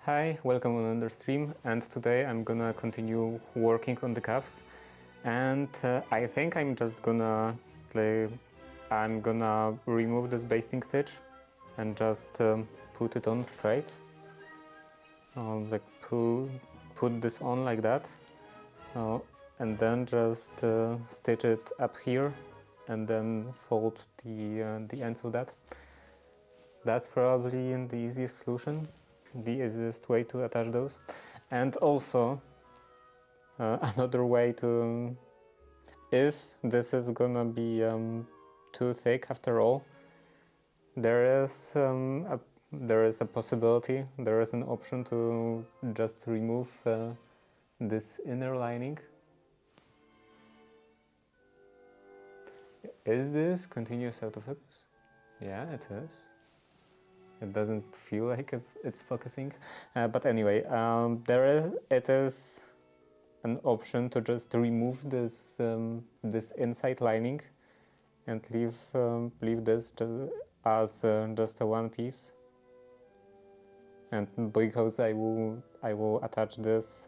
Hi, welcome on another stream, and today I'm gonna continue working on the cuffs, and I think I'm just gonna remove this basting stitch and just put it on straight, put this on like that, and then just stitch it up here and then fold the ends of that. That's probably the easiest solution, the easiest way to attach those. And also another way to, if this is gonna be too thick after all, there is a possibility, there is an option to just remove this inner lining. Is this continuous autofocus? Yeah, it is. It doesn't feel like it's focusing, but anyway, it is an option to just remove this inside lining and leave this as just a one piece. And because I will attach this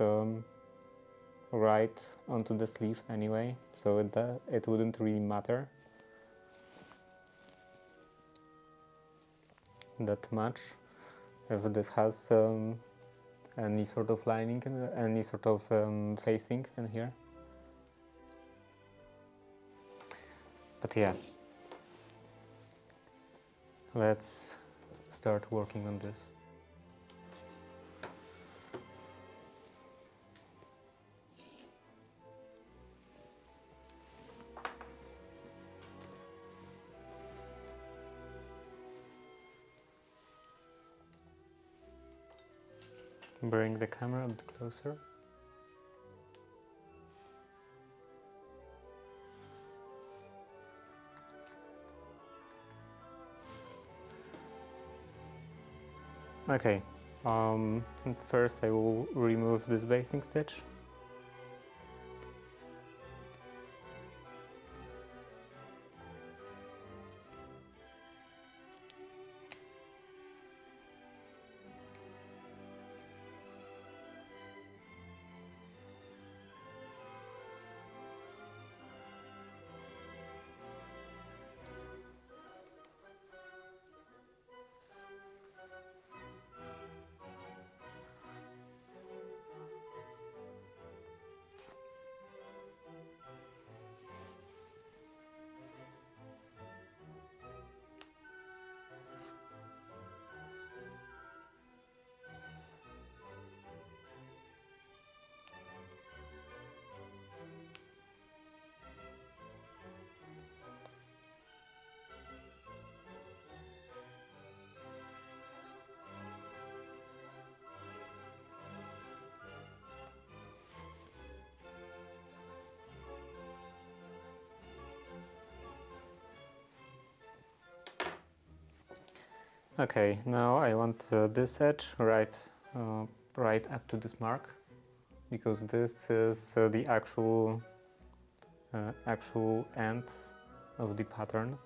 right onto the sleeve anyway, so it wouldn't really matter that much if this has any sort of lining, any sort of facing in here. But yeah, let's start working on this. Bring the camera a bit closer. Okay, first I will remove this basting stitch. Okay, now I want this edge right up to this mark, because this is the actual end of the pattern.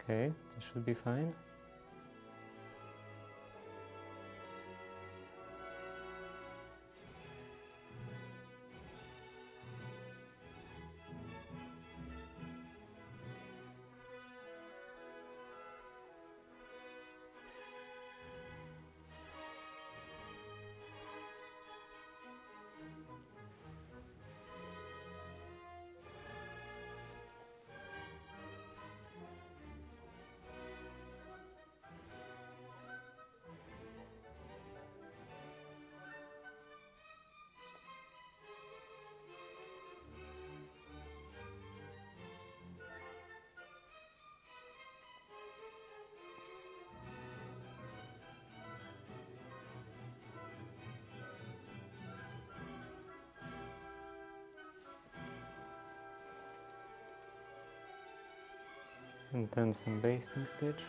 Okay, this should be fine. and then some basting stitch.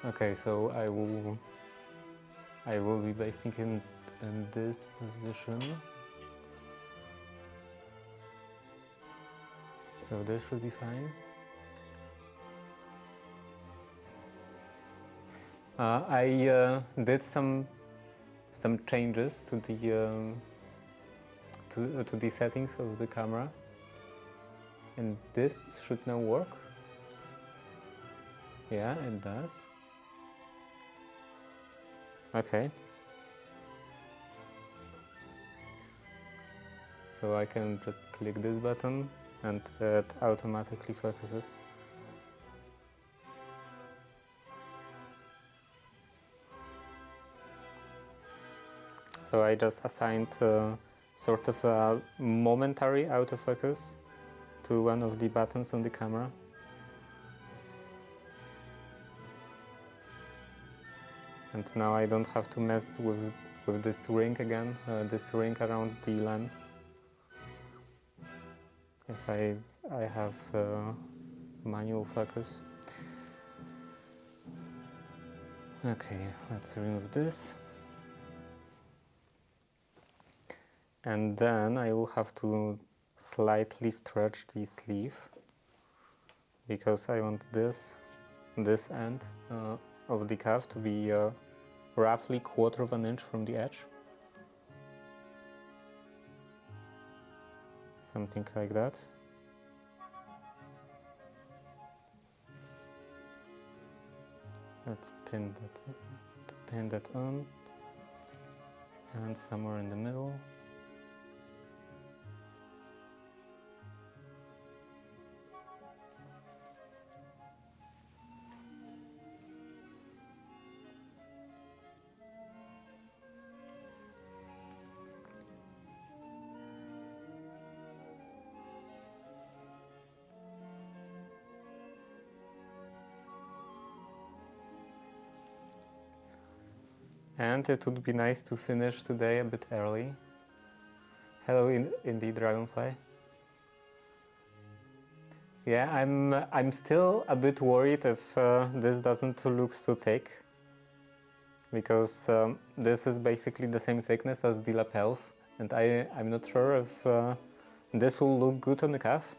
Okay, so I will be basting in this position. So this should be fine. I did some changes to the settings of the camera, and this should now work. Yeah, it does. Okay. So I can just click this button and it automatically focuses. So I just assigned sort of a momentary autofocus to one of the buttons on the camera. And now I don't have to mess with this ring again, this ring around the lens. If I have manual focus. Okay, let's remove this. And then I will have to slightly stretch the sleeve because I want this end of the cuff to be roughly 1/4 of an inch from the edge. Something like that. Let's pin that on, and somewhere in the middle. And it would be nice to finish today a bit early. Hello, indeed, Dragonfly. Yeah, I'm still a bit worried if this doesn't look too thick, because this is basically the same thickness as the lapels, and I'm not sure if this will look good on the cuff.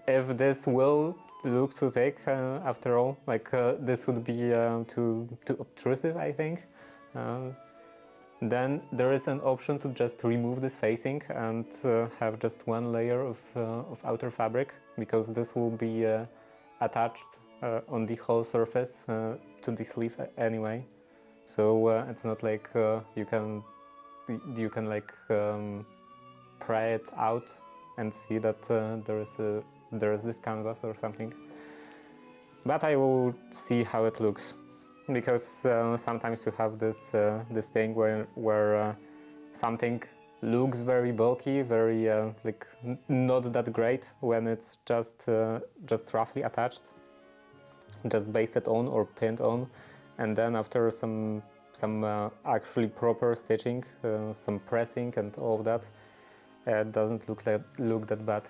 If this will look too thick, after all, like this would be too obtrusive, I think. Then there is an option to just remove this facing and have just one layer of outer fabric, because this will be attached on the whole surface to the sleeve anyway. So it's not like you can like pry it out and see that there is this canvas or something. But I will see how it looks. Because sometimes you have this thing where something looks very bulky, very like not that great when it's just roughly attached, just basted on or pinned on, and then after some actually proper stitching, some pressing and all of that, it doesn't look that bad.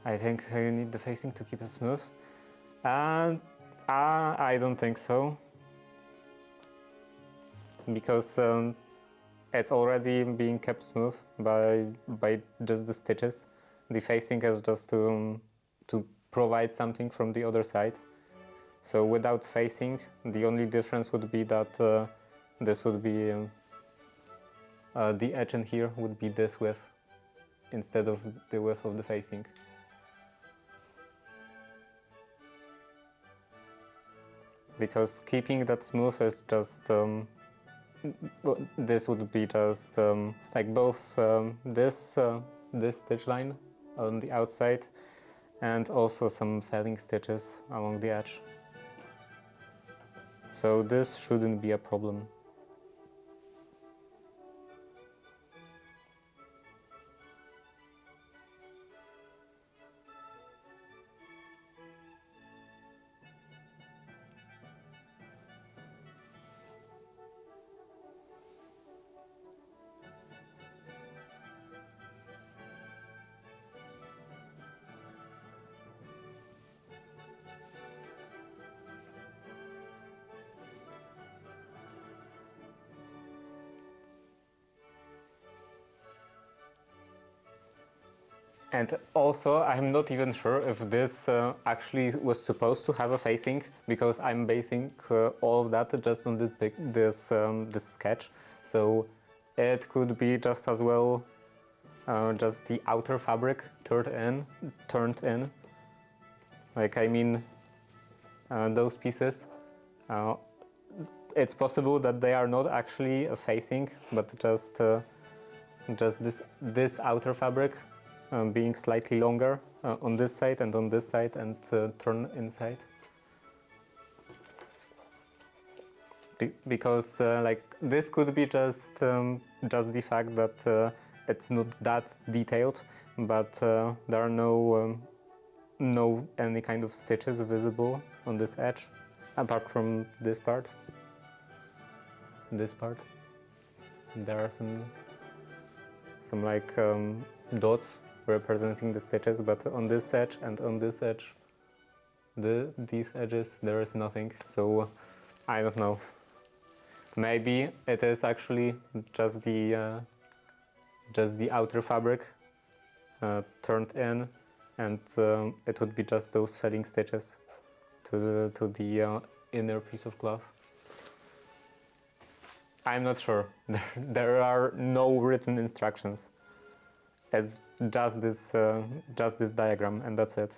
I think you need the facing to keep it smooth. And I don't think so. Because it's already being kept smooth by just the stitches. The facing is just to provide something from the other side. So without facing, the only difference would be that this would be the edge in here would be this width instead of the width of the facing. Because keeping that smooth is just this would be just like both this stitch line on the outside and also some felling stitches along the edge. So this shouldn't be a problem. And also, I'm not even sure if this actually was supposed to have a facing, because I'm basing all of that just on this sketch. So it could be just as well just the outer fabric turned in. Like, I mean, those pieces. It's possible that they are not actually a facing, but just this outer fabric being slightly longer on this side and on this side, and turn inside. Because like, this could be just the fact that it's not that detailed, but there are no any kind of stitches visible on this edge, apart from this part. This part, there are some like dots representing the stitches, but on this edge and on this edge, these edges, there is nothing. So I don't know. Maybe it is actually just the outer fabric turned in, and it would be just those felling stitches to the inner piece of cloth. I'm not sure. There are no written instructions. It's just this diagram, and that's it.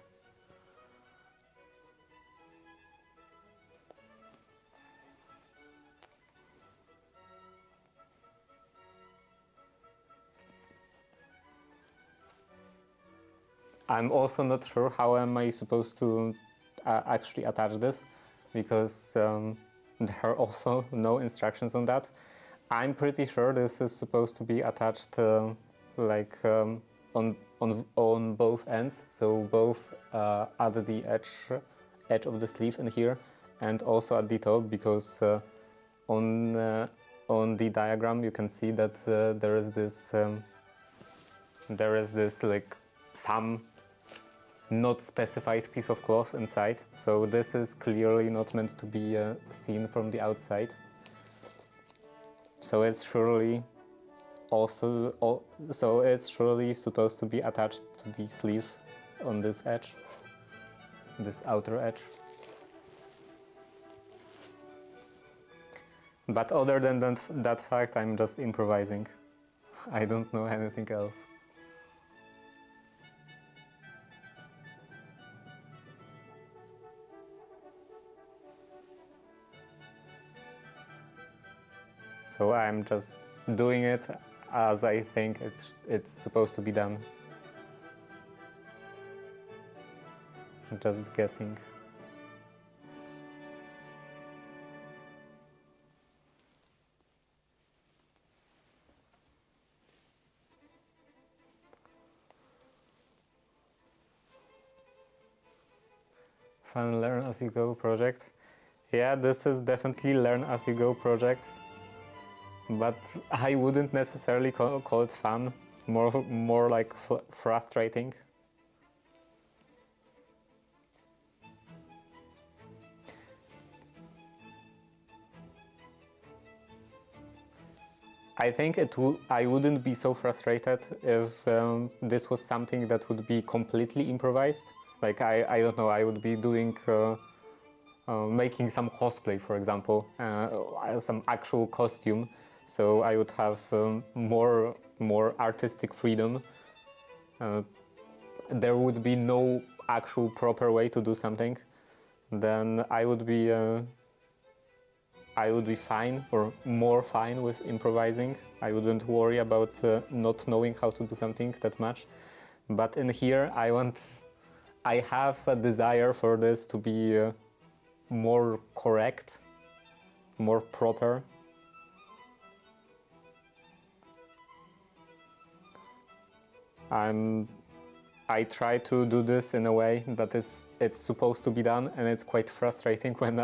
I'm also not sure how am I supposed to actually attach this, because there are also no instructions on that. I'm pretty sure this is supposed to be attached like on both ends, so both at the edge of the sleeve and here, and also at the top, because on the diagram you can see that there is this like some not specified piece of cloth inside, so this is clearly not meant to be seen from the outside. So it's surely supposed to be attached to the sleeve on this edge, this outer edge. But other than that fact, I'm just improvising. I don't know anything else. So I'm just doing it as I think it's supposed to be done. Just guessing. Fun learn as you go project. Yeah, this is definitely learn as you go project. But I wouldn't necessarily call it fun, more like frustrating. I think I wouldn't be so frustrated if this was something that would be completely improvised. Like, I don't know, I would be doing making some cosplay, for example, some actual costume. So I would have more artistic freedom. There would be no actual proper way to do something. Then I would be fine, or more fine, with improvising. I wouldn't worry about not knowing how to do something that much. But in here, I have a desire for this to be more correct, more proper. I try to do this in a way that it's supposed to be done, and it's quite frustrating when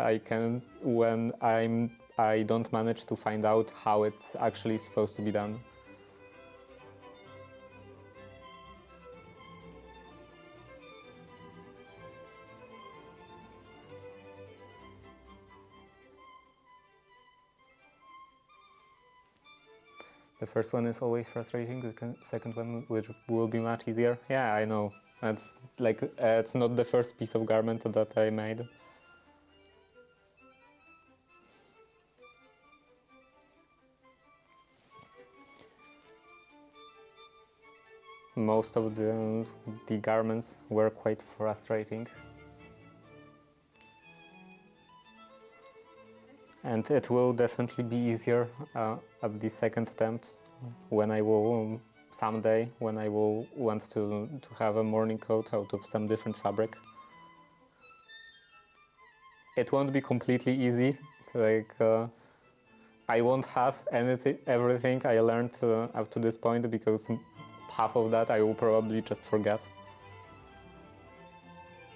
I don't manage to find out how it's actually supposed to be done. The first one is always frustrating, the second one which will be much easier. Yeah, I know. It's like it's not the first piece of garment that I made. Most of the garments were quite frustrating. And it will definitely be easier at the second attempt when I will someday when I will want to have a morning coat out of some different fabric. It won't be completely easy. Like I won't have everything I learned up to this point, because half of that I will probably just forget.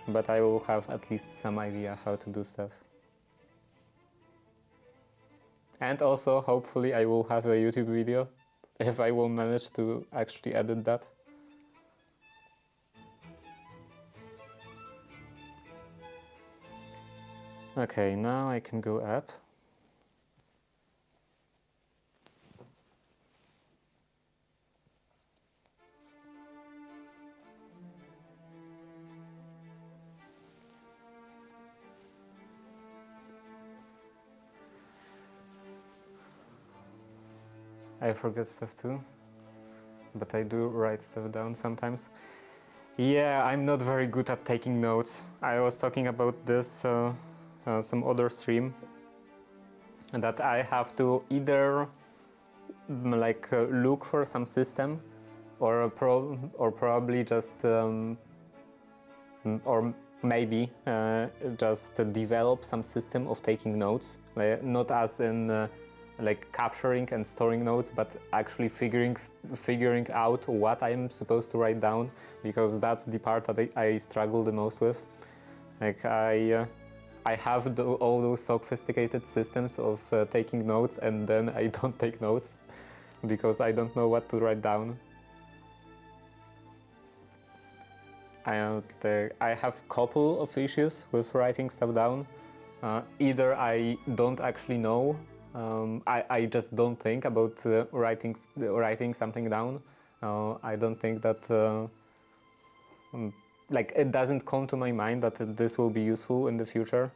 But I will have at least some idea how to do stuff. And also, hopefully, I will have a YouTube video, if I will manage to actually edit that. Okay, now I can go up. I forget stuff too, but I do write stuff down sometimes. Yeah, I'm not very good at taking notes. I was talking about this some other stream, that I have to either look for some system, or probably just or maybe just develop some system of taking notes, not as in like capturing and storing notes, but actually figuring out what I'm supposed to write down, because that's the part that I struggle the most with. Like I have all those sophisticated systems of taking notes, and then I don't take notes because I don't know what to write down. I have a couple of issues with writing stuff down. Either I don't actually know, I just don't think about writing something down. I don't think that like it doesn't come to my mind that this will be useful in the future.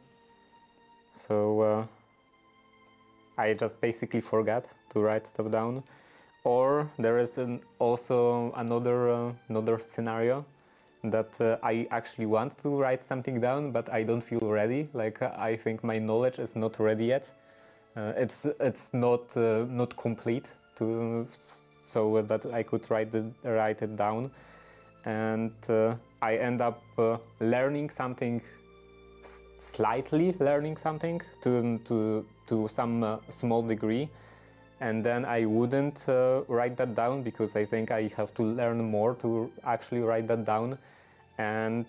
So I just basically forget to write stuff down. Or there is also another scenario, that I actually want to write something down, but I don't feel ready. Like I think my knowledge is not ready yet. It's not complete so that I could write it down, and I end up slightly learning something to some small degree, and then I wouldn't write that down, because I think I have to learn more to actually write that down, and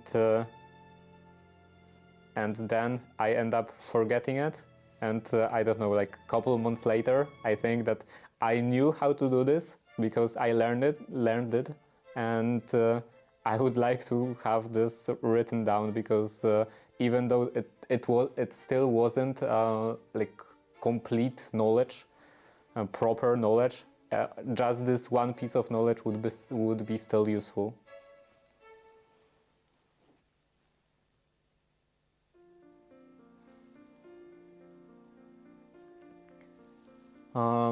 then I end up forgetting it, and I don't know, like a couple of months later, I think that I knew how to do this because I learned it, and I would like to have this written down, because even though it still wasn't like complete knowledge, proper knowledge, just this one piece of knowledge would be still useful.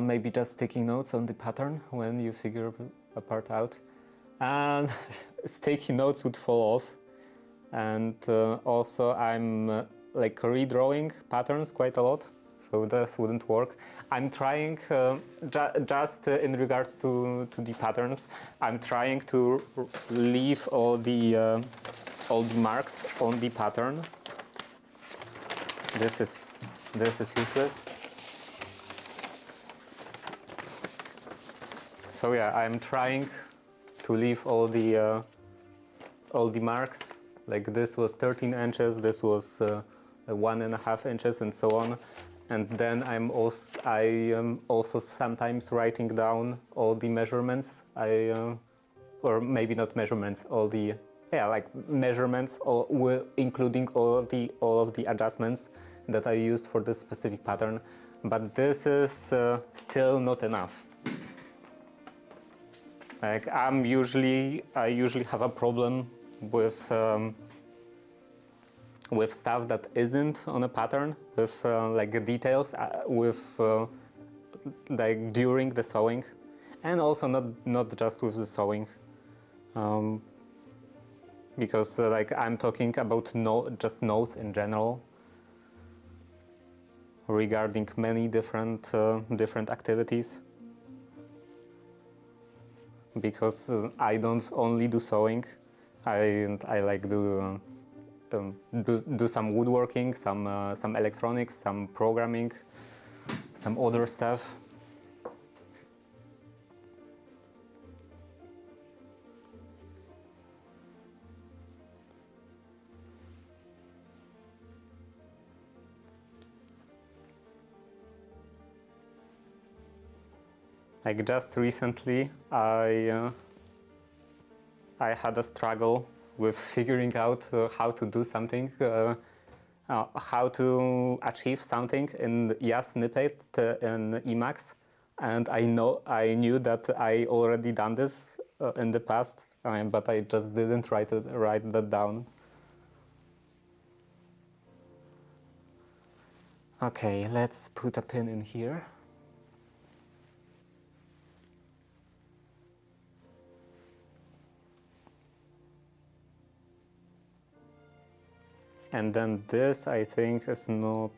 Maybe just taking notes on the pattern when you figure a part out, and sticky notes would fall off. And also I'm like redrawing patterns quite a lot, so this wouldn't work. I'm trying, just in regards to the patterns, I'm trying to leave all the marks on the pattern. This is useless. So yeah, I'm trying to leave all the marks. Like this was 13 inches, this was 1.5 inches, and so on. And then I am also sometimes writing down all the measurements. Or maybe not measurements, all the measurements, including all of the adjustments that I used for this specific pattern. But this is still not enough. Like I usually have a problem with stuff that isn't on a pattern, with like details, like during the sewing, and also not just with the sewing, because like I'm talking about just notes in general regarding many different activities. Because I don't only do sewing, I like do some woodworking, some electronics, some programming, some other stuff. Like just recently, I had a struggle with figuring out how to do something, how to achieve something in snippet in Emacs, and I knew that I already done this in the past, but I just didn't write that down. Okay, let's put a pin in here. And then this, I think, is not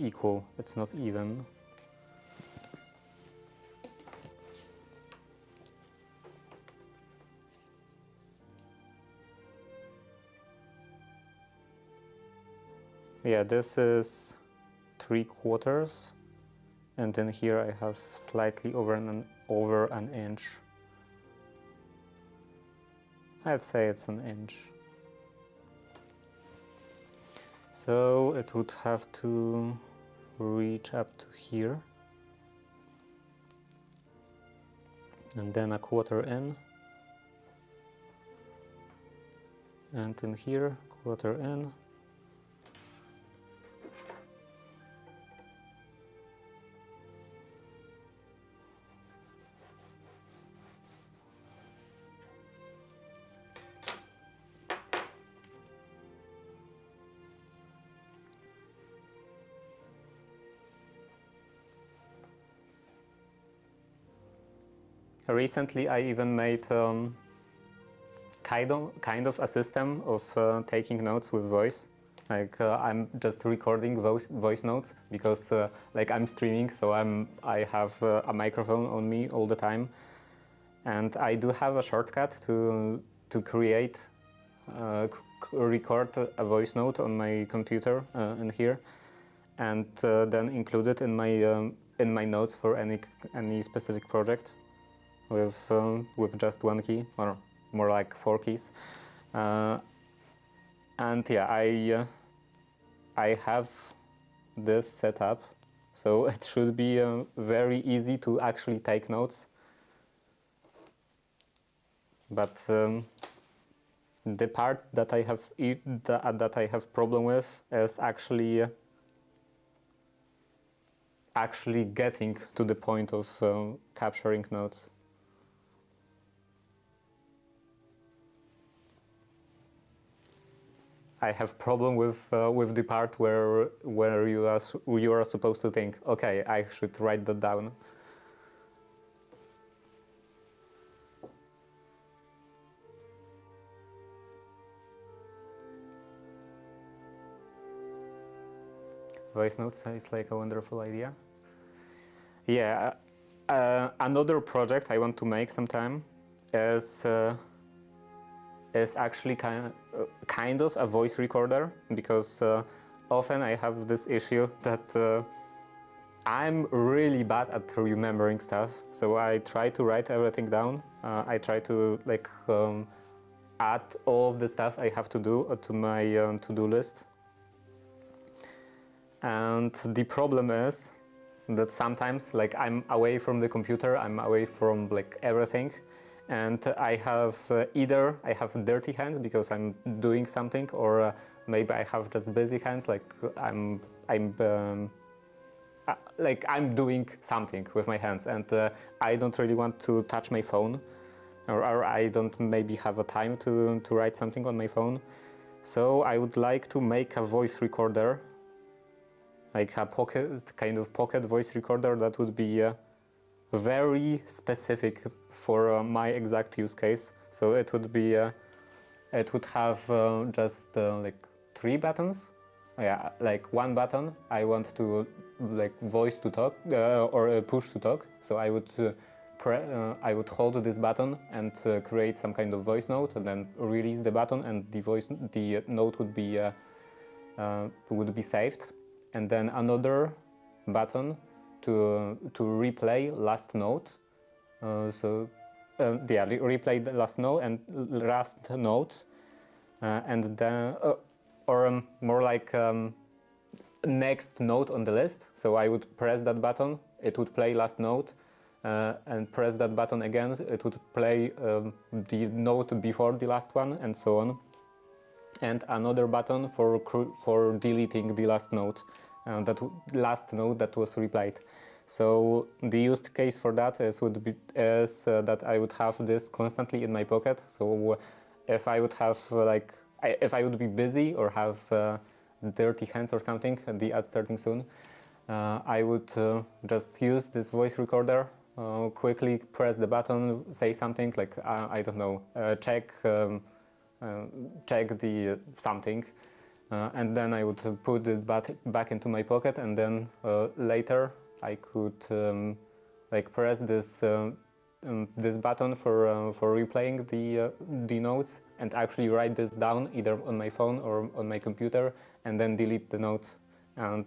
equal. It's not even. Yeah, this is 3/4, and then here I have slightly over an inch. I'd say it's an inch. So it would have to reach up to here, and then 1/4 in, and in here 1/4 in. Recently, I even made kind of a system of taking notes with voice. Like I'm just recording voice notes because like I'm streaming, so I have a microphone on me all the time, and I do have a shortcut to create record a voice note on my computer in here, and then include it in my notes for any specific project with just one key, or more like 4 keys. And yeah, I have this set up, so it should be very easy to actually take notes. But the part that I have problem with is actually getting to the point of capturing notes. I have problem with the part where you are supposed to think, okay, I should write that down. Voice notes sounds like a wonderful idea. Yeah, another project I want to make sometime is actually kind of a voice recorder, because often I have this issue that I'm really bad at remembering stuff. So I try to write everything down. I try to like add all of the stuff I have to do to my to-do list. And the problem is that sometimes, like, I'm away from the computer, I'm away from like everything, and I have either I have dirty hands because I'm doing something, or maybe I have just busy hands, like I'm like I'm doing something with my hands, and I don't really want to touch my phone, or I don't maybe have a time to write something on my phone. So I would like to make a voice recorder, like a pocket voice recorder that would be very specific for my exact use case. So it would be, it would have just like 3 buttons. Yeah, like one button I want to like voice to talk or push to talk. So I would I would hold this button and create some kind of voice note, and then release the button, and the note would be saved. And then another button to replay last note. Replay the last note, and then more like next note on the list. So I would press that button, it would play last note, and press that button again, it would play the note before the last one, and so on. And another button for deleting the last note, that last note that was replayed. So the use case for that would be that I would have this constantly in my pocket. So if I would have if I would be busy or have dirty hands or something, the ad starting soon, I would just use this voice recorder, quickly press the button, say something like I don't know, check the something, and then I would put it back into my pocket, and then later I could like press this this button for replaying the notes, and actually write this down either on my phone or on my computer, and then delete the notes. And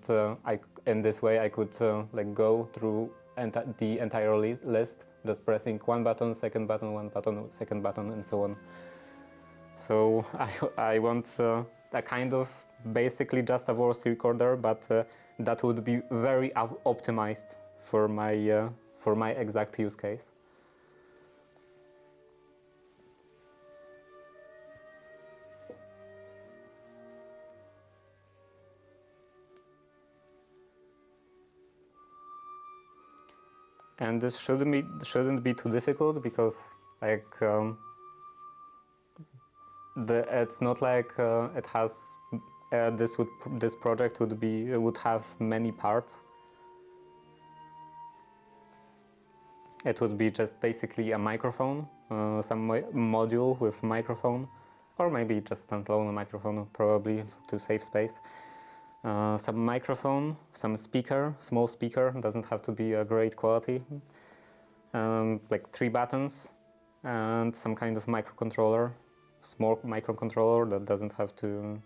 in this way I could like go through the entire list, just pressing one button, second button, one button, second button, and so on. So I want a kind of basically just a voice recorder, but that would be very optimized for my exact use case. And this shouldn't be too difficult, because like it's not like it has this project would have many parts. It would be just basically a microphone, some module with microphone, or maybe just standalone microphone, probably to save space. Some microphone, some speaker, small speaker, doesn't have to be a great quality, like 3 buttons, and some kind of microcontroller, small microcontroller that doesn't have to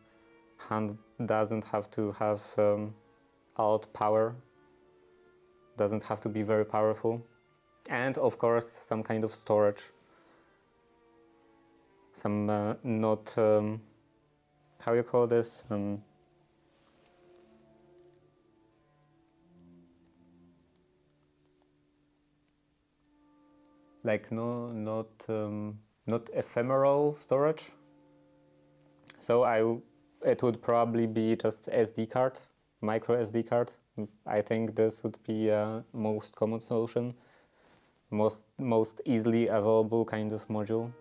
have a lot power, doesn't have to be very powerful, and of course some kind of storage, some not how you call this, like not ephemeral storage. So it would probably be just SD card, micro SD card. I think this would be a most common solution, most easily available kind of module.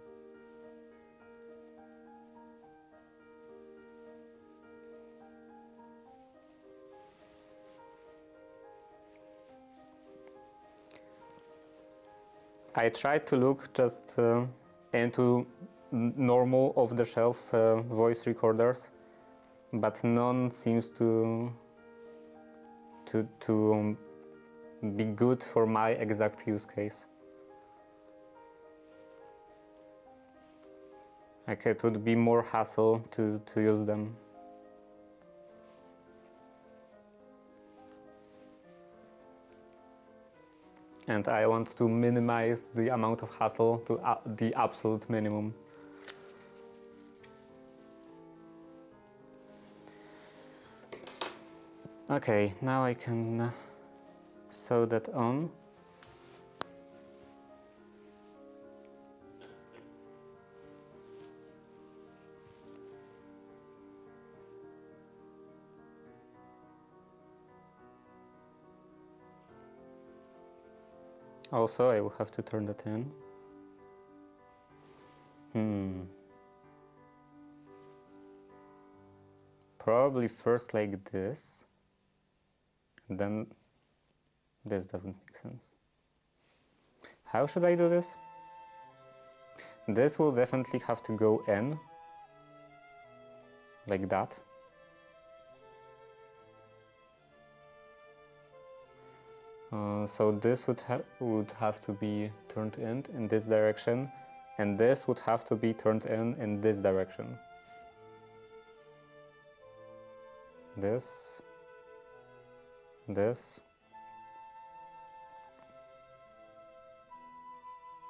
I tried to look just into normal off-the-shelf voice recorders, but none seems to be good for my exact use case. Like it would be more hassle to use them. And I want to minimize the amount of hassle to the absolute minimum. Okay, now I can sew that on. Also, I will have to turn that in. Probably first like this, and then this doesn't make sense. How should I do this? This will definitely have to go in, like that. So this would have to be turned in this direction, and this would have to be turned in this direction. This.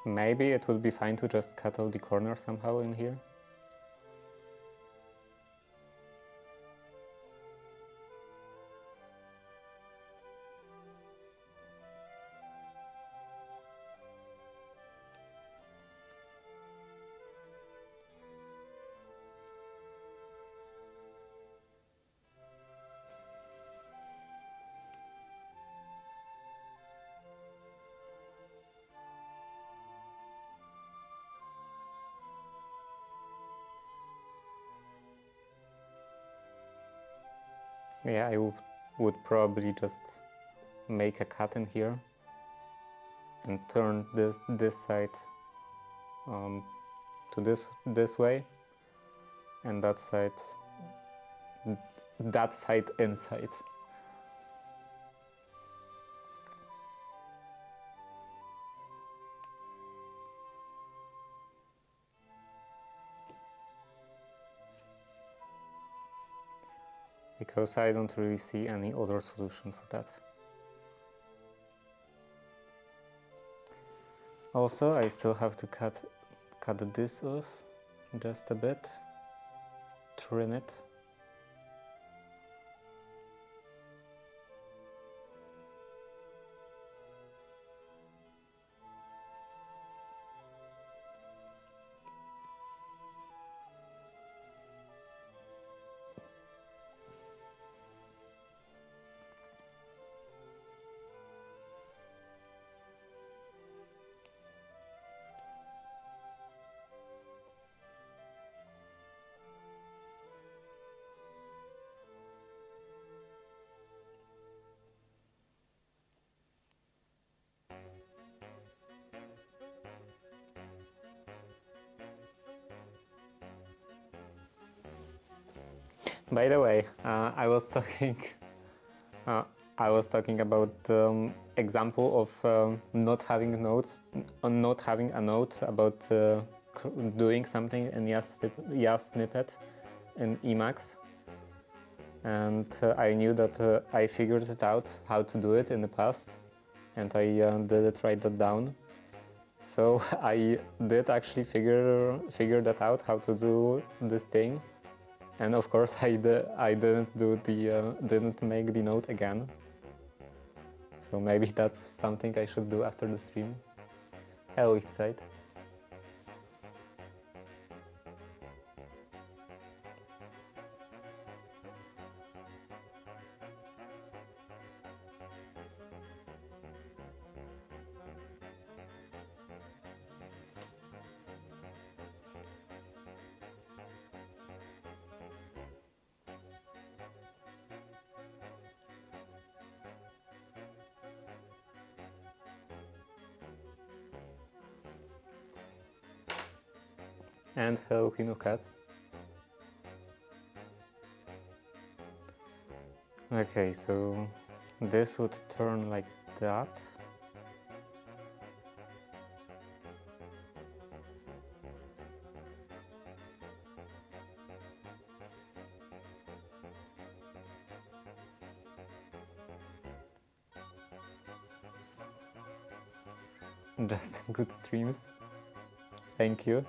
Maybe it would be fine to just cut off the corner somehow in here. Yeah, I would probably just make a cut in here and turn this side to this way, and that side inside. Because I don't really see any other solution for that. Also, I still have to cut this off just a bit, trim it. By the way, I was talking about example of not having notes, not having a note about doing something in Yas snippet in Emacs, and I knew that I figured it out how to do it in the past, and I did write that down. So I did actually figure that out, how to do this thing. And of course, I didn't make the note again. So maybe that's something I should do after the stream. Hello, Eastside. And hello, Kino Cats. Okay, so this would turn like that. Just good streams. Thank you.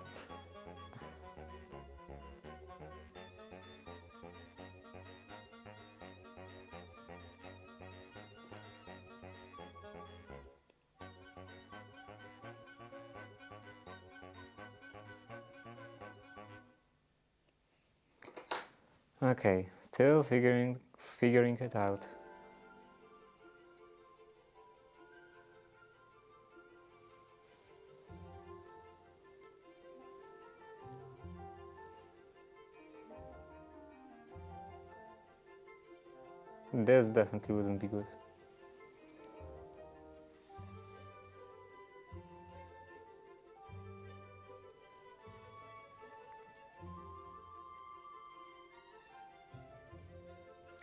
Okay, still figuring it out. This definitely wouldn't be good.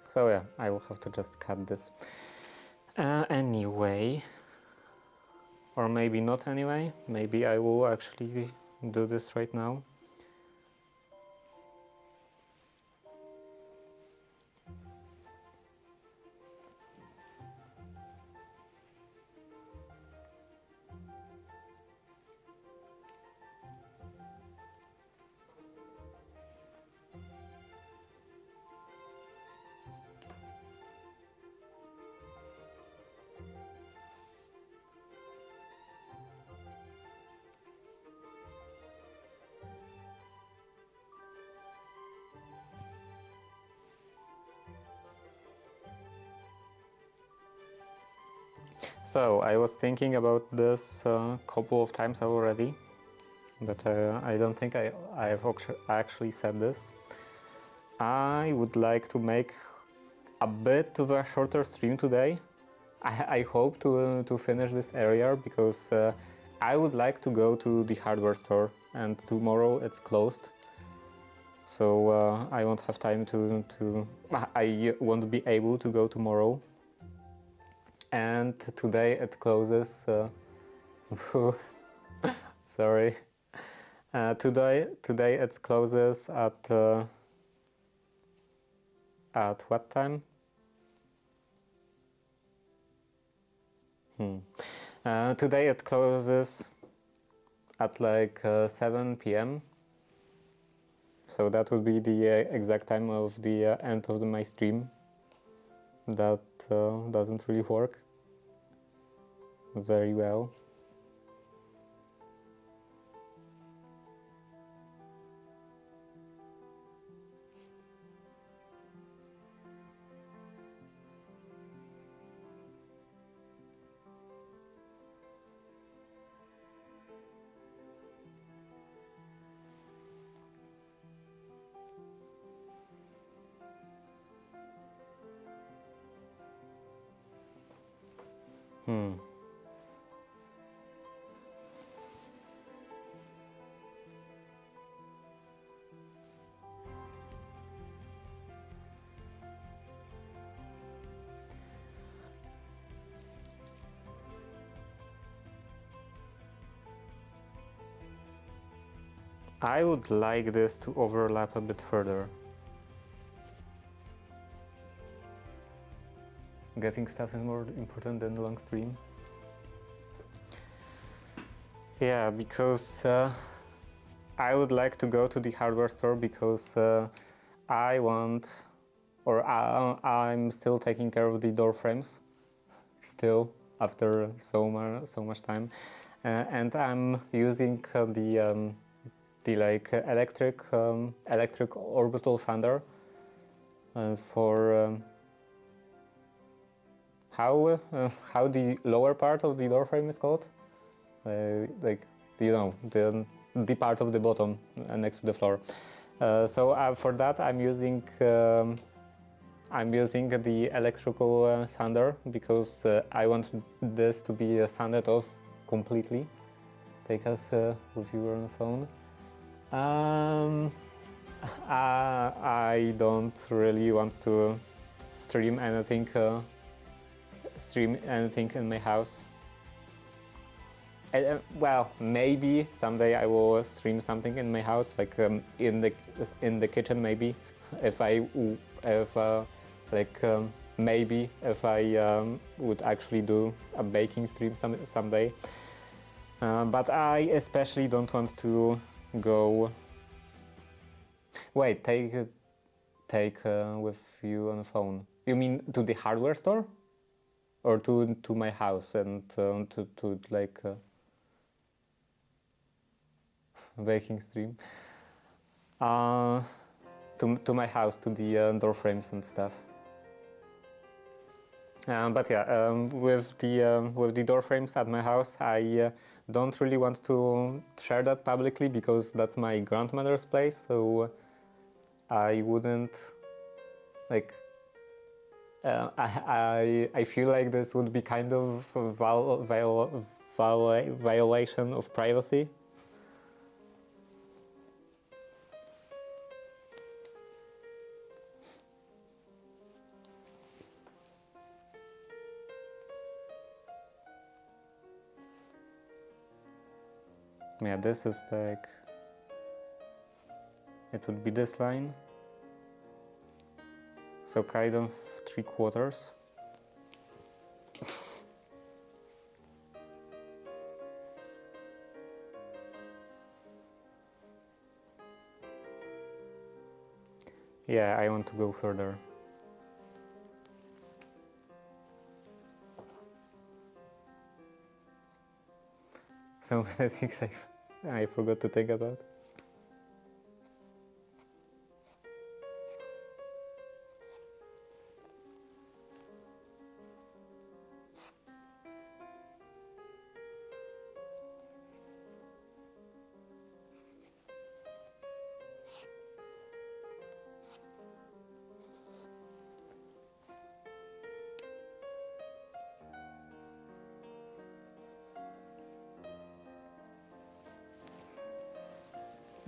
So yeah, I will have to just cut this. Anyway, or maybe not anyway, maybe I will actually do this right now. So I was thinking about this a couple of times already, but I don't think I've actually said this. I would like to make a bit of a shorter stream today. I hope to finish this area because I would like to go to the hardware store, and tomorrow it's closed. So I won't have time I won't be able to go tomorrow. And today it closes. Sorry. Today it closes at what time? Today it closes at like 7 p.m. So that would be the exact time of the end of my stream. That doesn't really work very well. I would like this to overlap a bit further. Getting stuff is more important than the long stream. Yeah, because I would like to go to the hardware store because I want, or I'm still taking care of the door frames, still after so much time, and I'm using the like electric orbital sander for how the lower part of the door frame is called, like you know the part of the bottom next to the floor. So for that I'm using the electrical sander because I want this to be sanded off completely. Take us with you on the phone. I don't really want to stream anything in my house. Well, maybe someday I will stream something in my house, like in the kitchen, maybe. Maybe if I would actually do a baking stream someday. But I especially don't want to go. Wait, take with you on the phone. You mean to the hardware store, or to my house and to like baking stream? To my house, to the door frames and stuff. But yeah, with the door frames at my house, I don't really want to share that publicly because that's my grandmother's place. So I wouldn't like. I feel like this would be kind of a violation of privacy. Yeah, this is like, it would be this line, so kind of 3/4. Yeah, I want to go further. So many things I forgot to think about.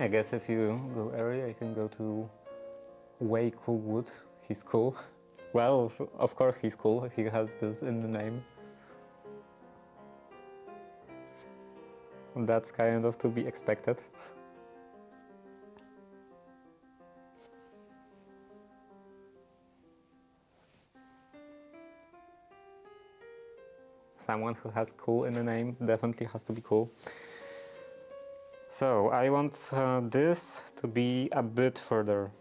I guess if you go area, you can go to Way Cool Wood. He's cool. Well, of course he's cool. He has this in the name. That's kind of to be expected. Someone who has cool in the name definitely has to be cool. So I want this to be a bit further.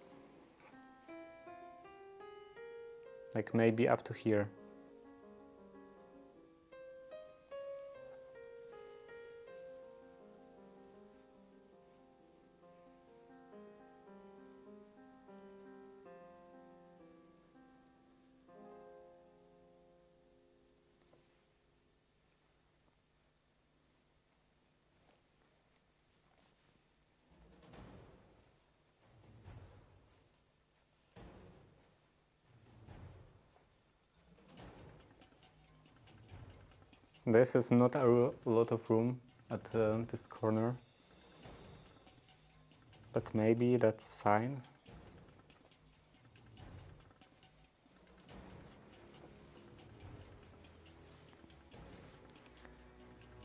Like maybe up to here. This is not a lot of room at this corner, but maybe that's fine.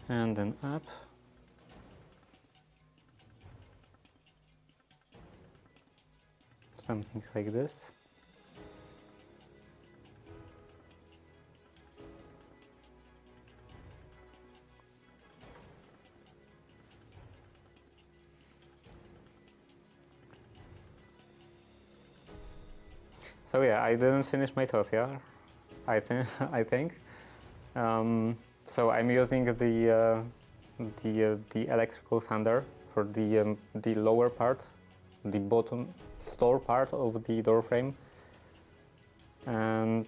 And then up. Something like this. So yeah, I didn't finish my thought here. I think. So I'm using the electrical sander for the lower part, the bottom store part of the door frame, and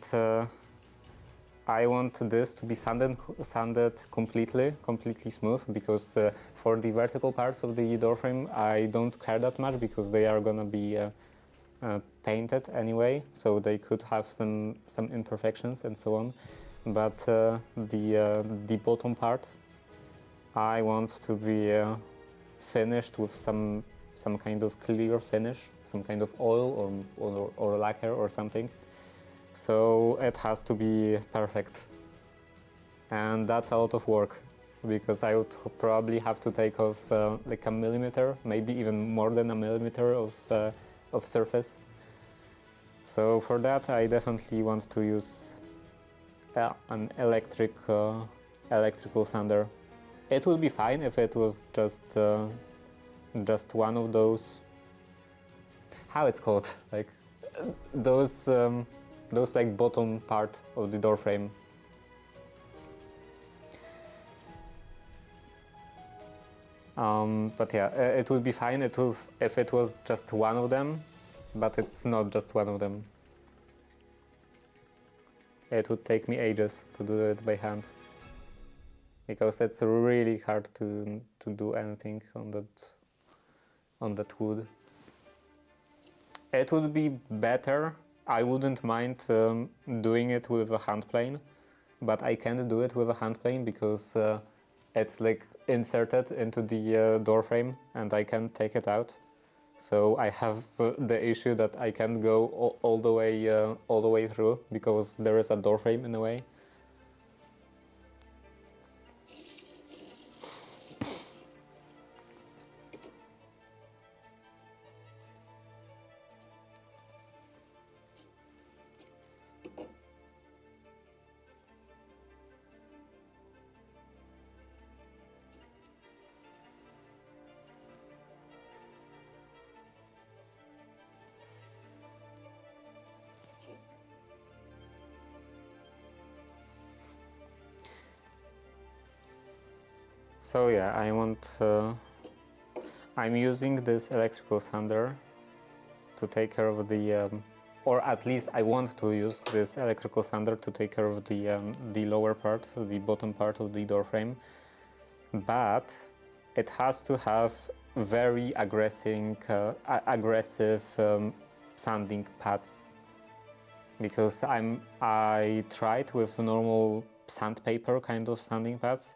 I want this to be sanded completely smooth, because for the vertical parts of the door frame I don't care that much, because they are gonna be painted anyway, so they could have some imperfections and so on. But the bottom part I want to be finished with some kind of clear finish, some kind of oil or lacquer or something. So it has to be perfect, and that's a lot of work, because I would probably have to take off like a millimeter, maybe even more than a millimeter of surface. So for that I definitely want to use an electrical sander. It would be fine if it was just one of those, how it's called, like those like bottom part of the door frame. But yeah, it would be fine if it was just one of them, but it's not just one of them. It would take me ages to do it by hand, because it's really hard to do anything on that wood. It would be better I wouldn't mind doing it with a hand plane, but I can't do it with a hand plane because it's like inserted into the door frame and I can't take it out. So I have the issue that I can't go all the way through because there is a door frame in the way. So yeah, I'm using this electrical sander to take care of the, or at least I want to use this electrical sander to take care of the lower part, the bottom part of the door frame. But it has to have very aggressive sanding pads, because I tried with normal sandpaper kind of sanding pads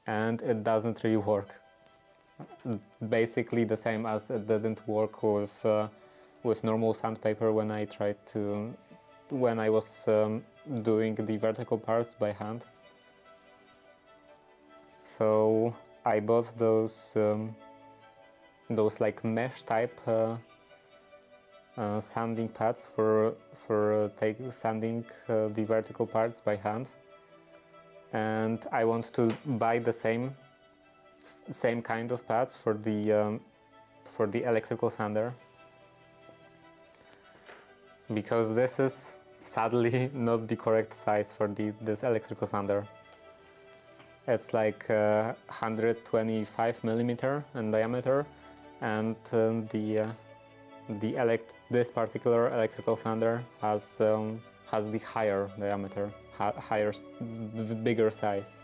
and it doesn't really work. Basically the same as it didn't work with normal sandpaper when I was doing the vertical parts by hand. So I bought those like mesh type sanding pads for sanding the vertical parts by hand, and I want to buy the same kind of pads for the electrical sander, because this is sadly not the correct size for this electrical sander. It's like 125 millimeter in diameter, and this particular electrical sander has the higher diameter, bigger size.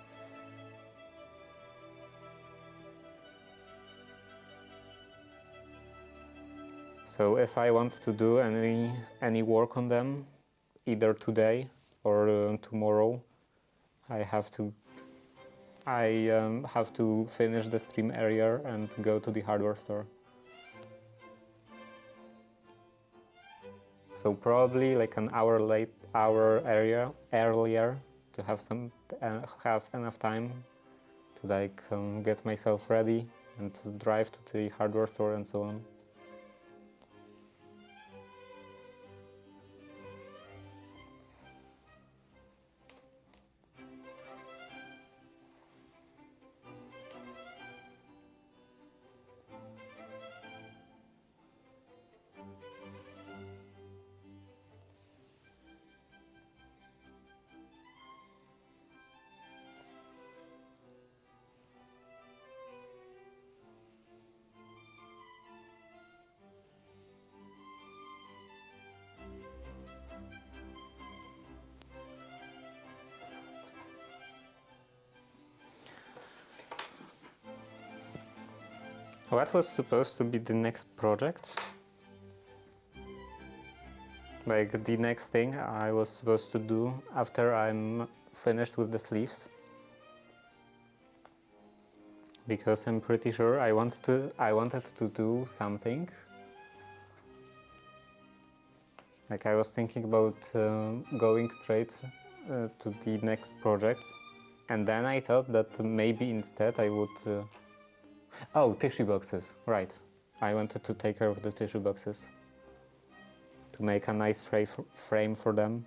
So if I want to do any work on them, either today or tomorrow, I have to finish the stream area and go to the hardware store. So probably like an hour earlier to have enough time to like get myself ready and to drive to the hardware store and so on. What was supposed to be the next project? Like the next thing I was supposed to do after I'm finished with the sleeves? Because I'm pretty sure I wanted to do something. Like I was thinking about going straight to the next project, and then I thought that maybe instead I would oh, tissue boxes, right. I wanted to take care of the tissue boxes, to make a nice frame for them.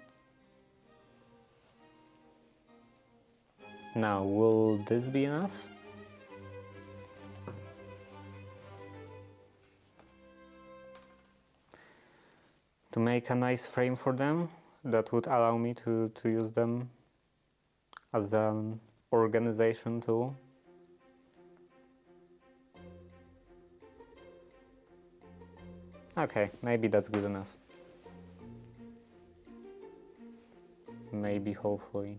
Now, will this be enough? To make a nice frame for them that would allow me to use them as an organization tool. Okay, maybe that's good enough. Maybe, hopefully.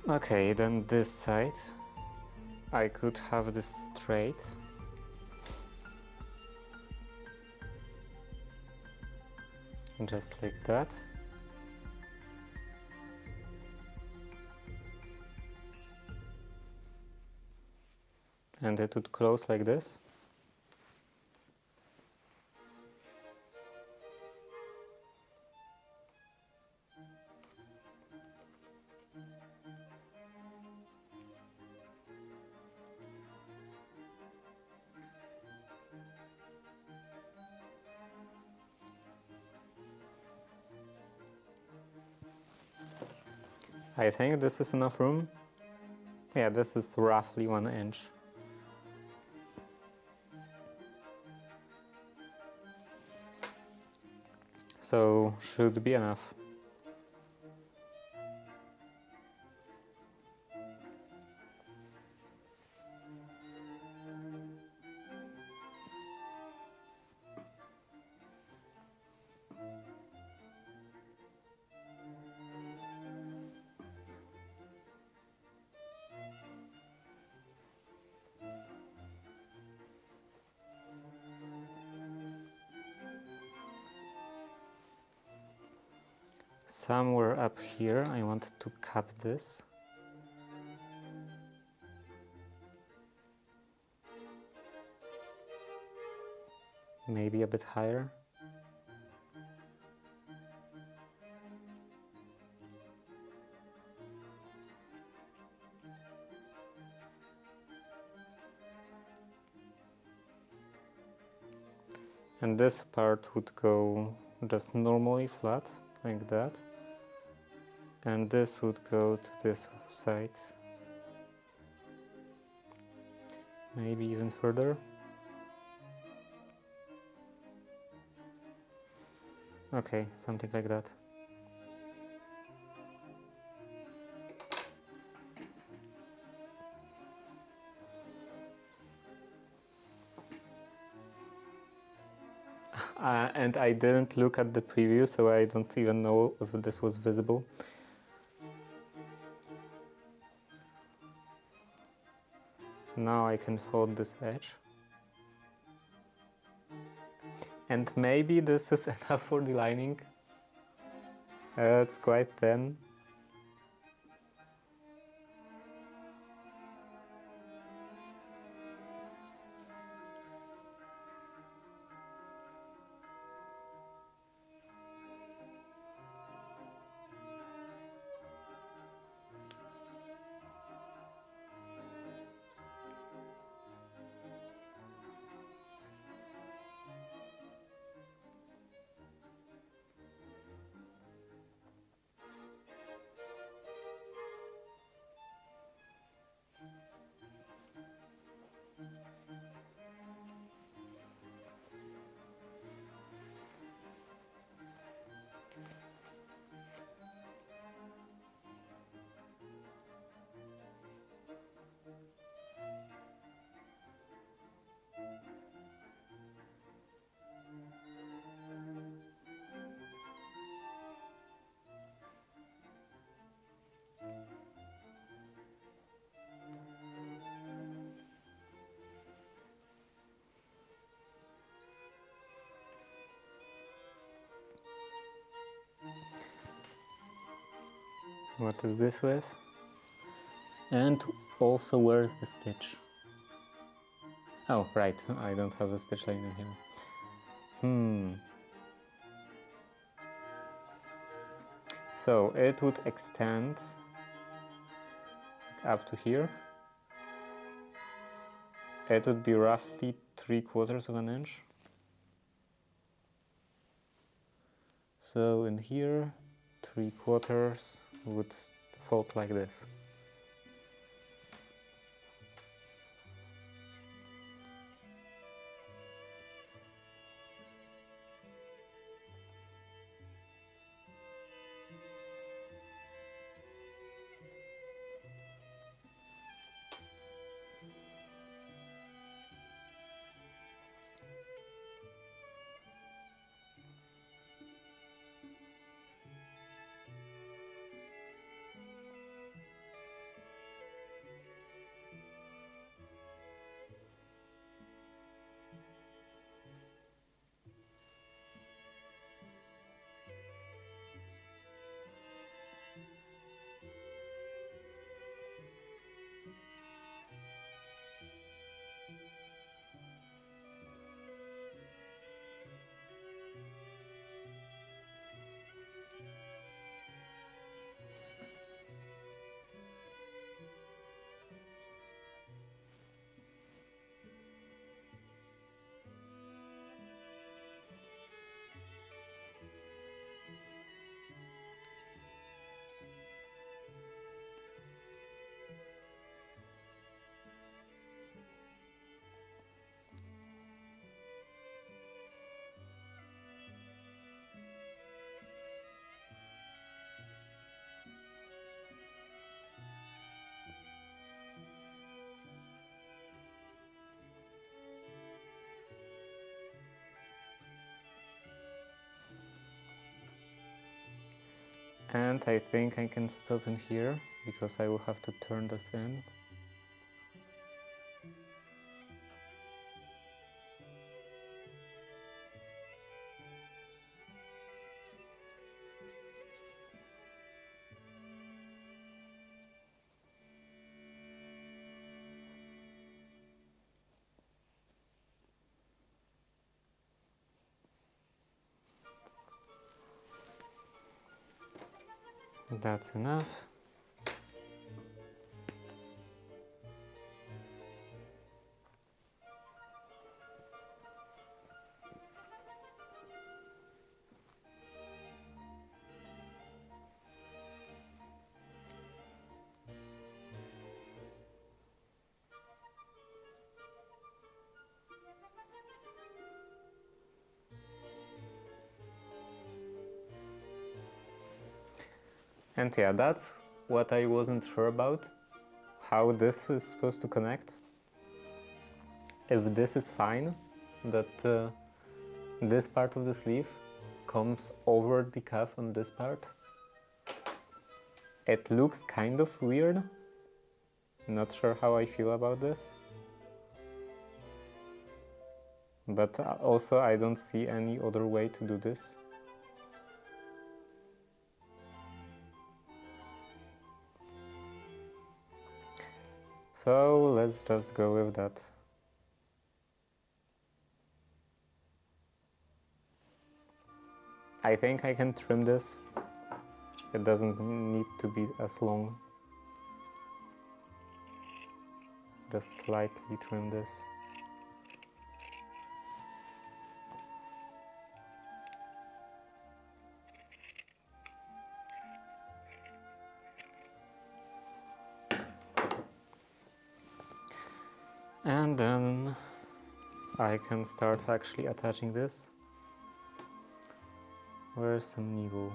Okay, then this side, I could have this straight. Just like that. And it would close like this. I think this is enough room. Yeah, this is roughly 1 inch. So should be enough. Somewhere up here I want to cut this. Maybe a bit higher. And this part would go just normally flat, like that. And this would go to this side. Maybe even further. Okay, something like that. And I didn't look at the preview, so I don't even know if this was visible. Now I can fold this edge. And maybe this is enough for the lining. It's quite thin. What is this with? And also, where's the stitch? Oh, right, I don't have a stitch liner here. So it would extend up to here. It would be roughly 3/4 of an inch. So in here, 3/4 would fold like this. And I think I can stop in here, because I will have to turn that in. That's enough. And yeah, that's what I wasn't sure about, how this is supposed to connect. If this is fine, that this part of the sleeve comes over the cuff on this part. It looks kind of weird. Not sure how I feel about this. But also I don't see any other way to do this. So let's just go with that. I think I can trim this. It doesn't need to be as long. Just slightly trim this. And then I can start actually attaching this. Where's some needle?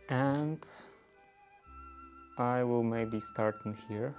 And I will maybe start in here.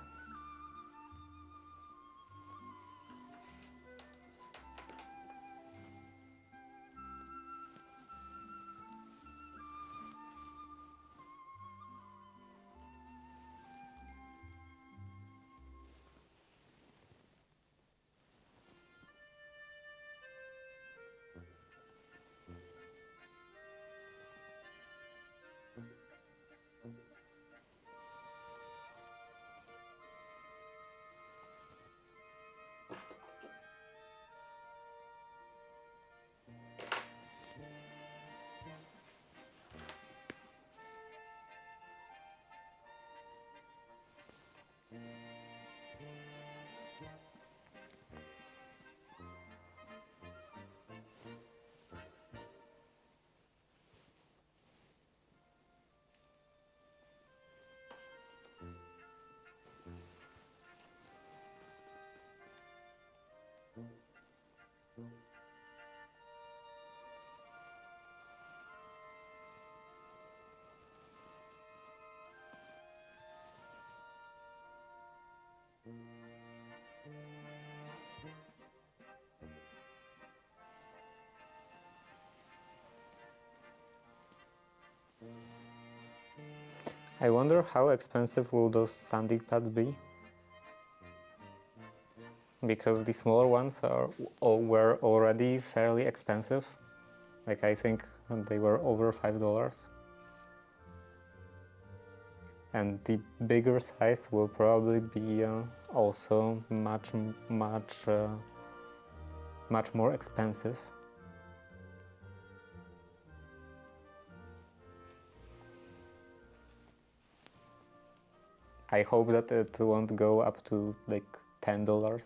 I wonder how expensive will those sanding pads be? Because the smaller ones were already fairly expensive. Like, I think they were over $5. and the bigger size will probably be also much more expensive. I hope that it won't go up to like $10.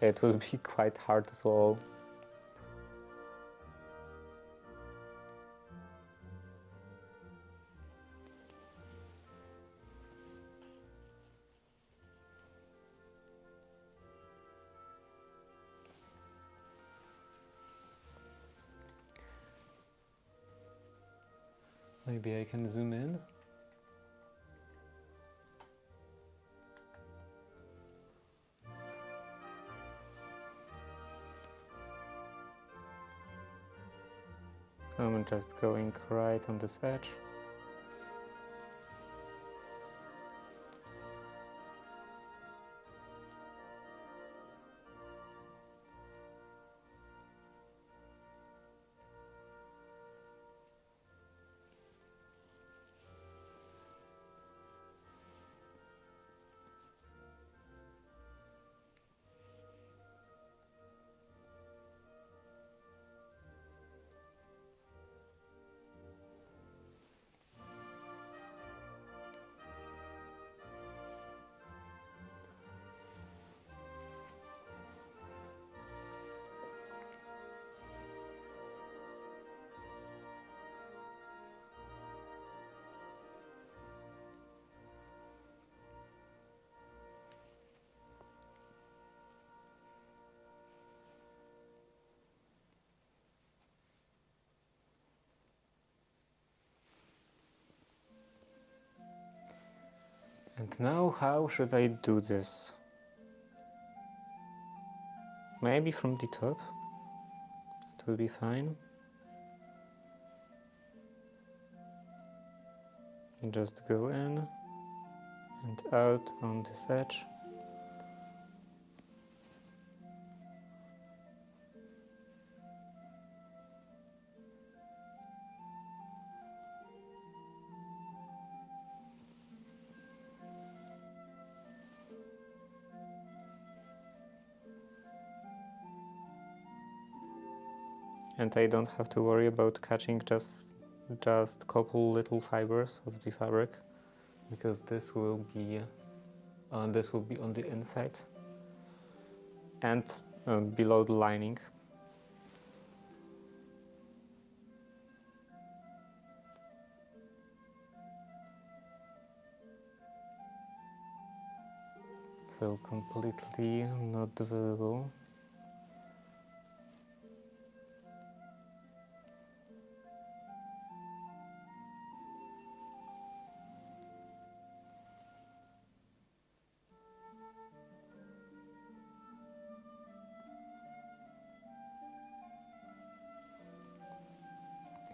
It will be quite hard to swallow. Maybe I can zoom in. So I'm just going right on this edge. And now how should I do this? Maybe from the top, it will be fine. Just go in and out on this edge. And I don't have to worry about catching just couple little fibers of the fabric, because this will be on the inside and below the lining. So completely not visible.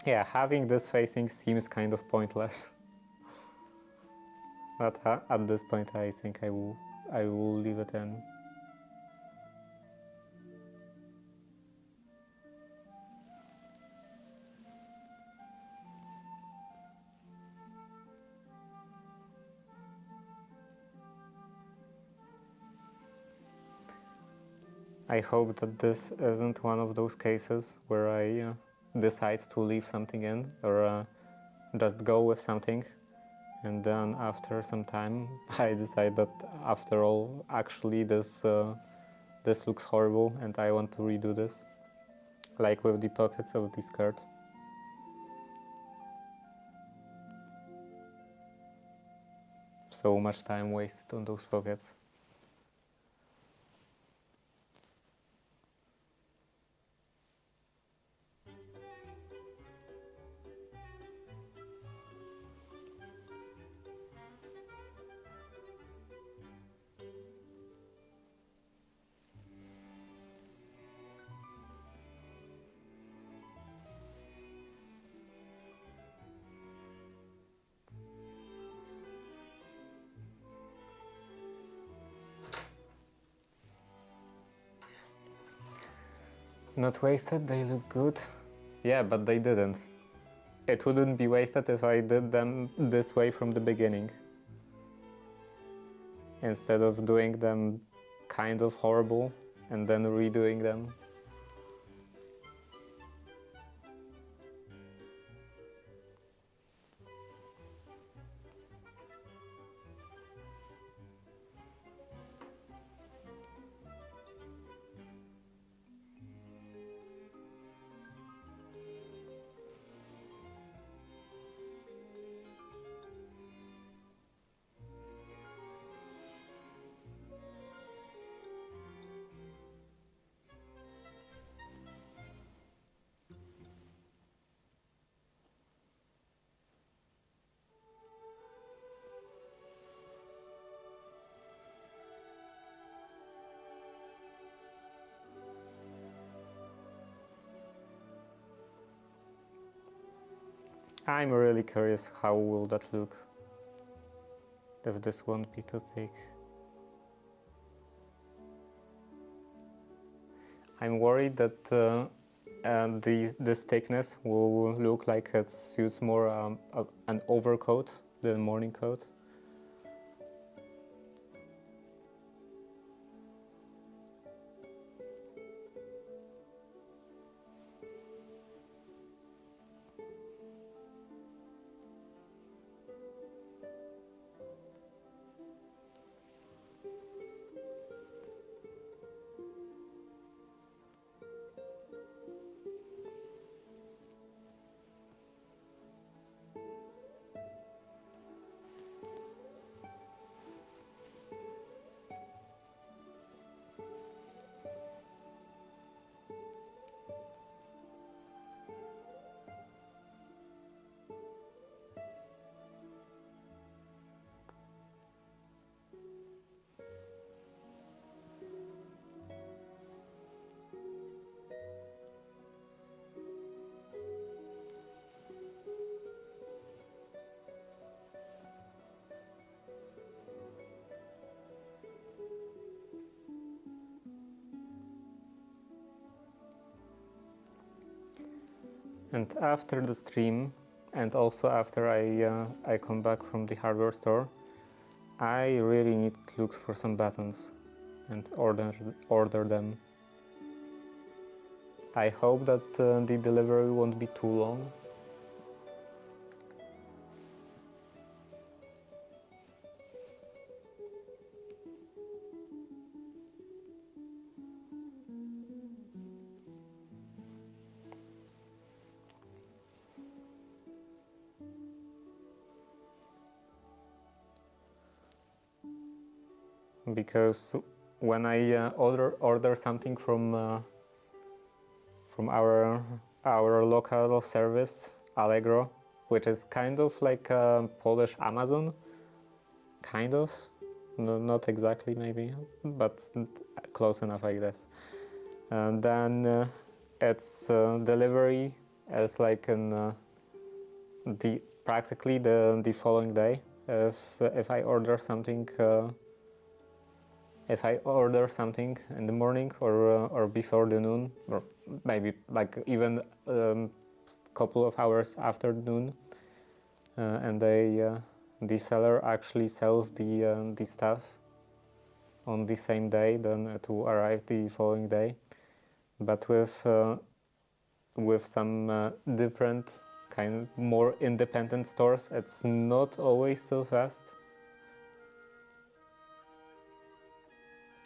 Yeah, having this facing seems kind of pointless. But at this point I think I will leave it in. I hope that this isn't one of those cases where I decide to leave something in, or just go with something, and then after some time I decide that after all, actually this looks horrible and I want to redo this, like with the pockets of the skirt. So much time wasted on those pockets. Not wasted, they look good. Yeah, but they didn't. it wouldn't be wasted if I did them this way from the beginning, instead of doing them kind of horrible and then redoing them. I'm really curious how will that look if this won't be too thick. I'm worried that this thickness will look like it suits more an overcoat than a morning coat. And after the stream, and also after I come back from the hardware store, I really need to look for some buttons and order them. I hope that the delivery won't be too long. Because when I order something from our local service, Allegro, which is kind of like a Polish Amazon, kind of, no, not exactly maybe, but close enough, I guess. And then its delivery is like practically the following day. If I order something. If I order something in the morning or before the noon, or maybe like even couple of hours after noon, and the seller actually sells the stuff on the same day, then it will arrive the following day. But with some different kind of more independent stores, it's not always so fast.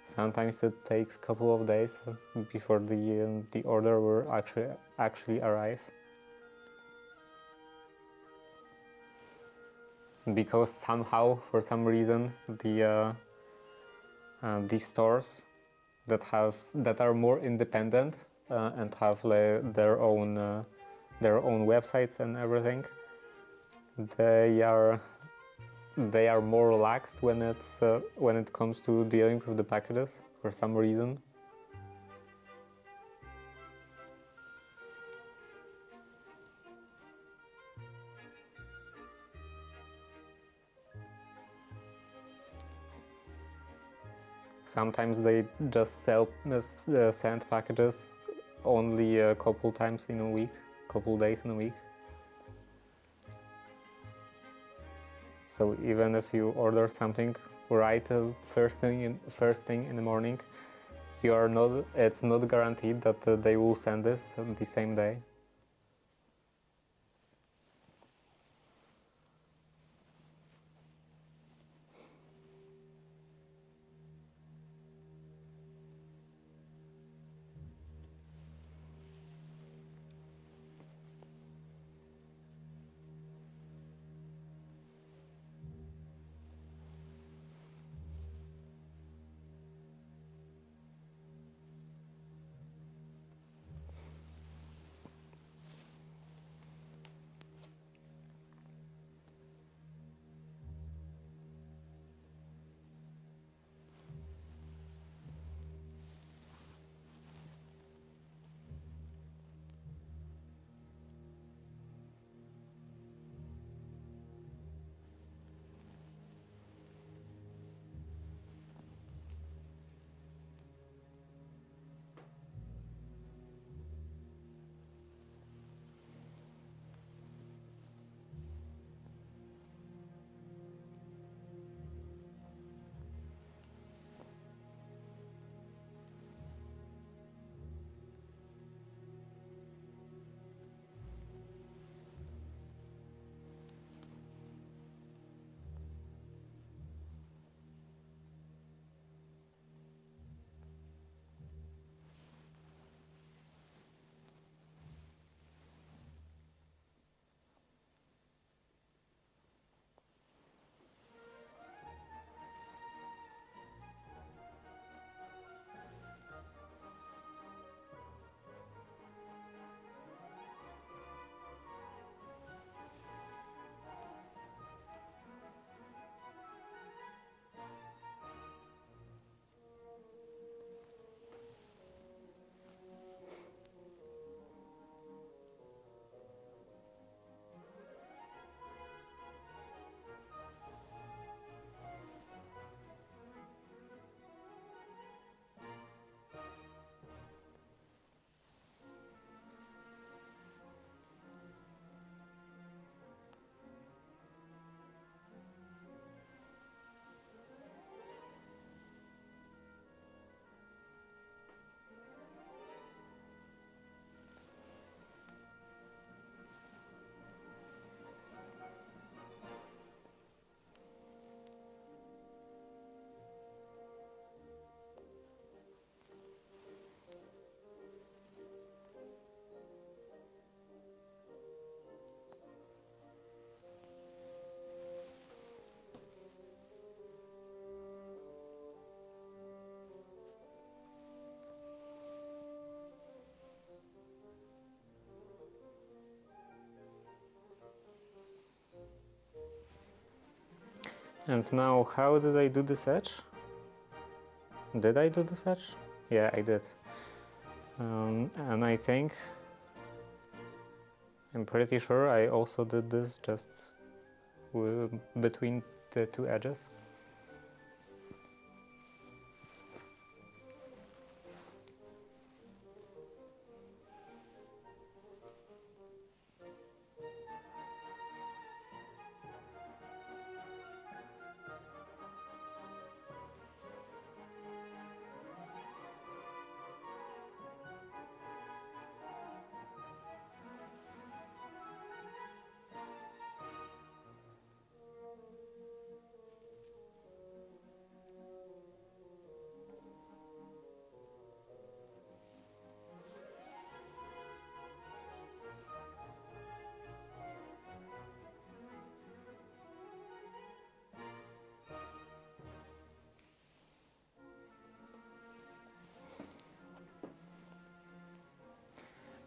Sometimes it takes a couple of days before the order will actually arrive. Because somehow, for some reason, the stores that are more independent and have their own websites and everything, they are more relaxed when it comes to dealing with the packages for some reason. Sometimes they just send packages only a couple times in a week, couple days in a week. So even if you order something right first thing in the morning, it's not guaranteed that they will send this the same day. And now, how did I do this edge? Did I do this edge? Yeah, I did. And I'm pretty sure I also did this just between the two edges.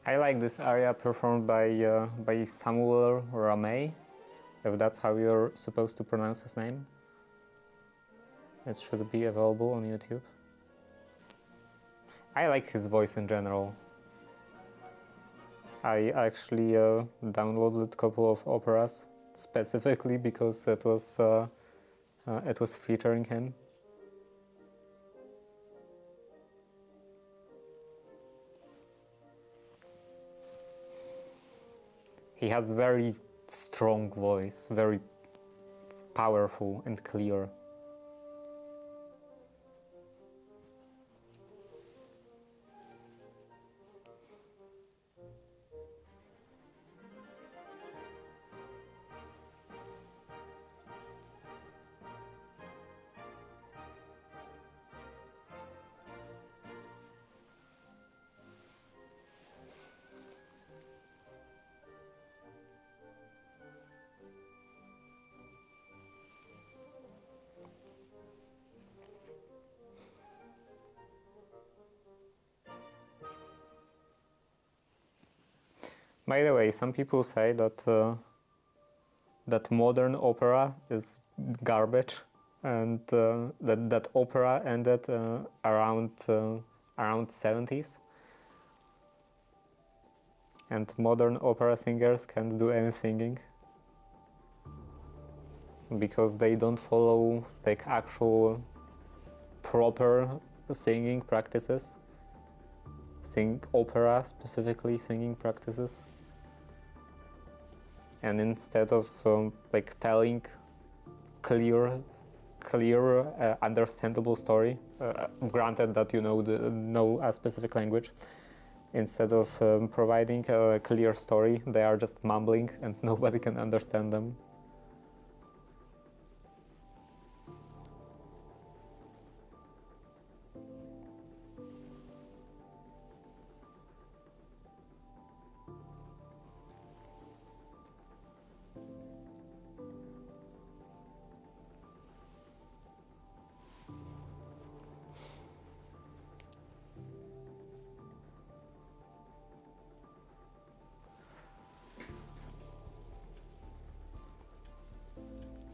I like this aria performed by Samuel Ramey, if that's how you're supposed to pronounce his name. It should be available on YouTube. I like his voice in general. I actually downloaded a couple of operas specifically because it was featuring him. He has very strong voice, very powerful and clear. By the way, some people say that that modern opera is garbage, and that opera ended around 70s, and modern opera singers can't do any singing because they don't follow like actual proper singing practices, opera specifically singing practices. And instead of like telling clear, understandable story, granted that you know a specific language, instead of providing a clear story, they are just mumbling and nobody can understand them.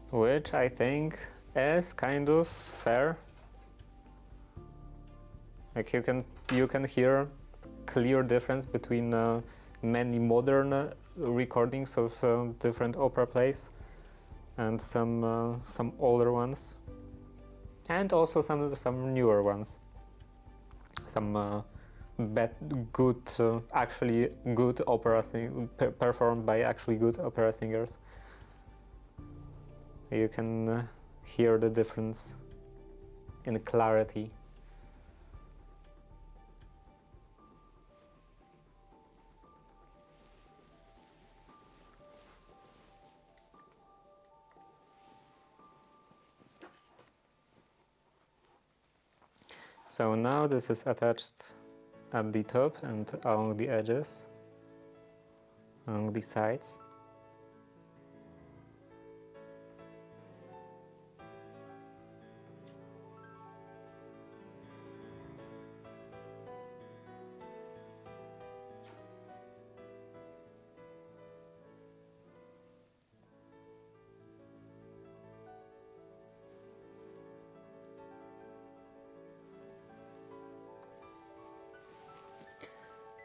Which I think is kind of fair. Like you can hear clear difference between many modern recordings of different opera plays and some older ones, and also some newer ones. Some good actually good opera performed by actually good opera singers. You can hear the difference in clarity. So now this is attached at the top and along the edges, along the sides.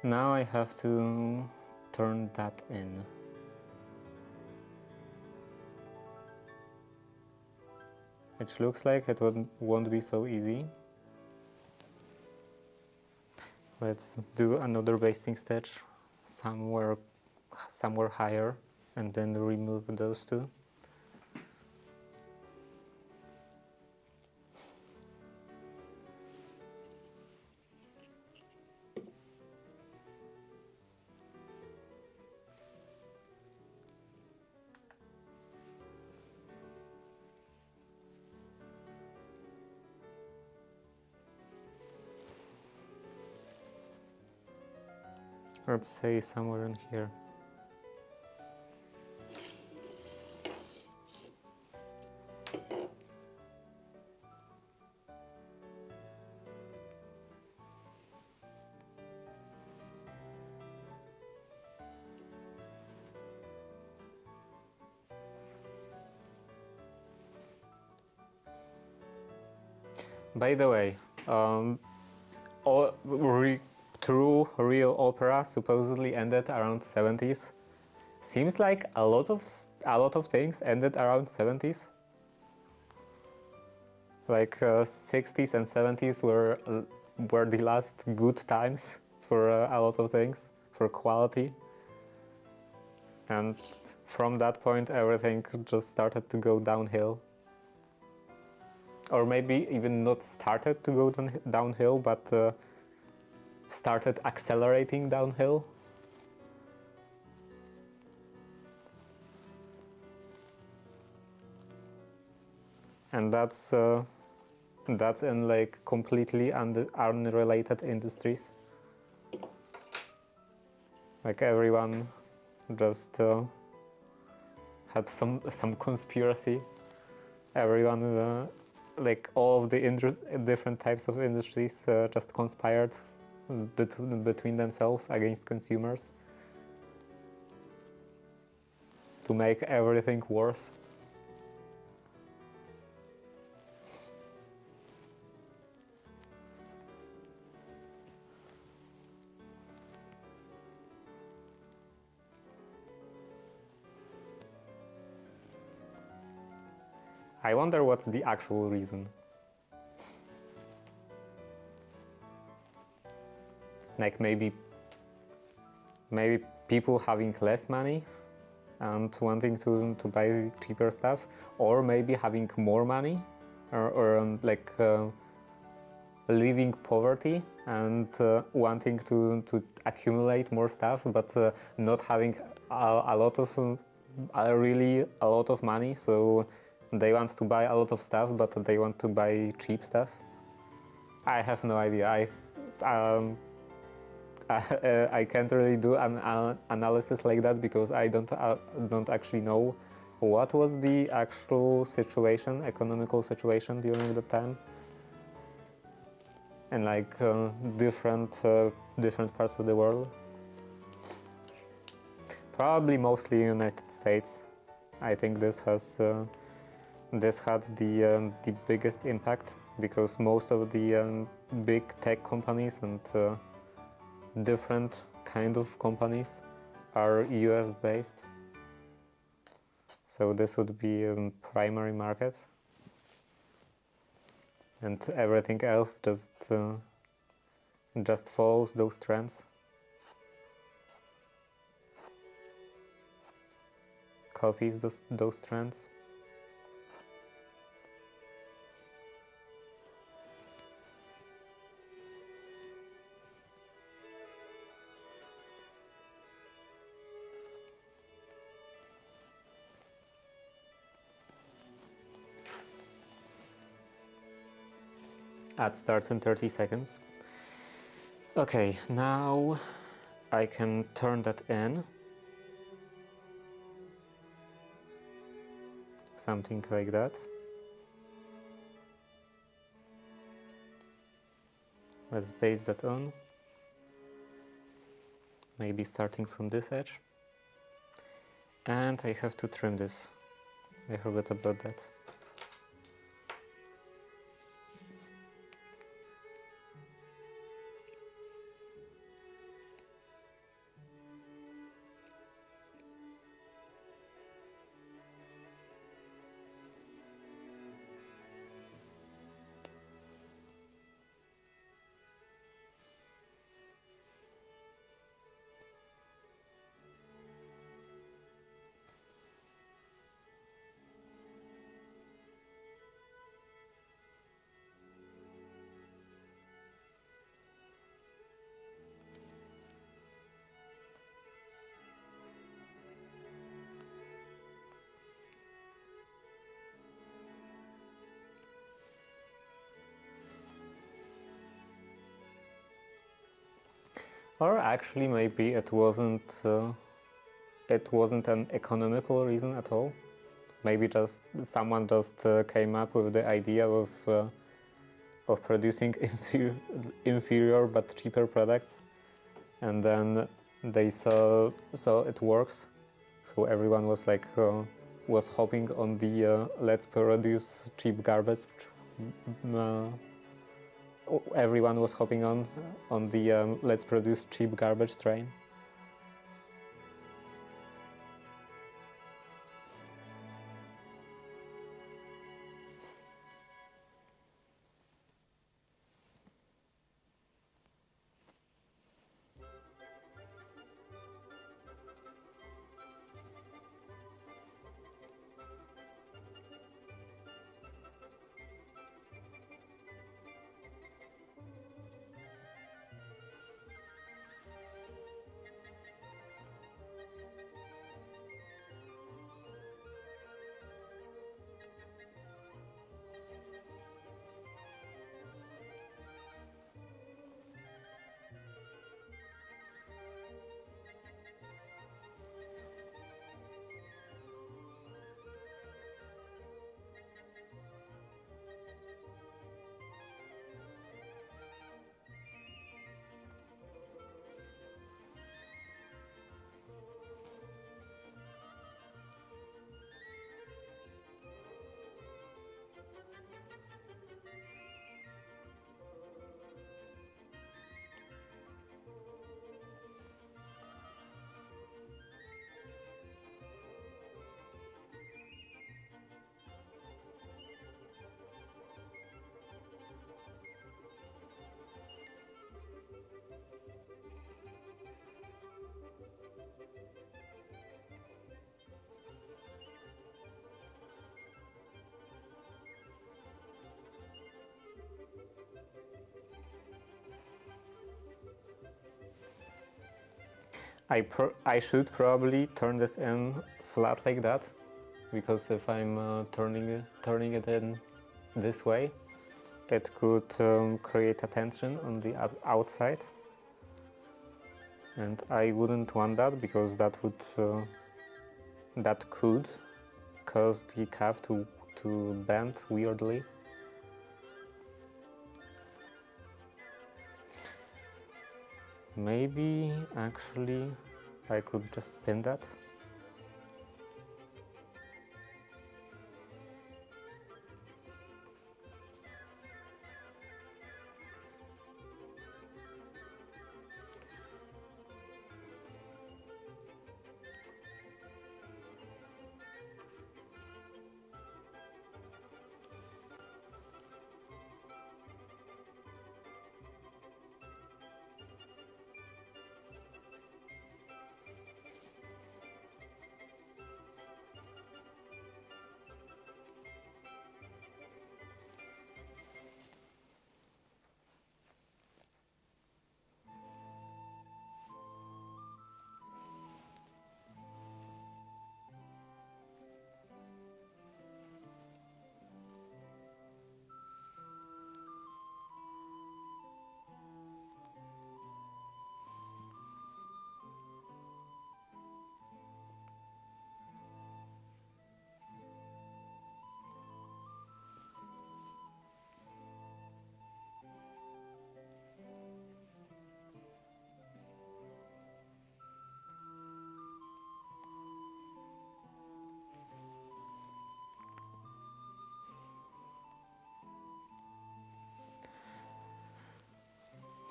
Now I have to turn that in. Which looks like it won't be so easy. Let's do another basting stitch somewhere higher and then remove those two. Let's say somewhere in here. By the way, true real opera supposedly ended around 70s. Seems like a lot of things ended around 70s. Like 60s and 70s were the last good times for a lot of things, for quality. And from that point everything just started to go downhill. Or maybe even not started to go downhill, but started accelerating downhill. And that's in like completely unrelated industries. Like everyone just had some conspiracy. Everyone, like all of the different types of industries, just conspired between themselves against consumers to make everything worse. I wonder what's the actual reason. Like maybe people having less money and wanting to buy cheaper stuff, or maybe having more money, or leaving poverty and wanting to accumulate more stuff, but not having a lot of money, so they want to buy a lot of stuff, but they want to buy cheap stuff. I have no idea. I can't really do an analysis like that because I don't actually know what was the actual situation, economical situation during the time, and like different parts of the world. Probably mostly United States. I think this had the biggest impact because most of the big tech companies and different kind of companies are US based. So this would be a primary market. And everything else just follows those trends. Copies those trends. Ad starts in 30 seconds. Okay, now I can turn that in. Something like that. Let's base that on. Maybe starting from this edge. And I have to trim this. I forgot about that. Or actually, maybe it wasn't an economical reason at all. Maybe just someone came up with the idea of producing inferior but cheaper products, and then they saw it works. So everyone was like was hopping on the let's produce cheap garbage. Everyone was hopping on the let's produce cheap garbage train. I should probably turn this in flat like that, because if I'm turning it in this way, it could create a tension on the outside, and I wouldn't want that, because that could cause the calf to bend weirdly. Maybe actually I could just pin that.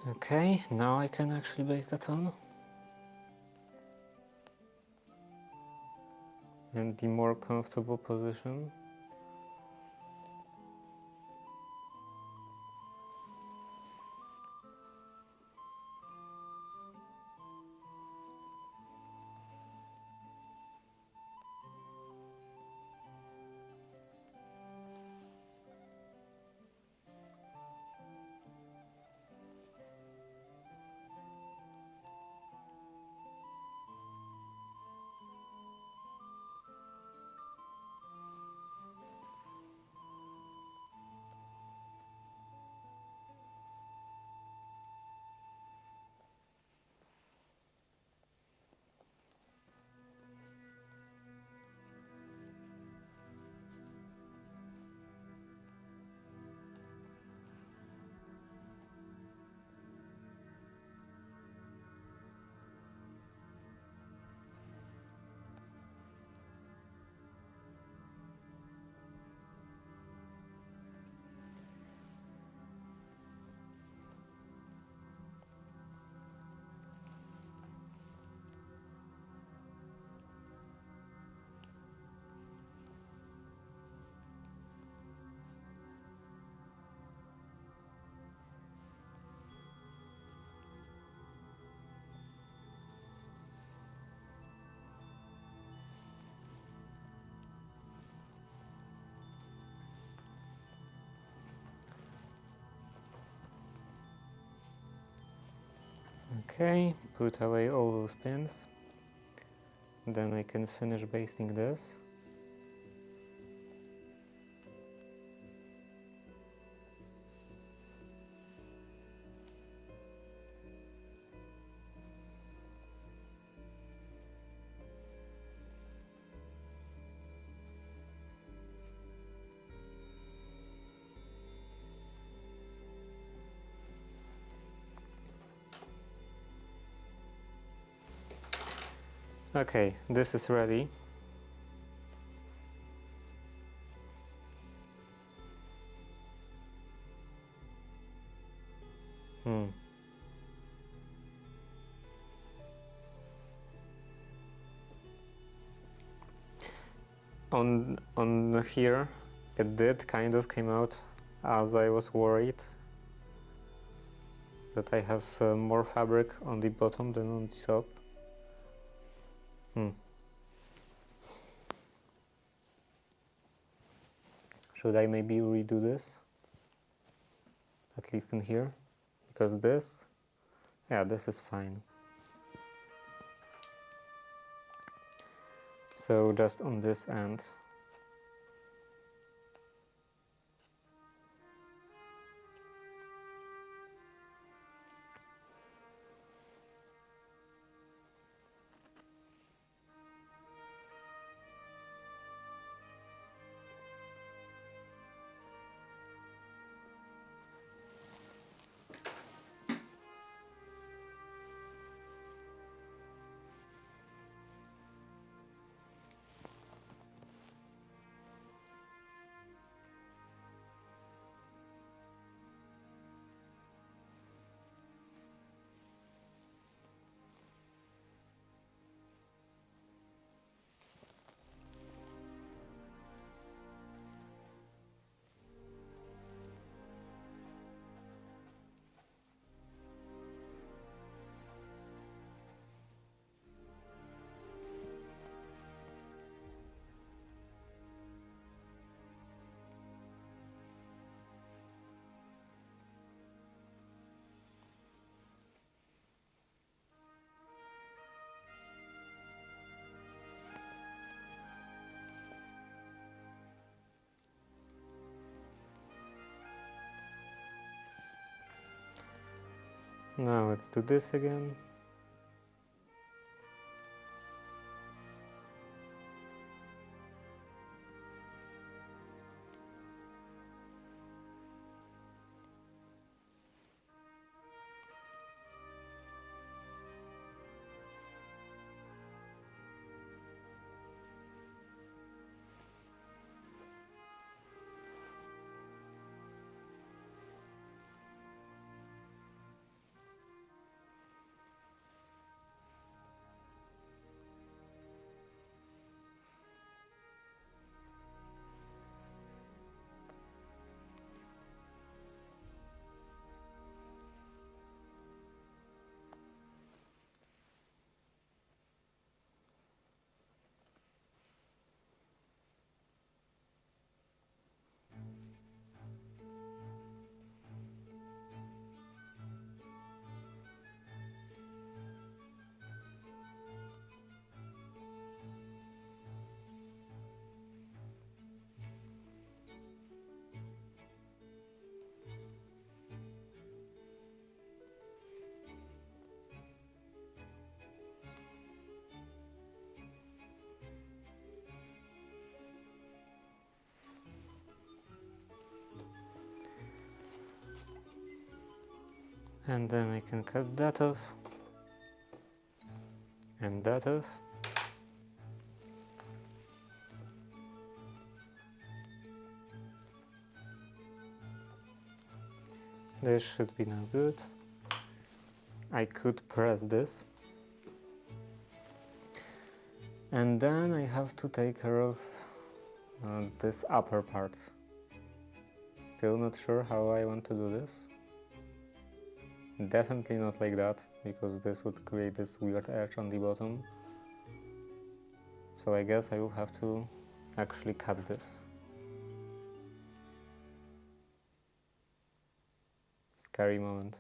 Okay, now I can actually base that on. In the more comfortable position. Okay, put away all those pins. Then I can finish basting this. Okay, this is ready. On here, it did kind of came out as I was worried that I have more fabric on the bottom than on the top. Should I maybe redo this? At least in here? Because this, yeah, this is fine. So just on this end. Now let's do this again. And then I can cut that off and that off. This should be now good. I could press this. And then I have to take care of this upper part. Still not sure how I want to do this. Definitely not like that, because this would create this weird edge on the bottom. So I guess I will have to actually cut this. Scary moment.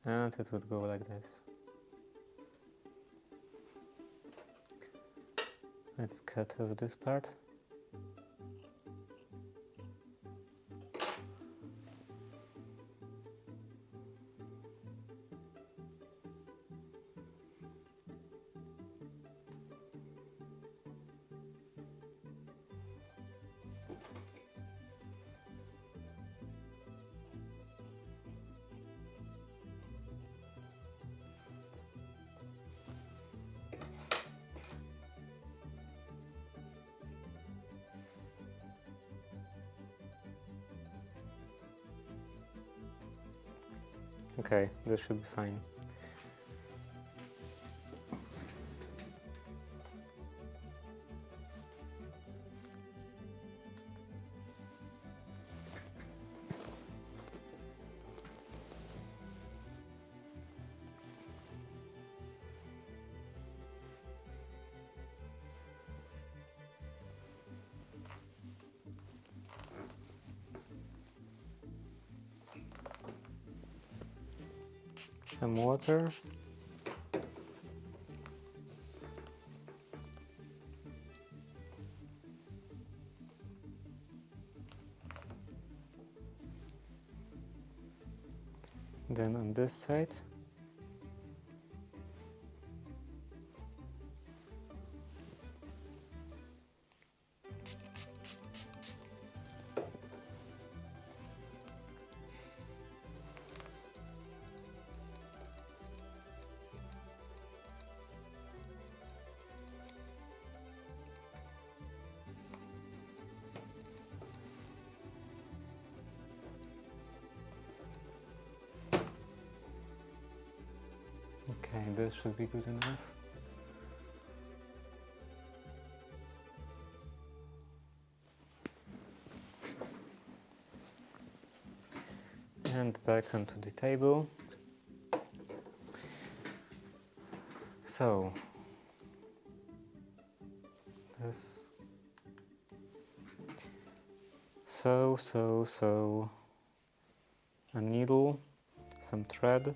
And it would go like this. Let's cut off this part. Okay, this should be fine. some water. Then on this side. Okay, this should be good enough. And back onto the table. So, this. So, a needle, some thread.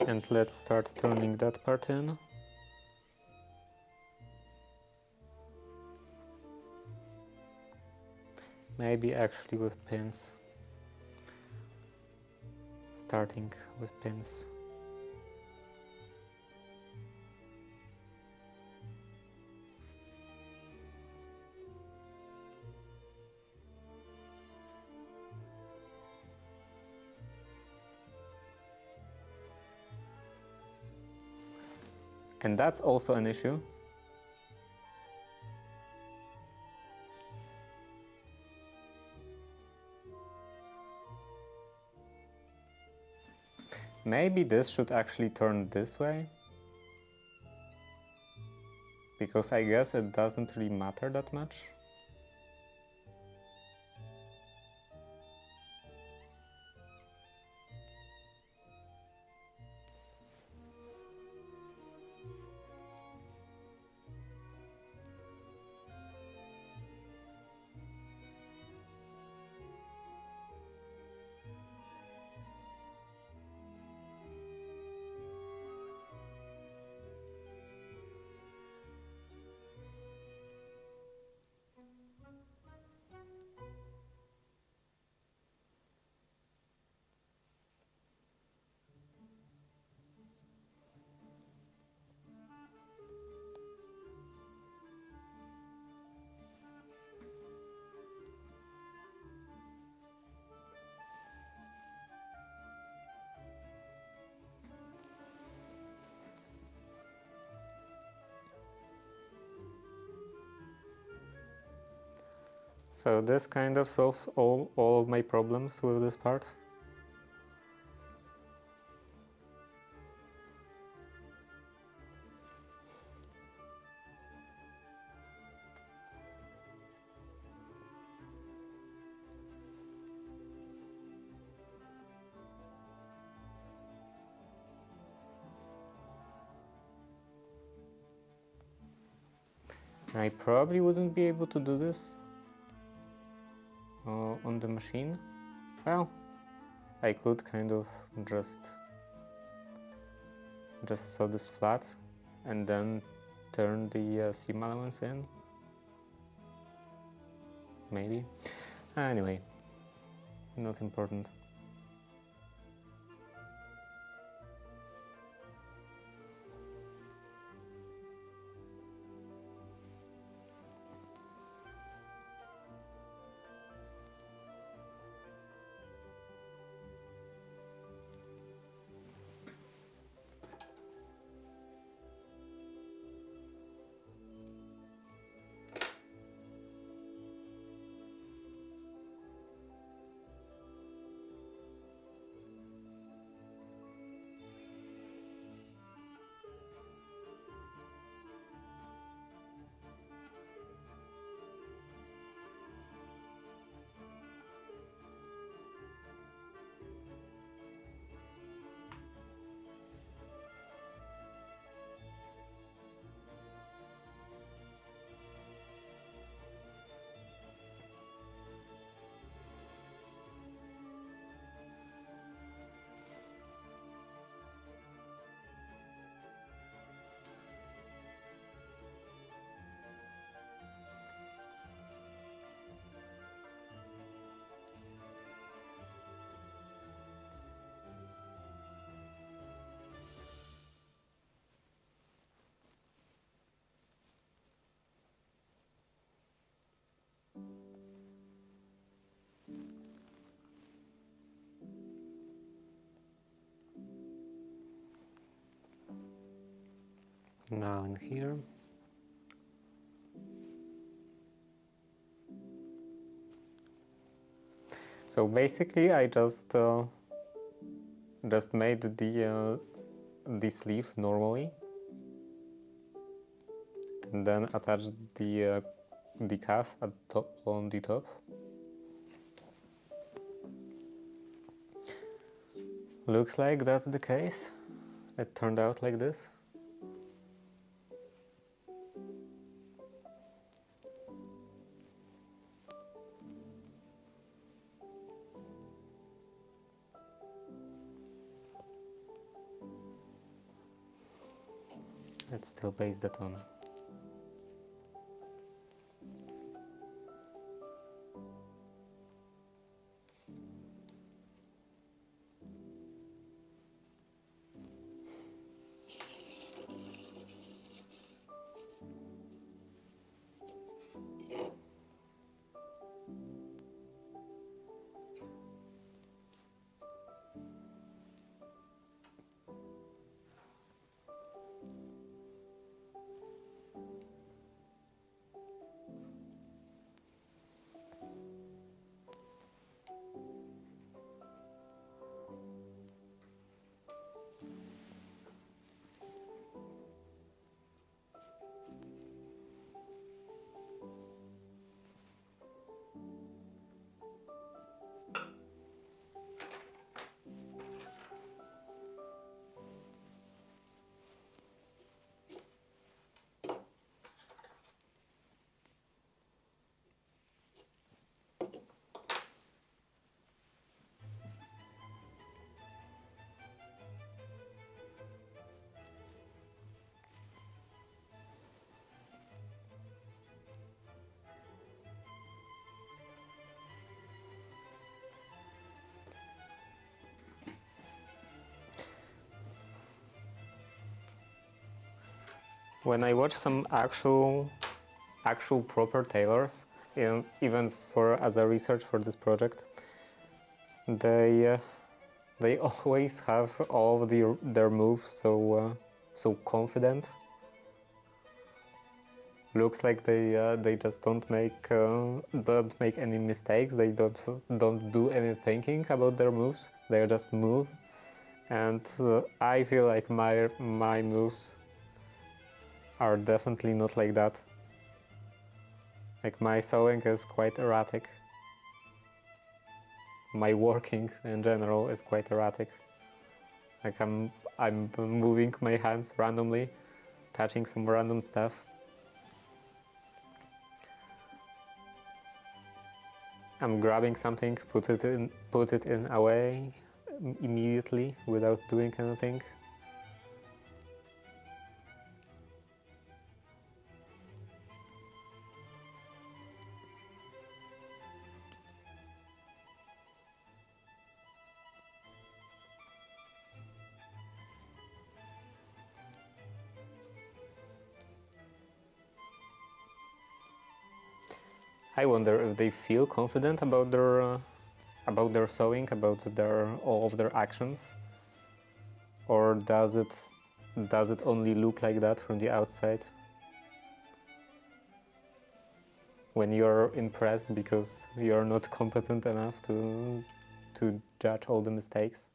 And let's start turning that part in. Maybe actually with pins. Starting with pins. And that's also an issue. Maybe this should actually turn this way, because I guess it doesn't really matter that much. So this kind of solves all of my problems with this part. I probably wouldn't be able to do this on the machine. Well, I could kind of just sew this flat and then turn the seam allowance in. Maybe. Anyway, not important. Now in here. So basically I just made the sleeve normally and then attached the cuff at top, on the top. Looks like that's the case. It turned out like this. Let's still paste that on. When I watch some actual proper tailors, even for as a research for this project, they always have all of their moves so confident. Looks like they just don't make any mistakes. They don't do any thinking about their moves. They just move, and I feel like my moves are definitely not like that. Like my sewing is quite erratic. My working in general is quite erratic. Like I'm moving my hands randomly, touching some random stuff. I'm grabbing something, put it in away immediately without doing anything. I wonder if they feel confident about their sewing, about all of their actions, or does it only look like that from the outside? When you're impressed because you're not competent enough to judge all the mistakes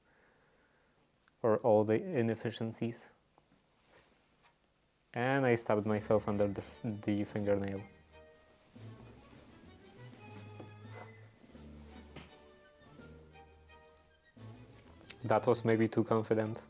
or all the inefficiencies. And I stabbed myself under the fingernail. That was maybe too confident.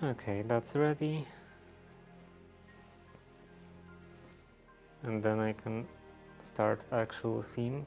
Okay, that's ready. And then I can start actual theme.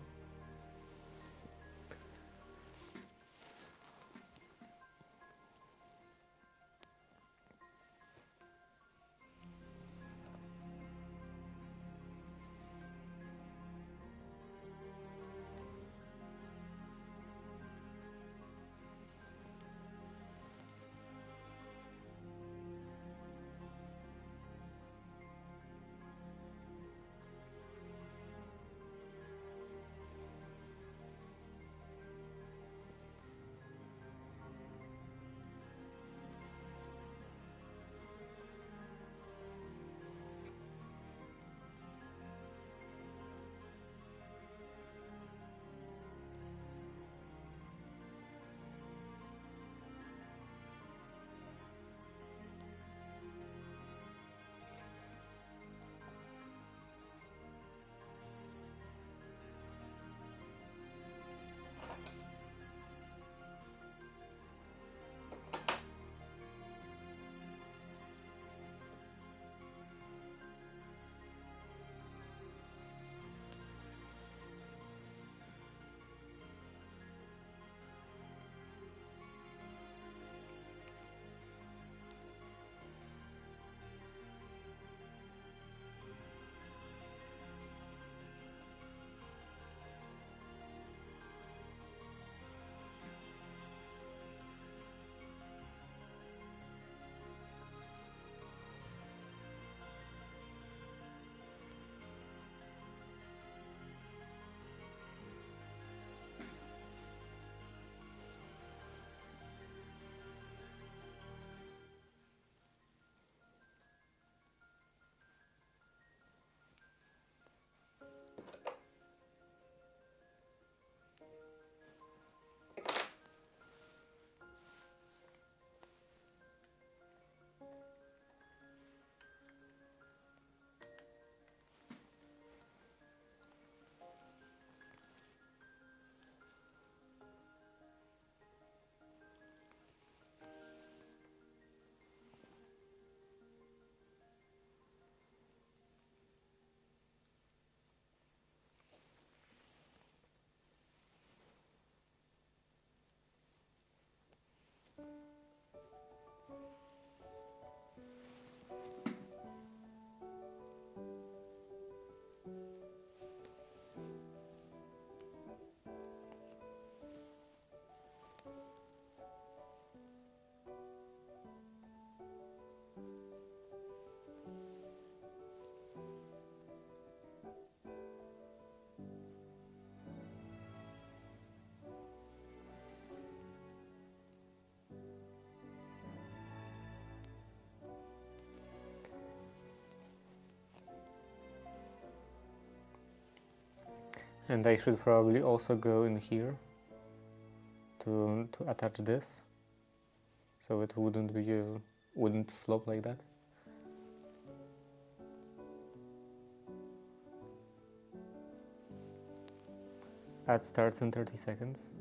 And I should probably also go in here to attach this, so it wouldn't flop like that. Ad starts in 30 seconds.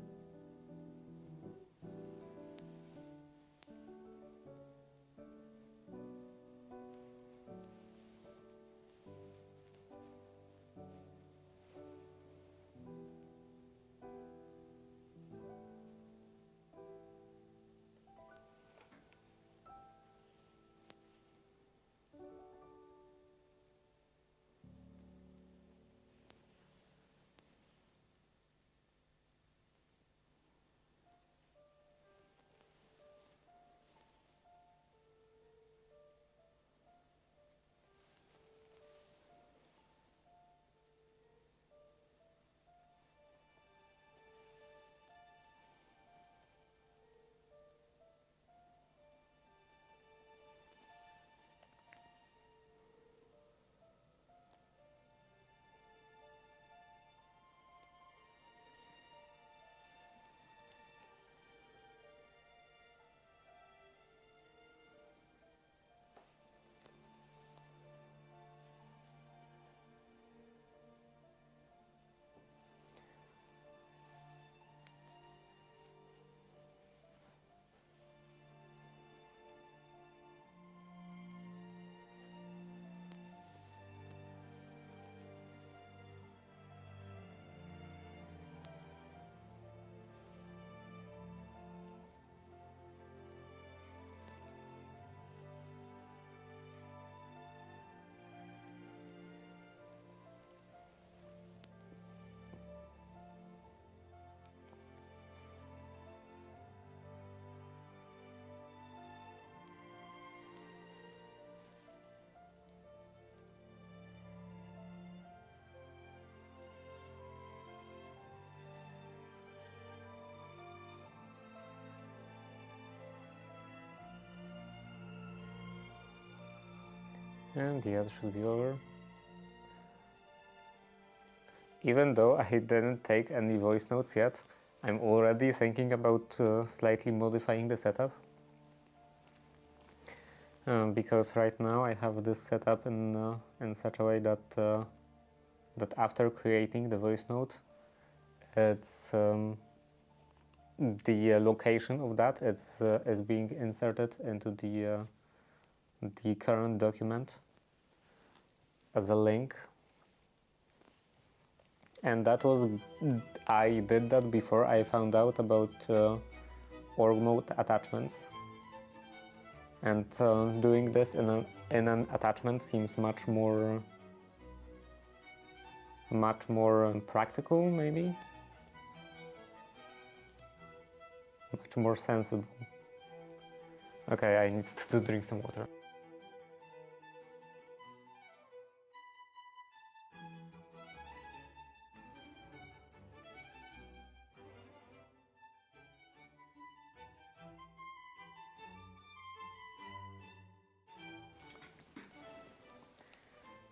And the other should be over. Even though I didn't take any voice notes yet, I'm already thinking about slightly modifying the setup. Because right now I have this set up in such a way that that after creating the voice note, it's the location of that is being inserted into the current document as a link. And that was, I did that before I found out about org mode attachments. And doing this in an attachment seems much more practical, maybe, much more sensible. Okay, I need to drink some water.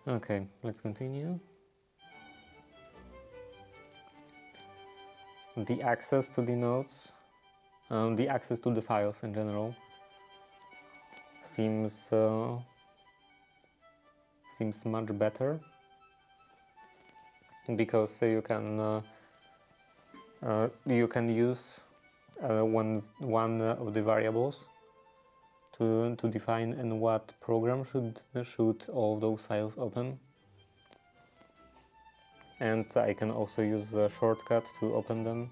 Okay, let's continue. The access to the notes, the access to the files in general seems much better, because you can use one of the variables to define in what program should all those files open. And I can also use a shortcut to open them.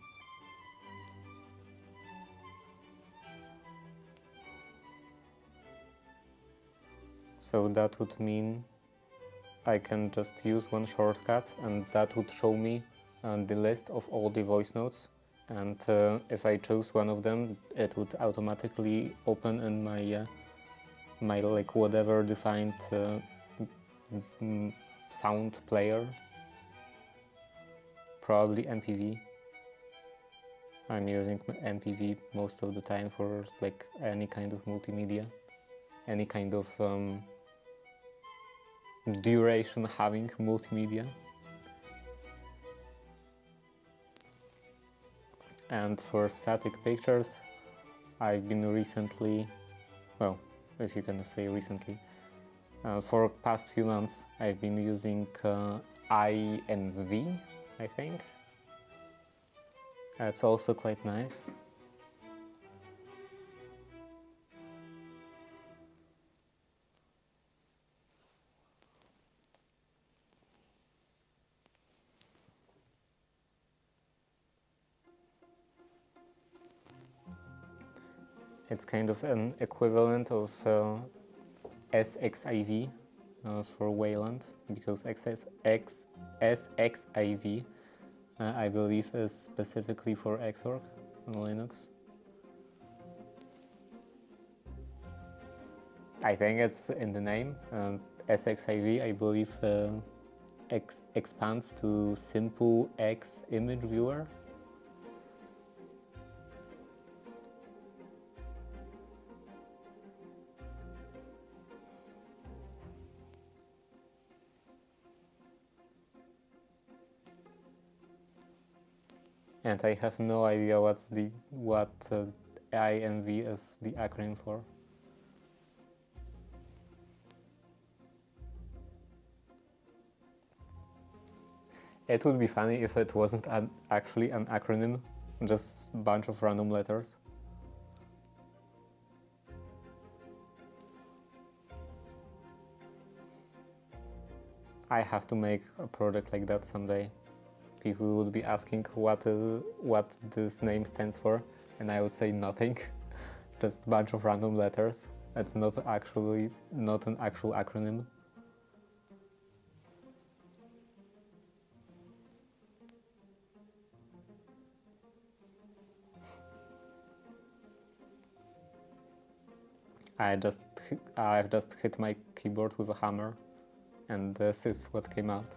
So that would mean I can just use one shortcut, and that would show me the list of all the voice notes. And if I choose one of them, it would automatically open in my my like whatever defined sound player, probably MPV. I'm using MPV most of the time for like any kind of multimedia, any kind of duration having multimedia. And for static pictures, I've been recently, well, if you can say recently, for past few months I've been using IMV, I think. It's also quite nice. It's kind of an equivalent of SXIV for Wayland, because SXIV I believe is specifically for Xorg on Linux. I think it's in the name. SXIV, I believe, expands to Simple X Image Viewer. And I have no idea what IMV is the acronym for. It would be funny if it wasn't actually an acronym, just a bunch of random letters. I have to make a project like that someday. People would be asking what this name stands for, and I would say nothing, just a bunch of random letters. It's not an actual acronym. I've just hit my keyboard with a hammer, and this is what came out.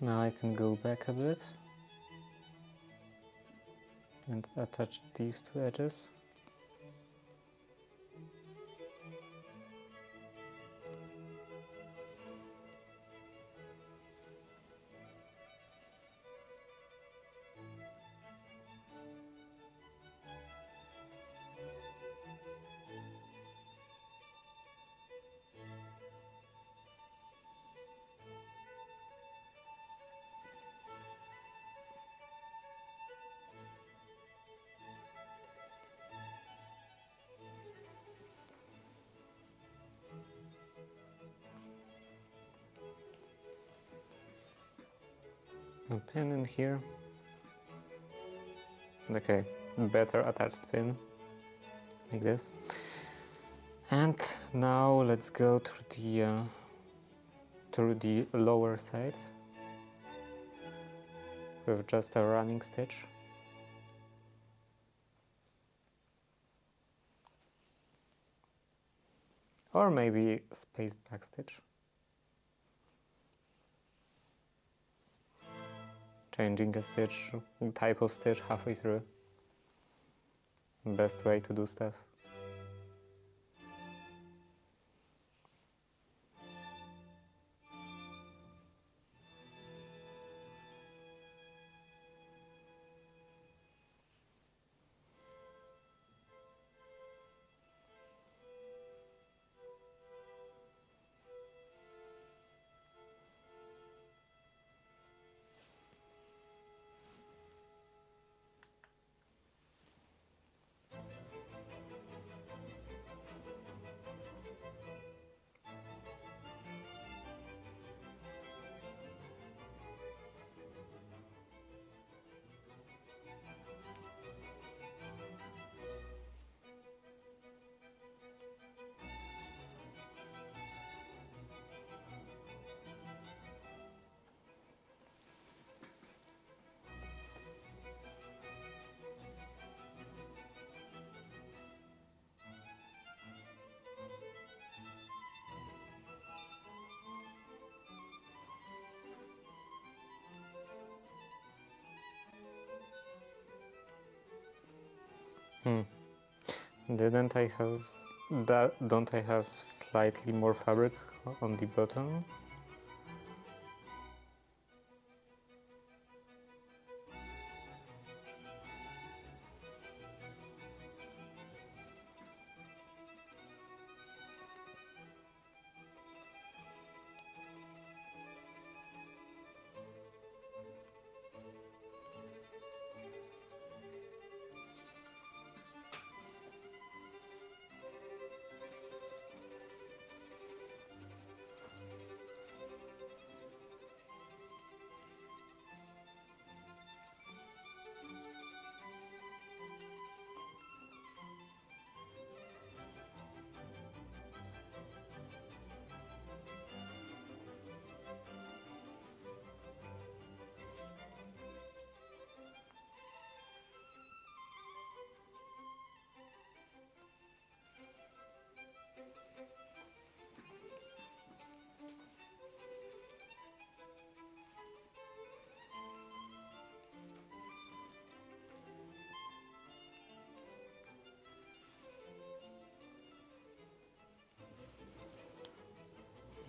Now I can go back a bit and attach these two edges. A pin in here. Okay, better attached pin, like this. And now let's go through the lower side with just a running stitch. Or maybe spaced back stitch. Changing a stitch, type of stitch halfway through. Best way to do stuff. Didn't I have that? Don't I have slightly more fabric on the bottom?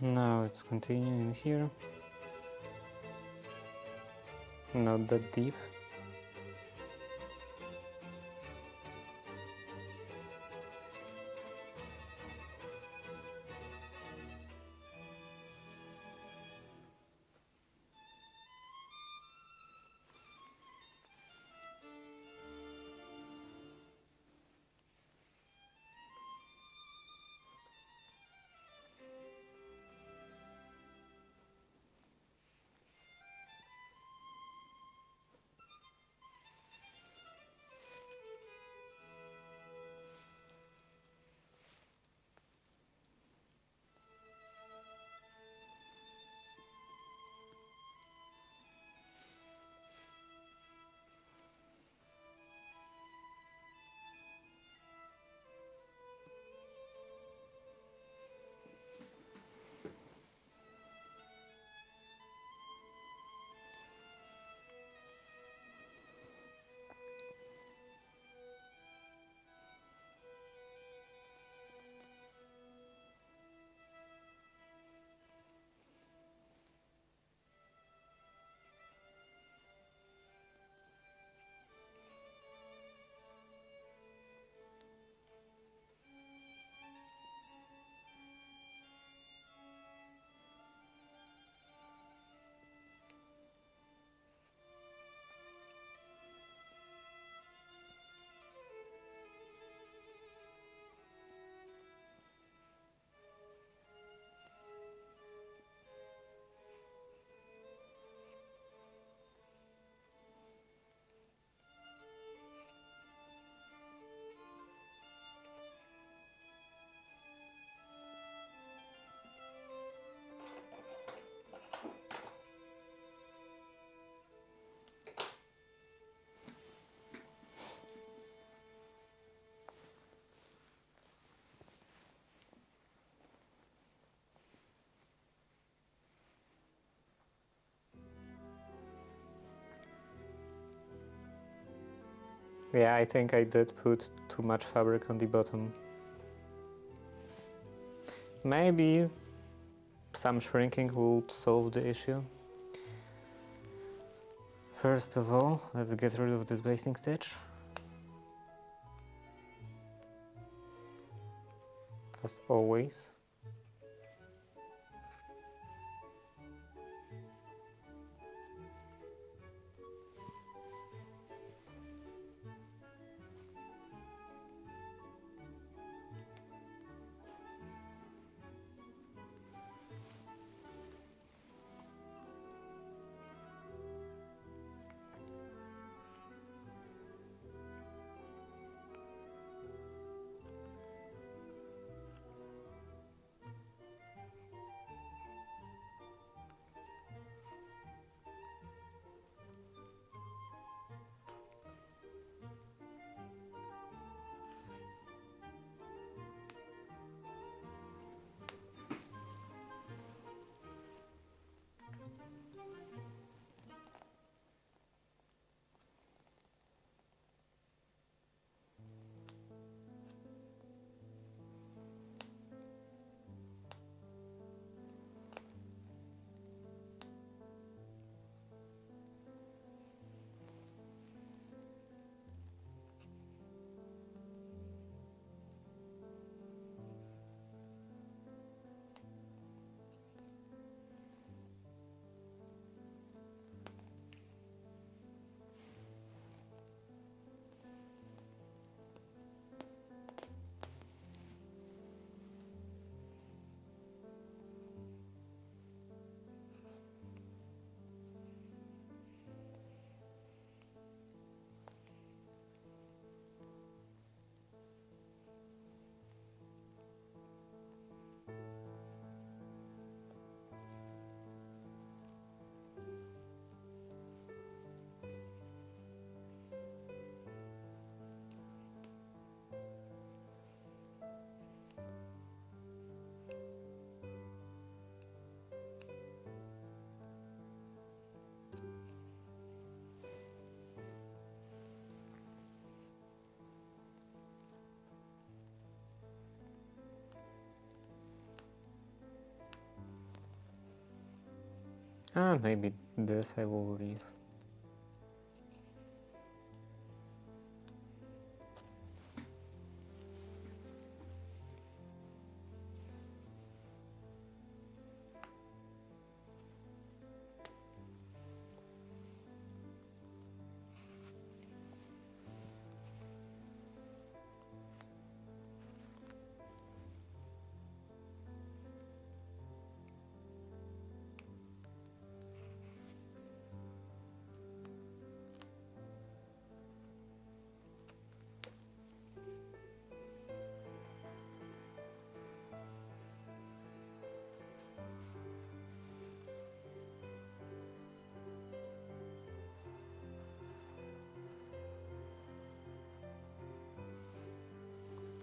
Now it's continuing here. Not that deep. Yeah, I think I did put too much fabric on the bottom. Maybe some shrinking would solve the issue. First of all, let's get rid of this basting stitch. As always. Maybe this I will leave.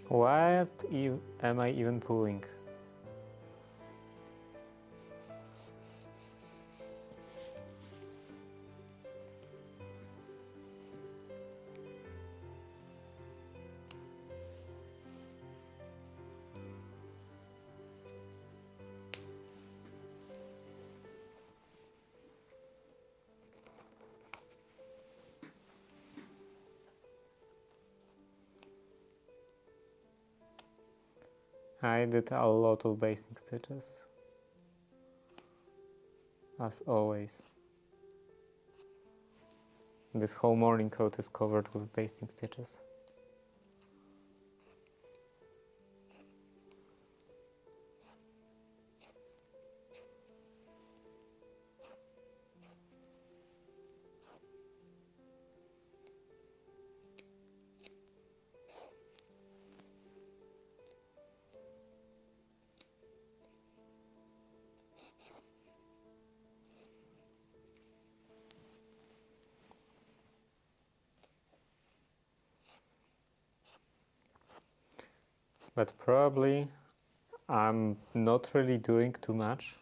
What am I even pulling? I did a lot of basting stitches, as always. This whole morning coat is covered with basting stitches. But probably I'm not really doing too much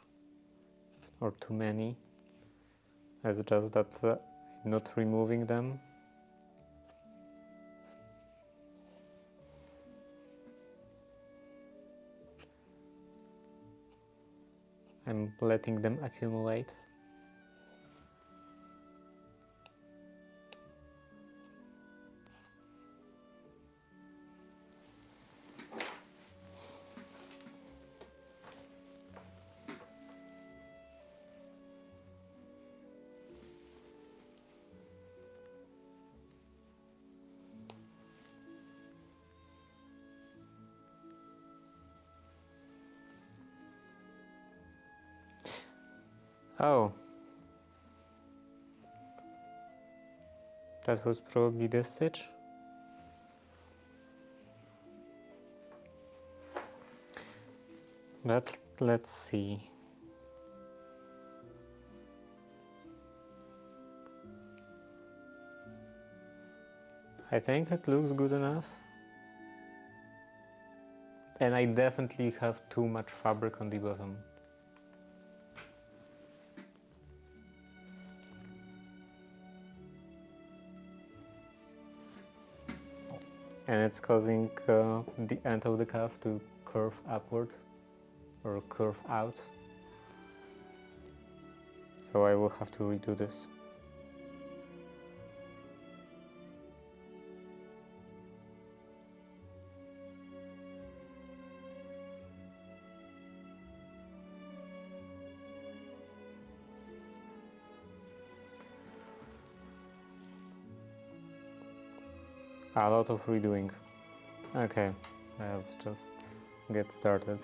or too many. It's just that I'm not removing them. I'm letting them accumulate. Oh, that was probably this stitch. But let's see. I think it looks good enough. And I definitely have too much fabric on the bottom. And it's causing the end of the cuff to curve upward or curve out. So I will have to redo this. A lot of redoing. Okay, let's just get started.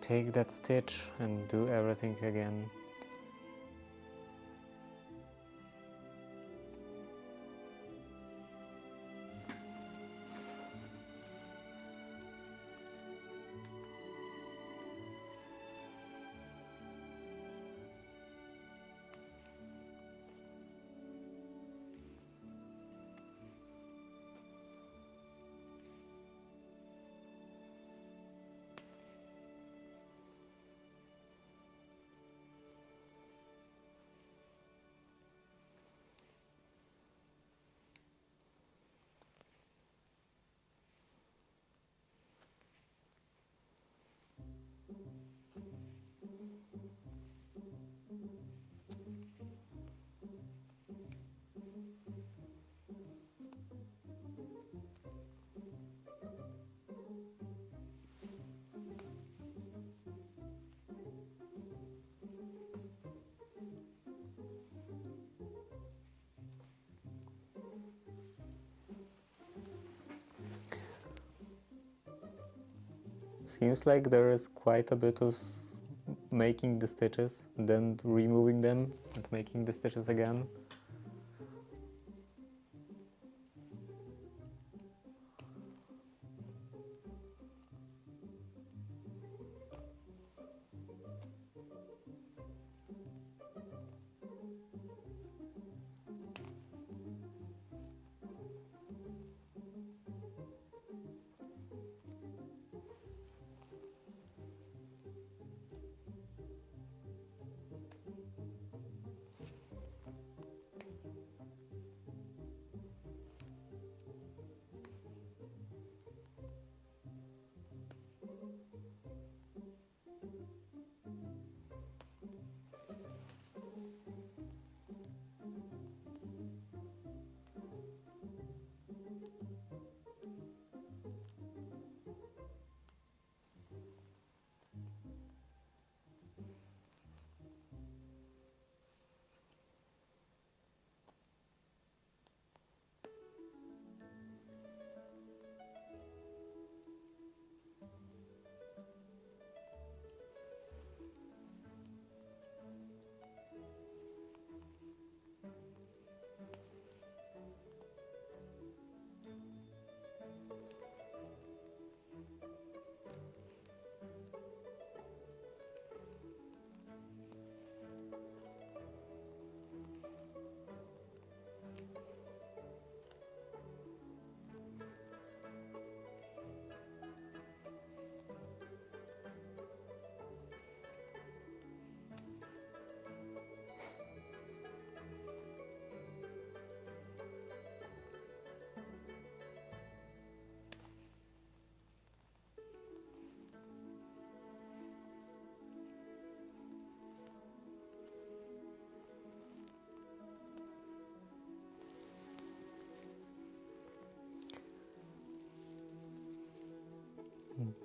Take that stitch and do everything again. Seems like there is quite a bit of making the stitches, then removing them and making the stitches again.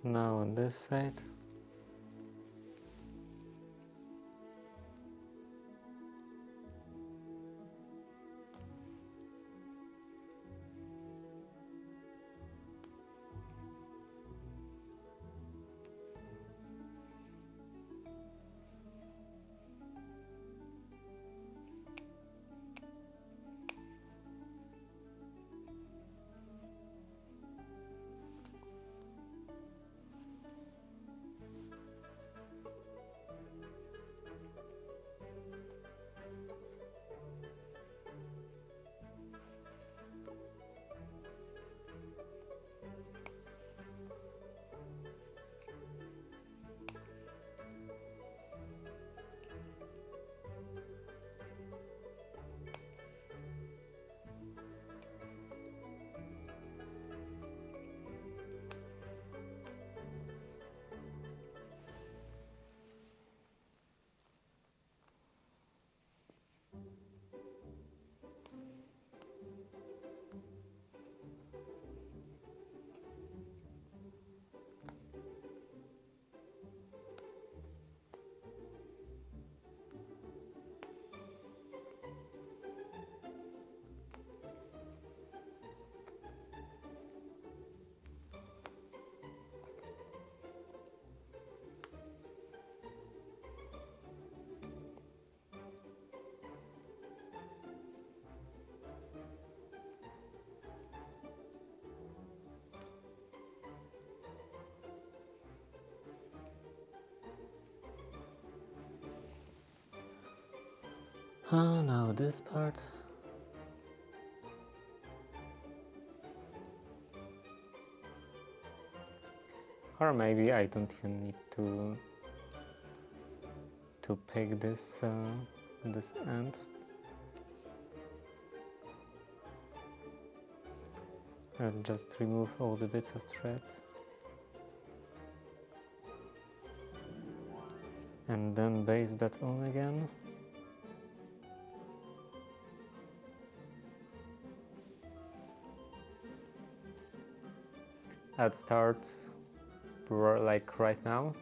Now on this side. Now this part. Or maybe I don't even need to pick this this end. I'll just remove all the bits of thread. And then base that on again. That starts like right now.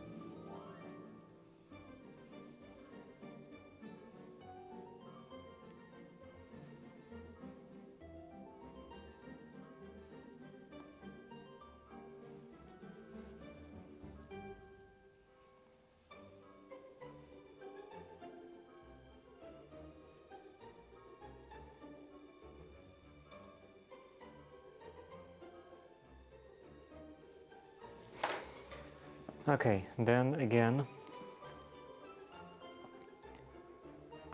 Okay, then again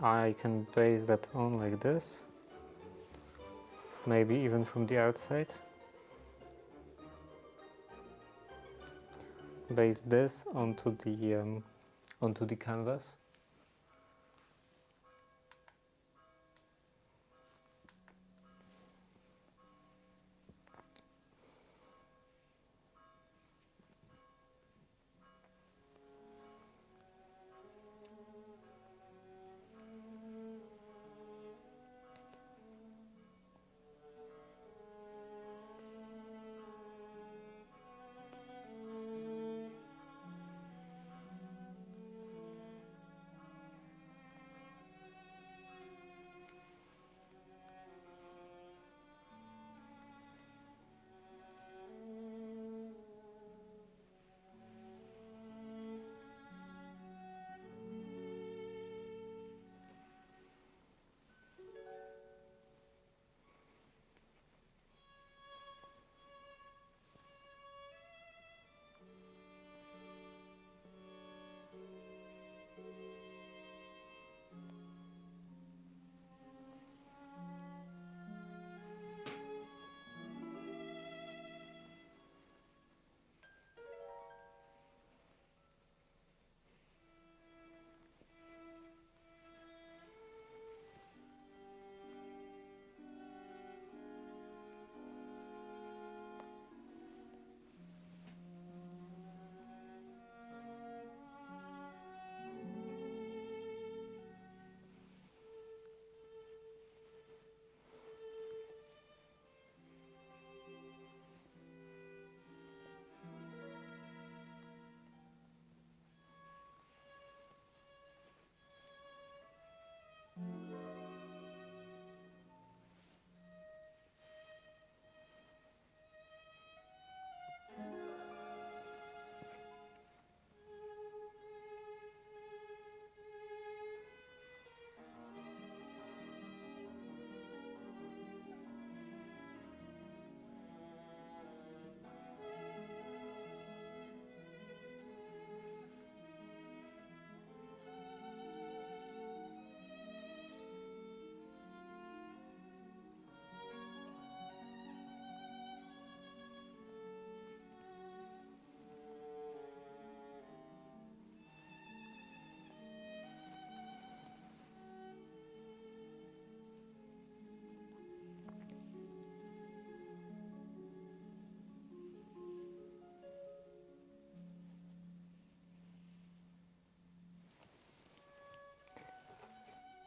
I can base that on like this, maybe even from the outside. Base this onto the canvas.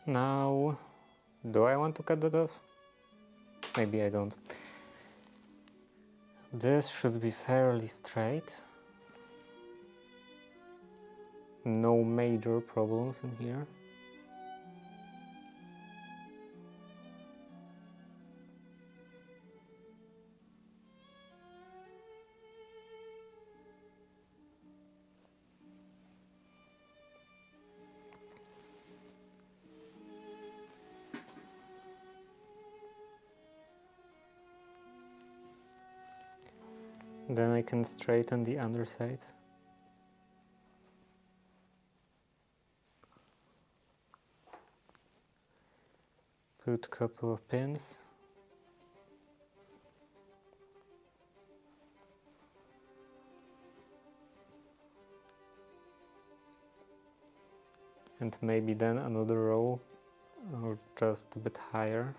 Now, do I want to cut that off? Maybe I don't. This should be fairly straight. No major problems in here. Then I can straighten the underside. Put a couple of pins. And maybe then another row, or just a bit higher.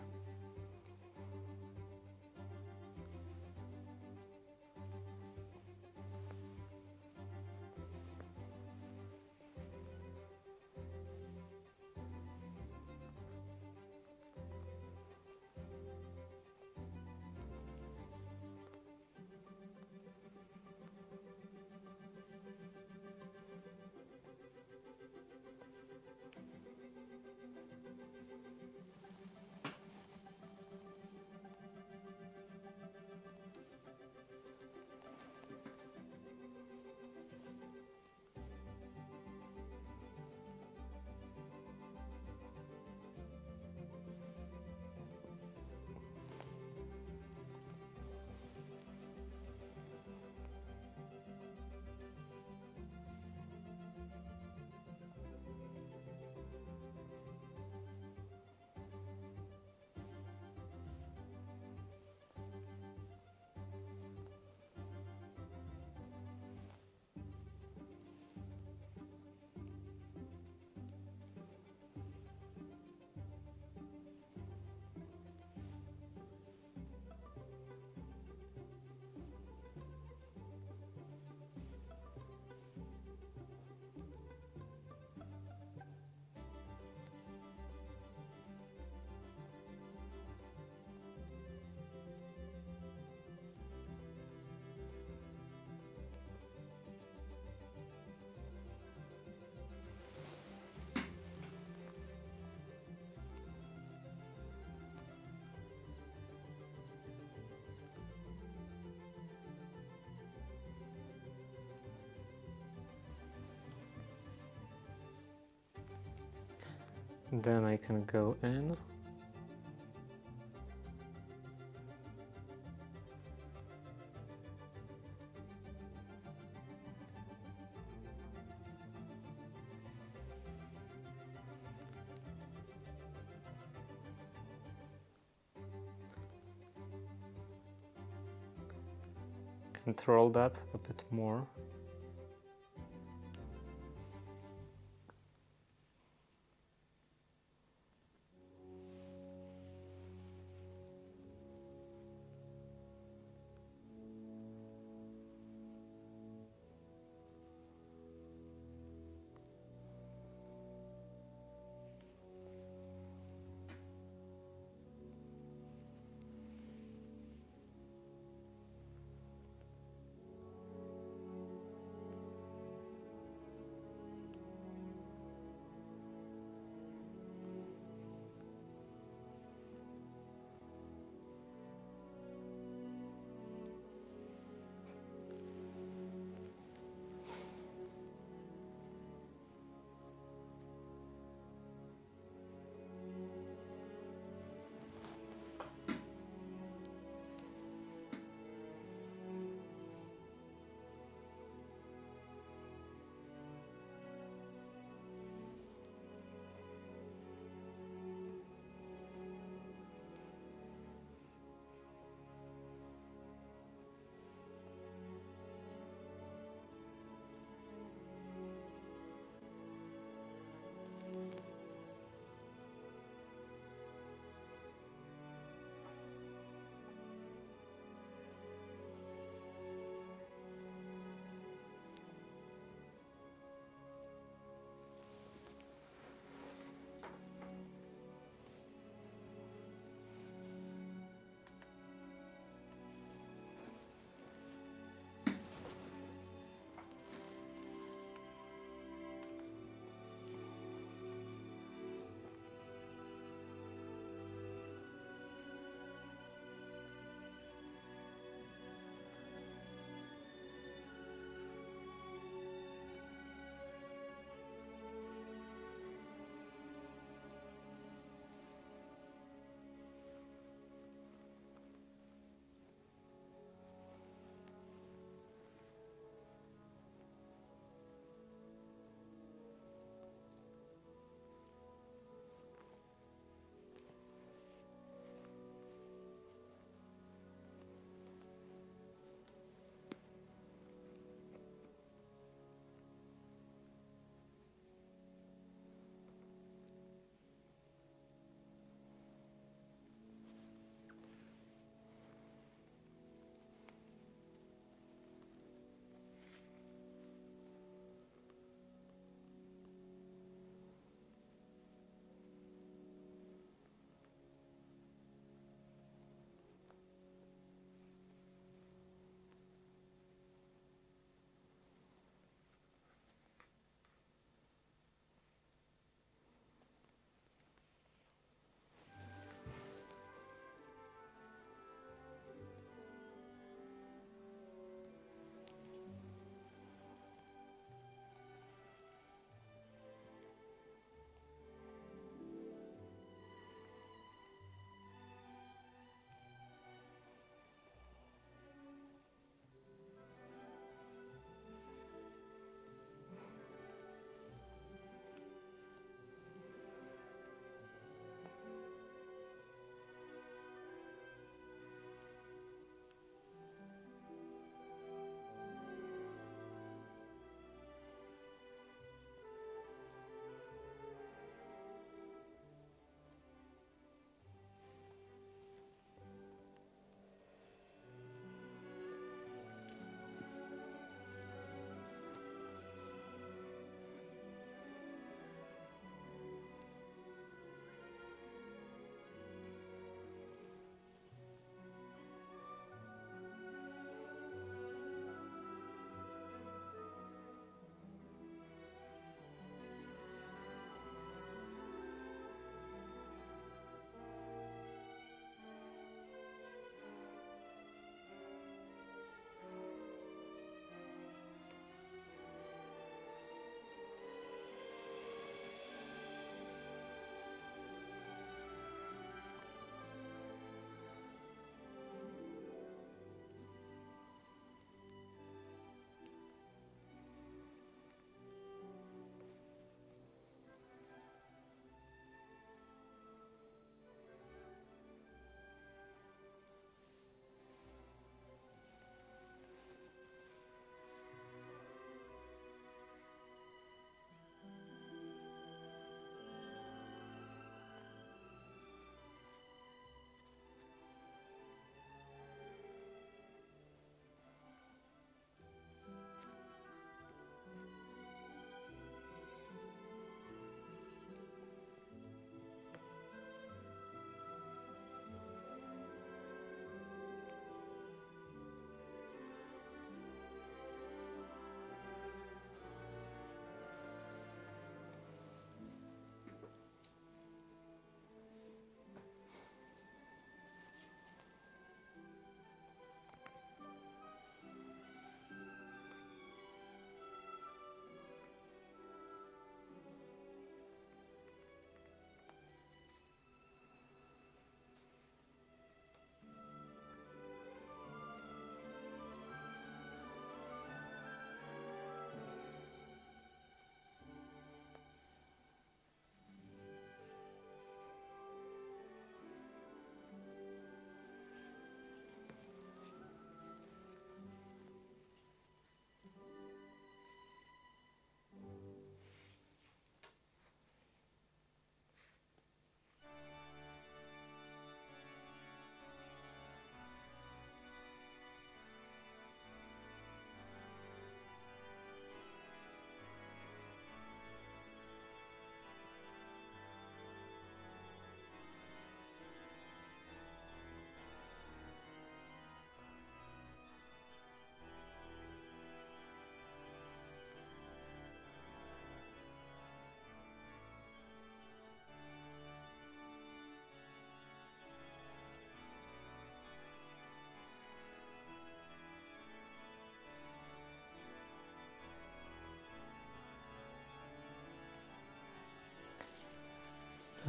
Then I can go in. And roll that a bit more.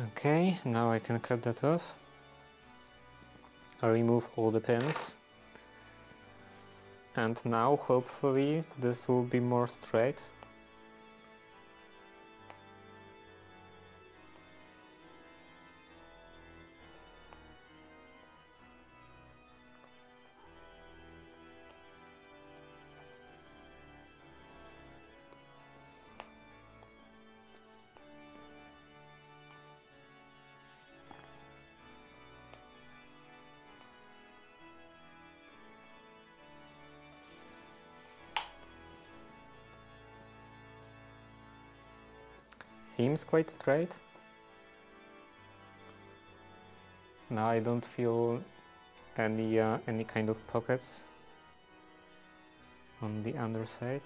Okay, now I can cut that off. I'll remove all the pins. And now hopefully this will be more straight. Seems quite straight. Now I don't feel any kind of pockets on the underside.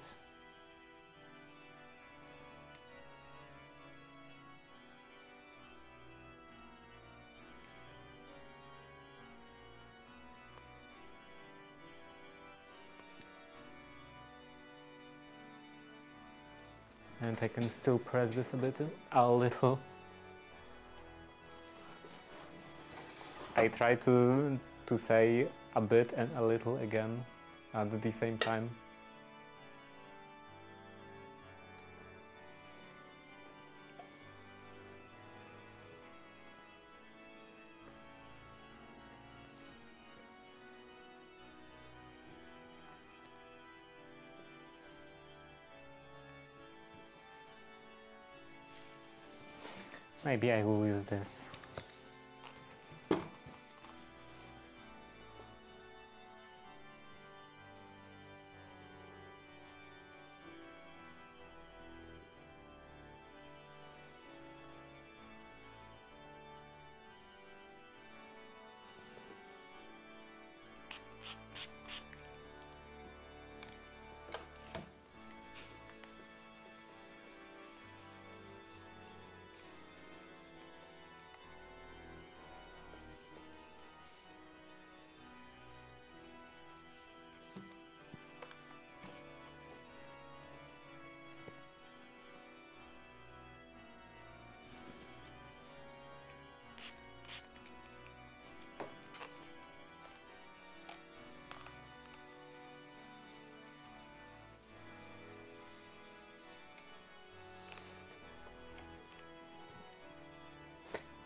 And I can still press this a little. I try to say a bit and a little again at the same time. Maybe I will use this.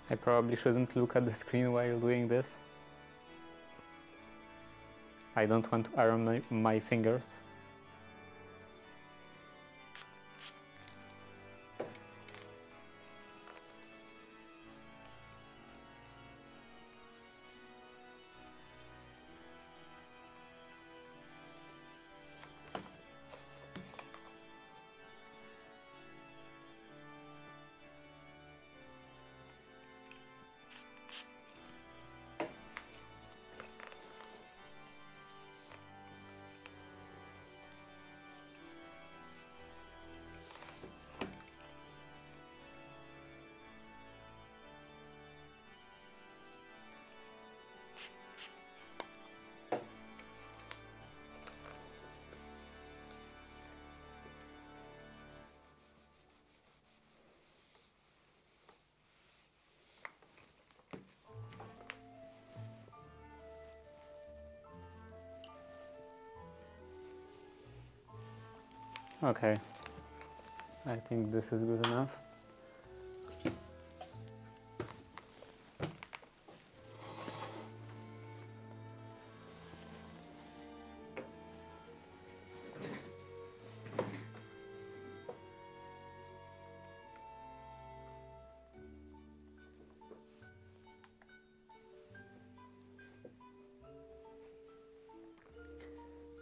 I probably shouldn't look at the screen while doing this. I don't want to iron my fingers. Okay, I think this is good enough.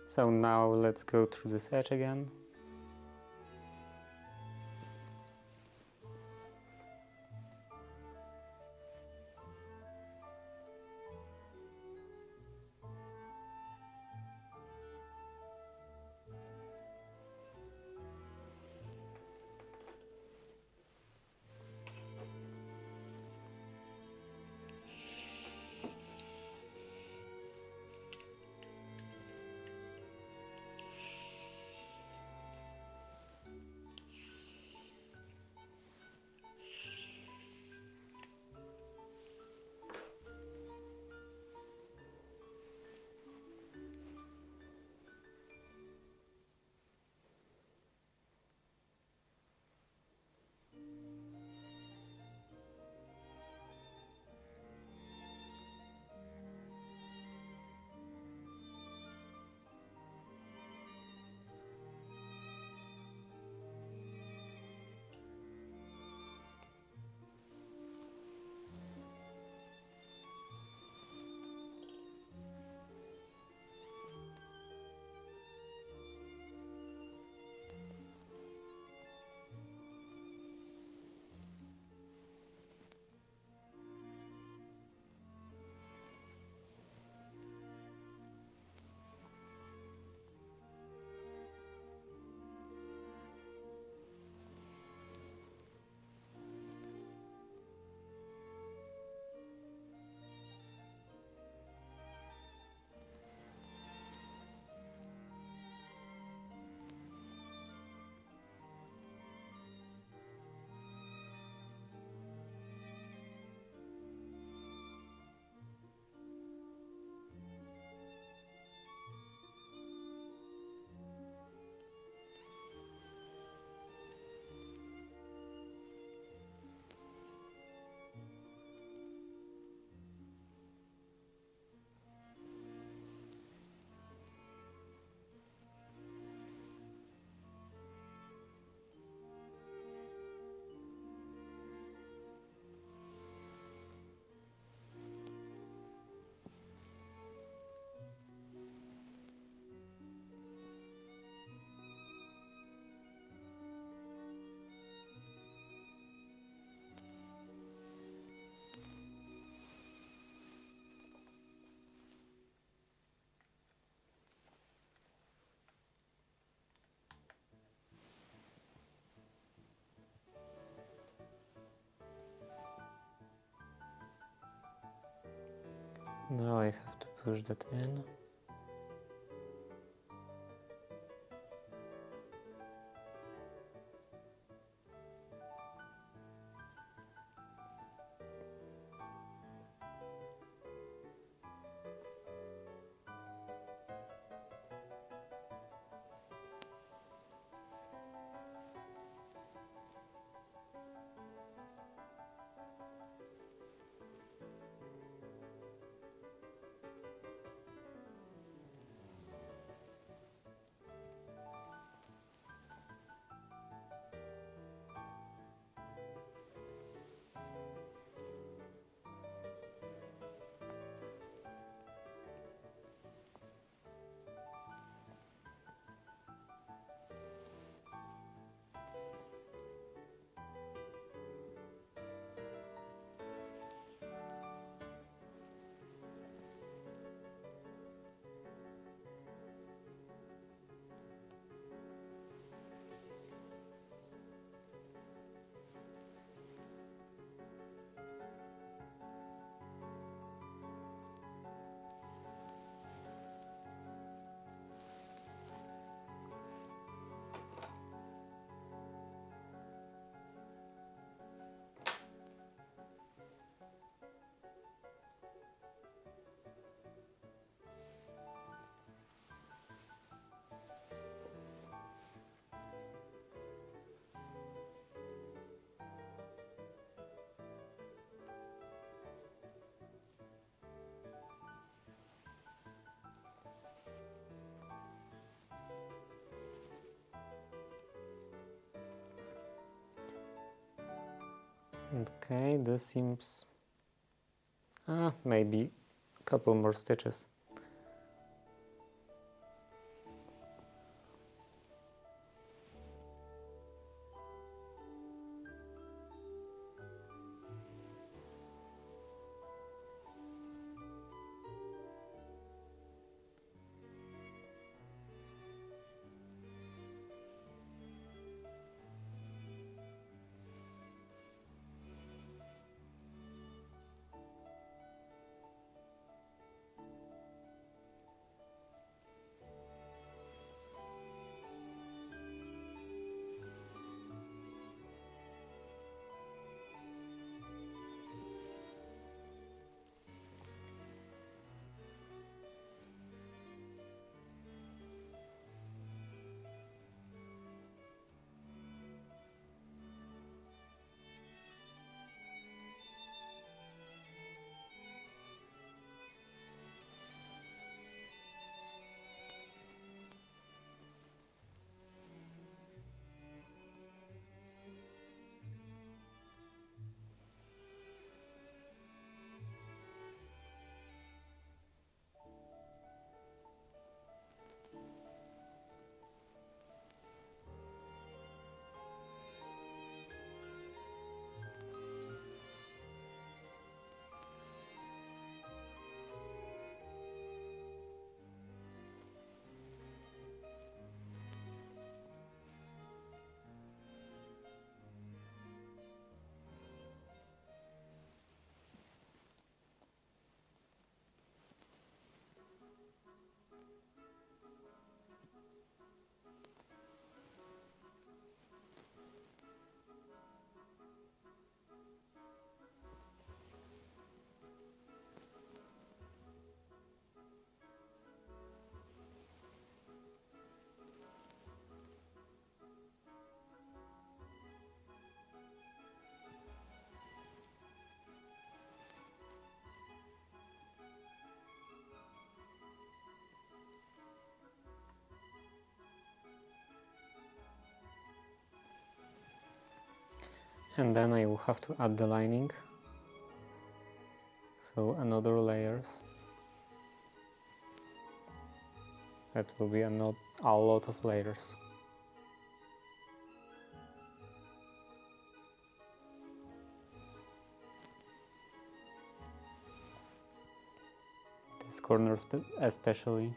So now let's go through this edge again. Now I have to push that in. Okay, this seems... maybe a couple more stitches. And then I will have to add the lining, so another layers. That will be a lot of layers. This corner especially.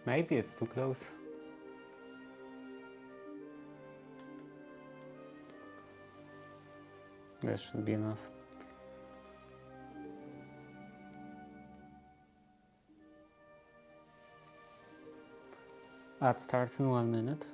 Maybe it's too close. This should be enough. Ad starts in 1 minute.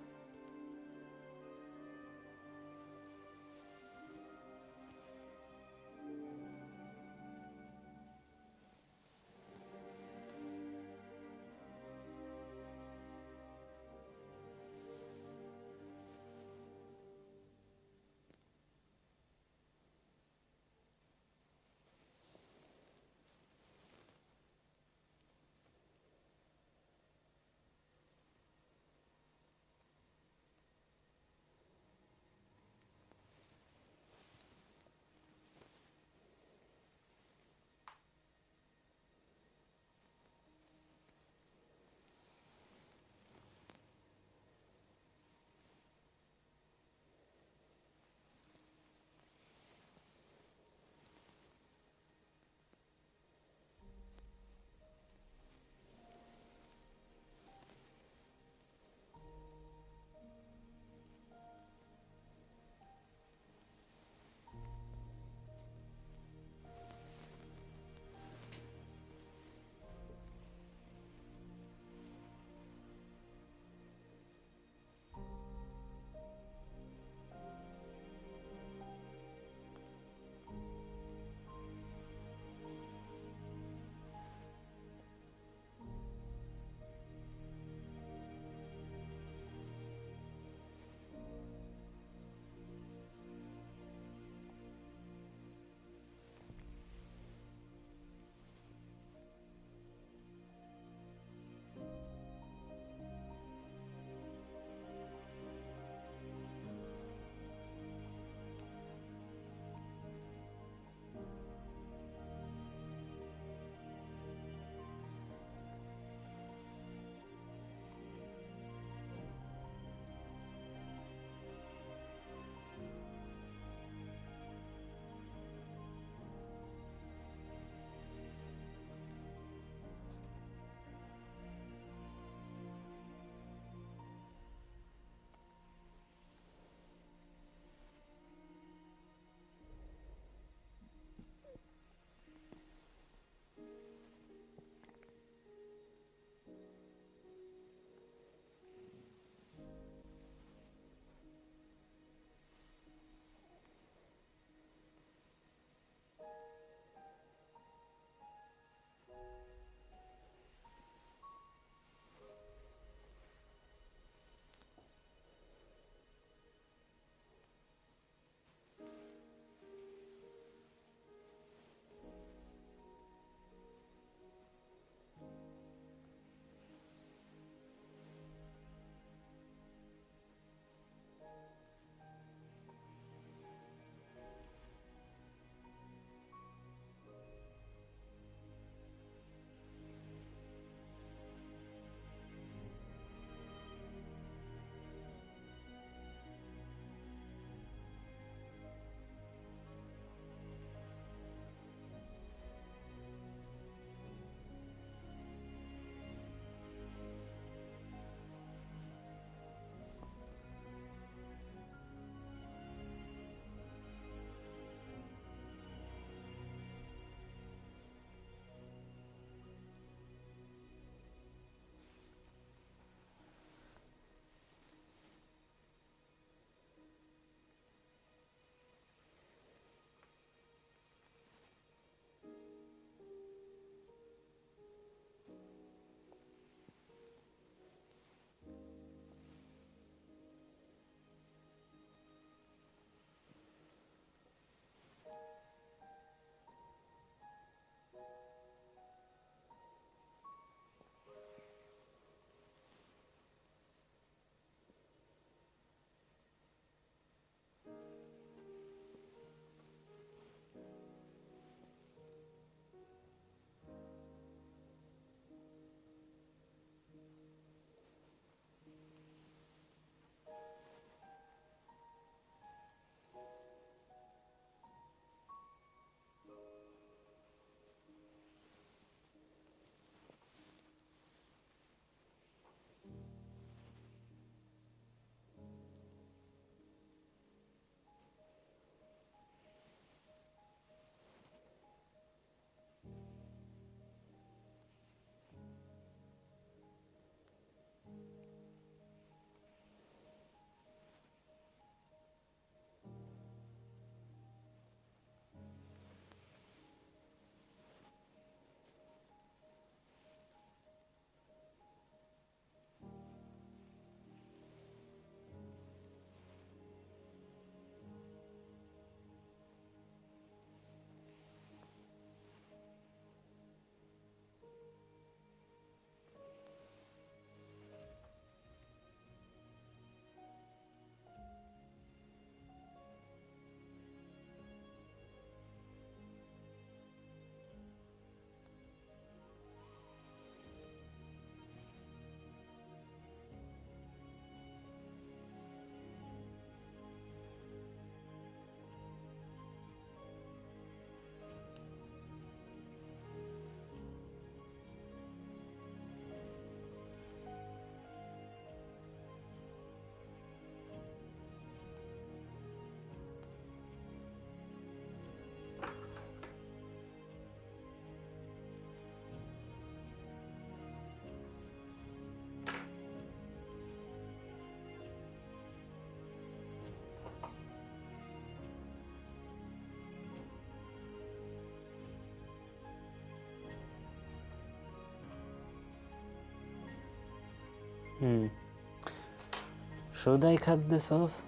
Should I cut this off?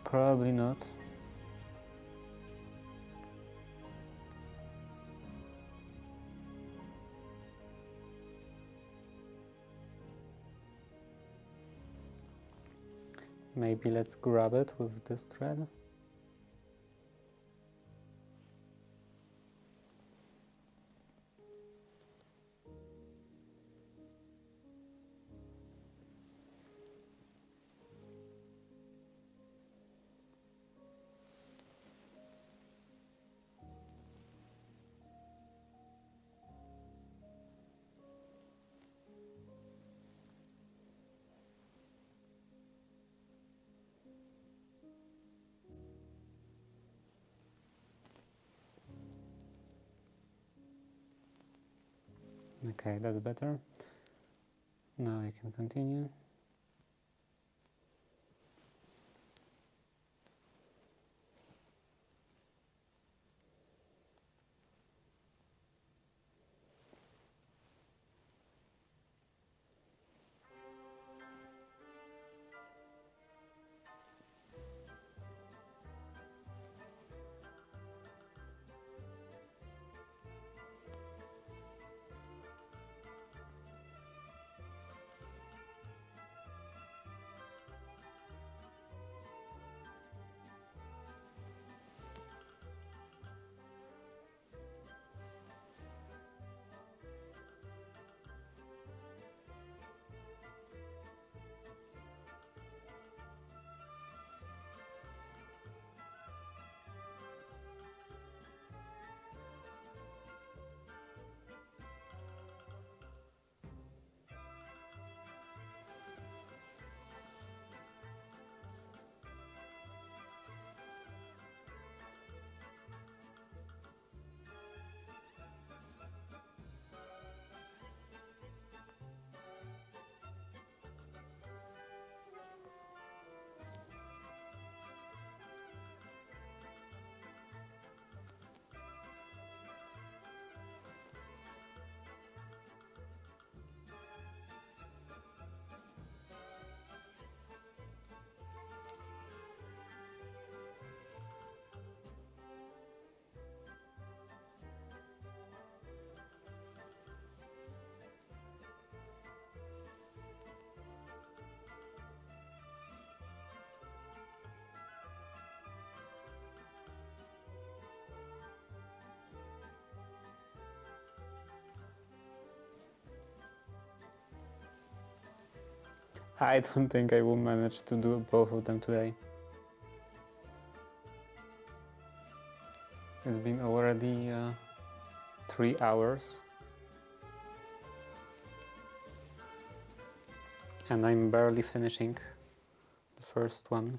Probably not. Maybe let's grab it with this thread. Okay, that's better. Now I can continue. I don't think I will manage to do both of them today. It's been already 3 hours. And I'm barely finishing the first one.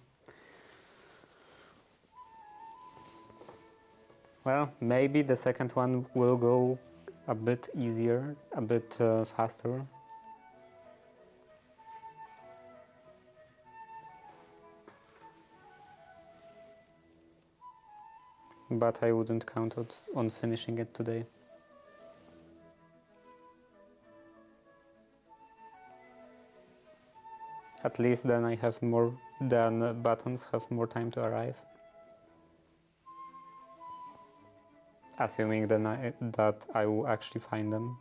Well, maybe the second one will go a bit easier, a bit faster. But I wouldn't count on finishing it today. At least then I have more, then buttons have more time to arrive. Assuming then that I will actually find them.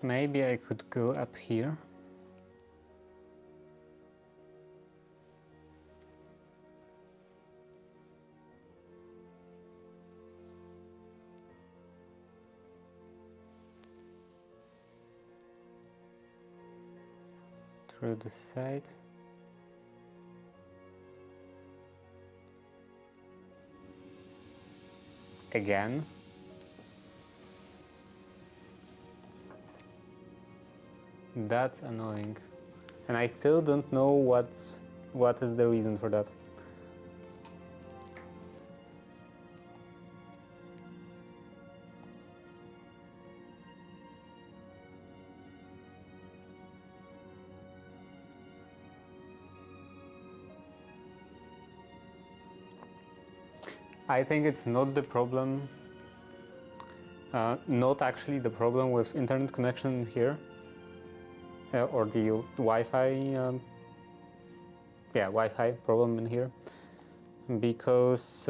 Maybe I could go up here. Through the side. Again. That's annoying. And I still don't know what is the reason for that. I think it's not the problem, not actually the problem with internet connection here, or the Wi-Fi, Wi-Fi problem in here, because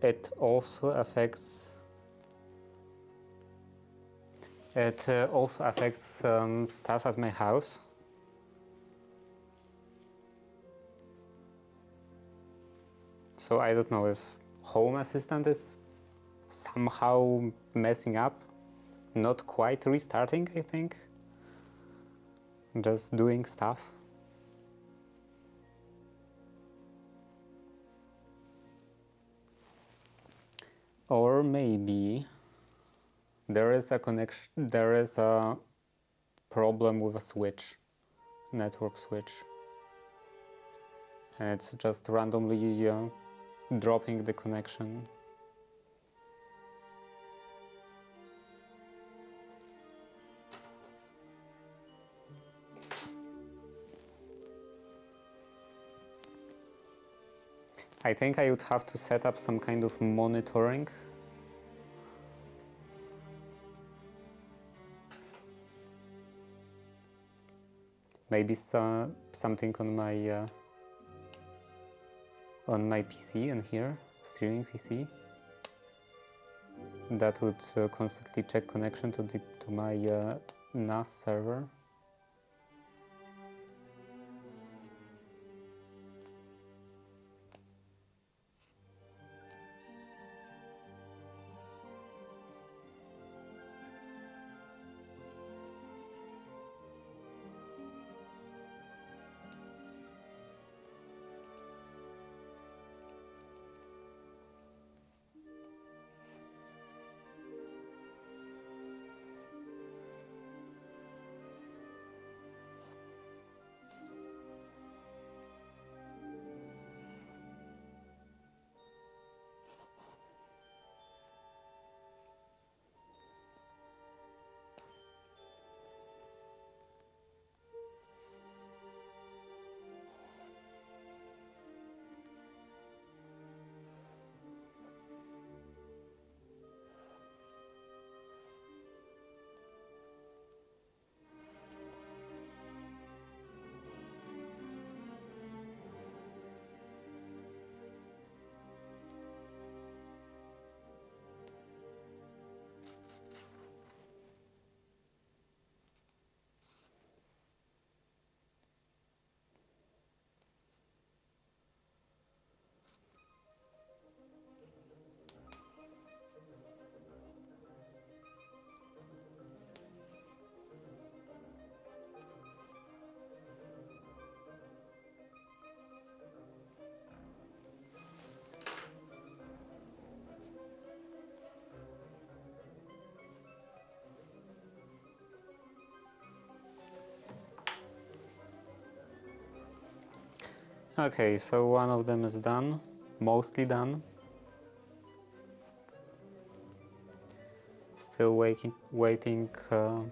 it also affects stuff at my house. So I don't know if Home Assistant is somehow messing up, not quite restarting, I think, just doing stuff. Or maybe there is a problem with a switch, network switch, and it's just randomly dropping the connection. I think I would have to set up some kind of monitoring. Maybe something on my PC and here, streaming PC, that would constantly check connection to my NAS server. Okay, so one of them is done, mostly done. Still waiting for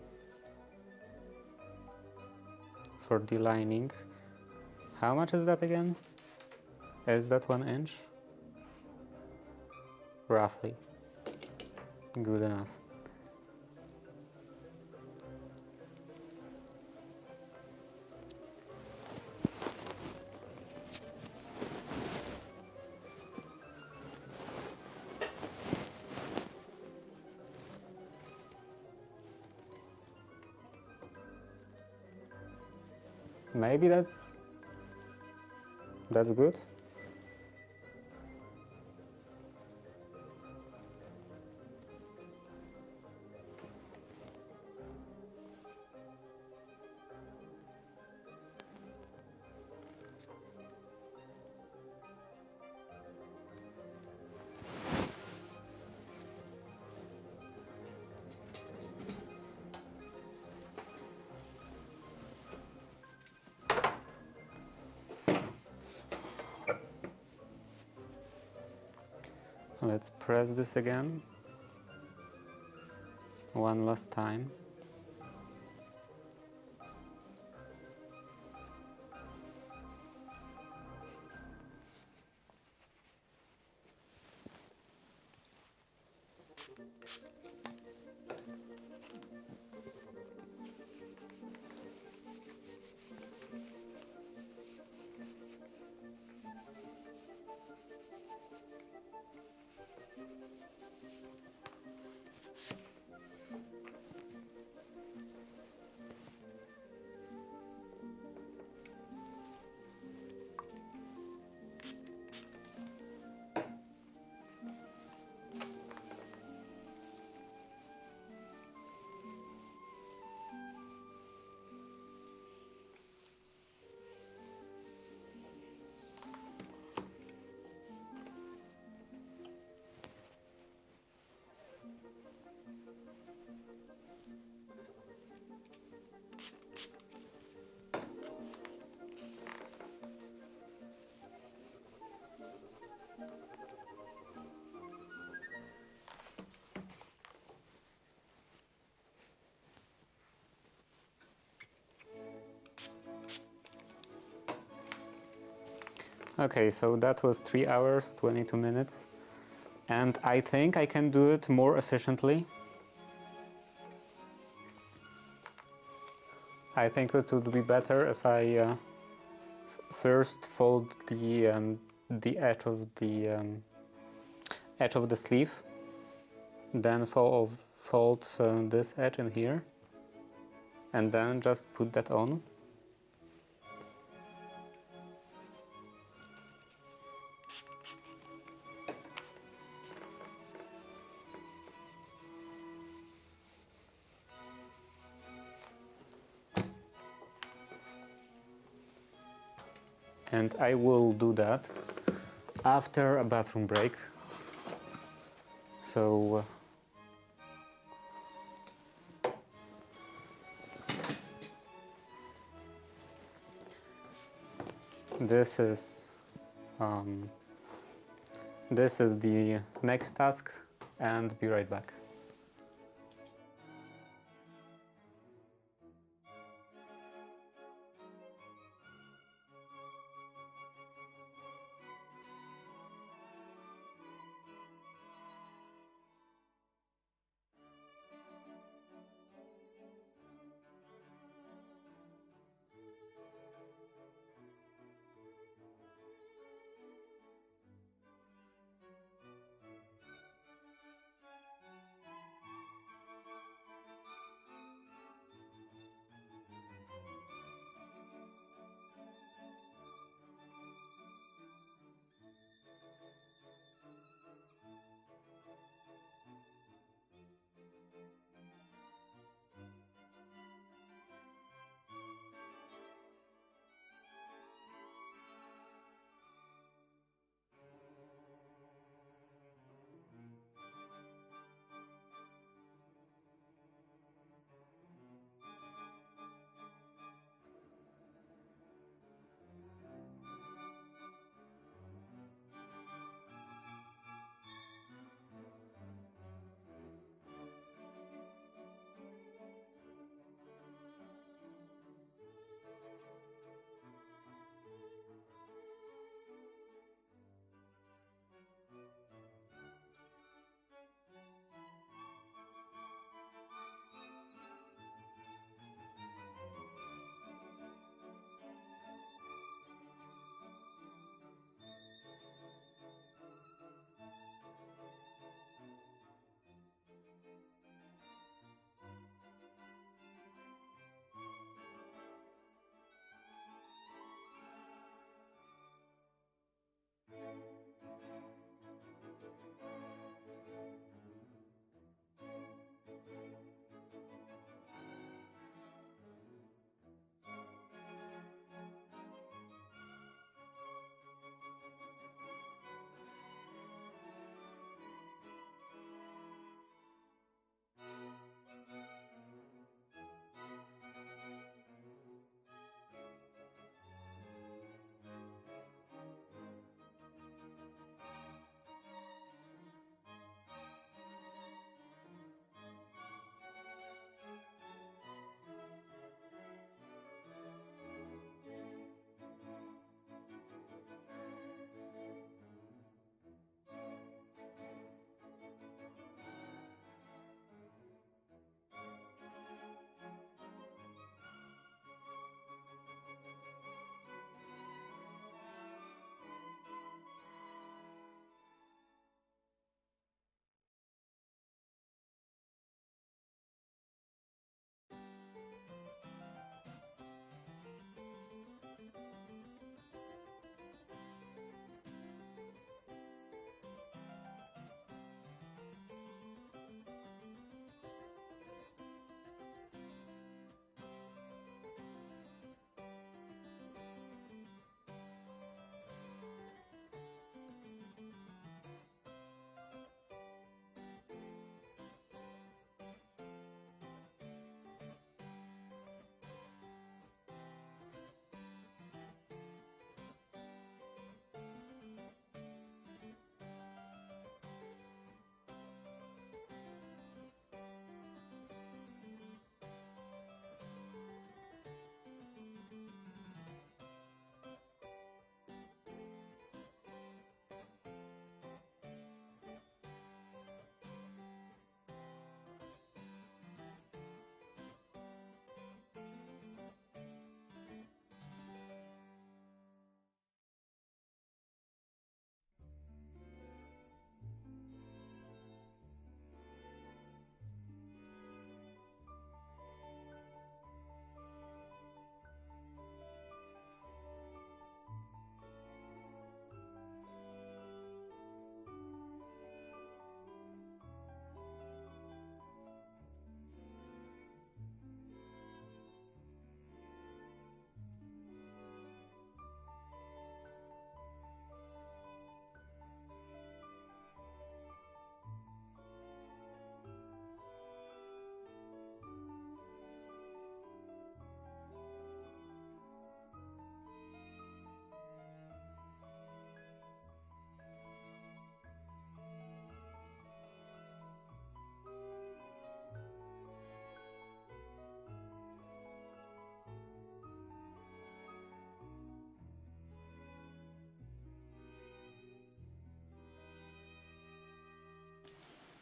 the lining. How much is that again? Is that 1 inch? Roughly. Good enough. Maybe that's good. Let's press this again. One last time. Okay, so that was 3 hours, 22 minutes. And I think I can do it more efficiently. I think it would be better if I first fold the edge of the sleeve, then fold this edge in here, and then just put that on. And I will do that after a bathroom break. So this is the next task, and be right back.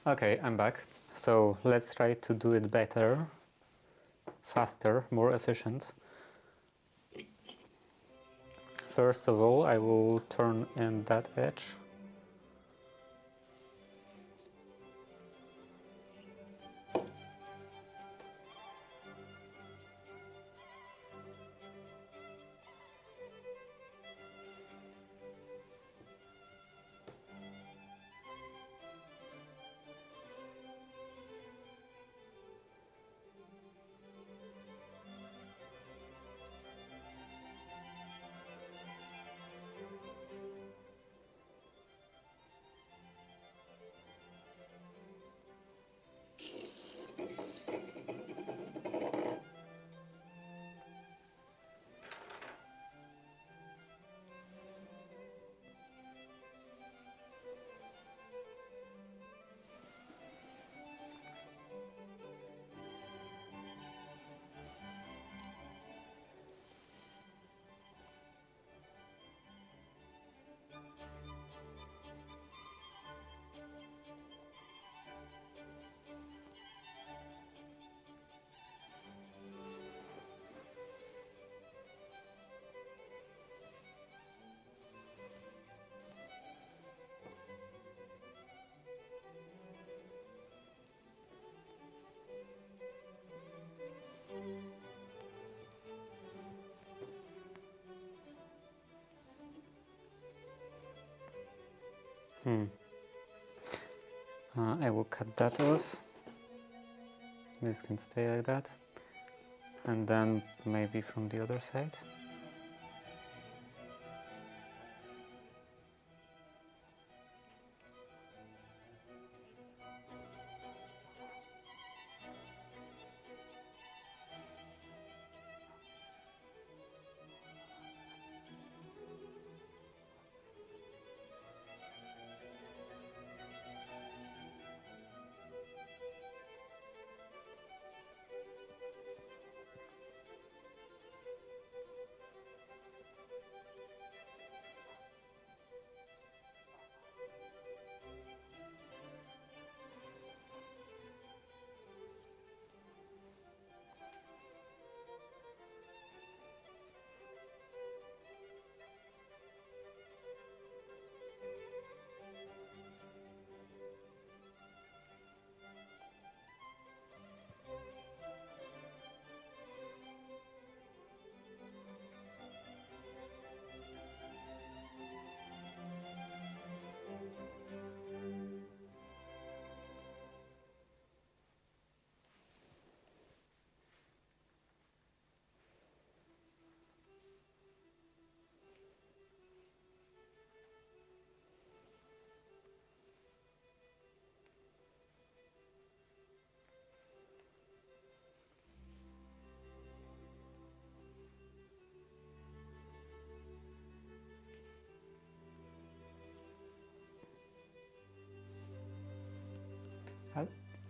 Okay, I'm back. So let's try to do it better, faster, more efficient. First of all, I will turn in that edge. I will cut that off. This can stay like that. And then maybe from the other side.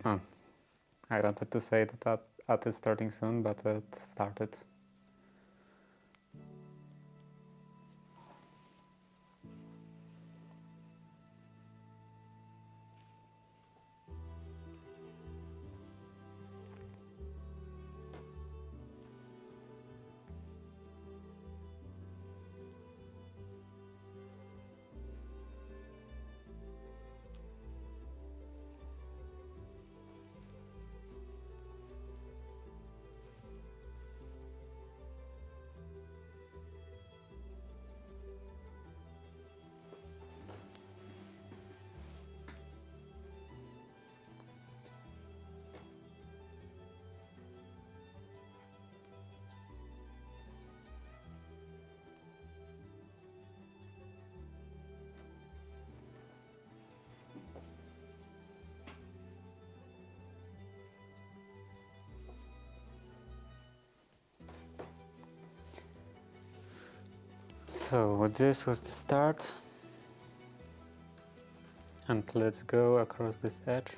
Oh, I wanted to say that art is starting soon, but it started. So this was the start, and let's go across this edge.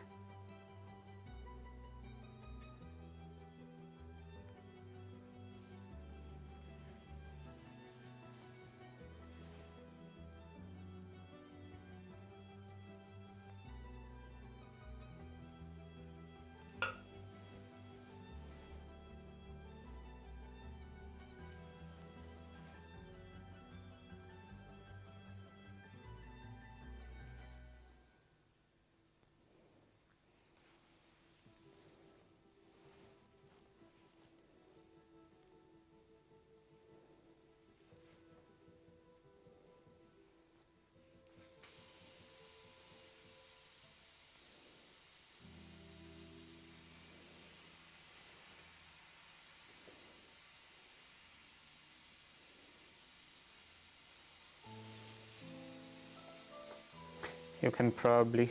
You can probably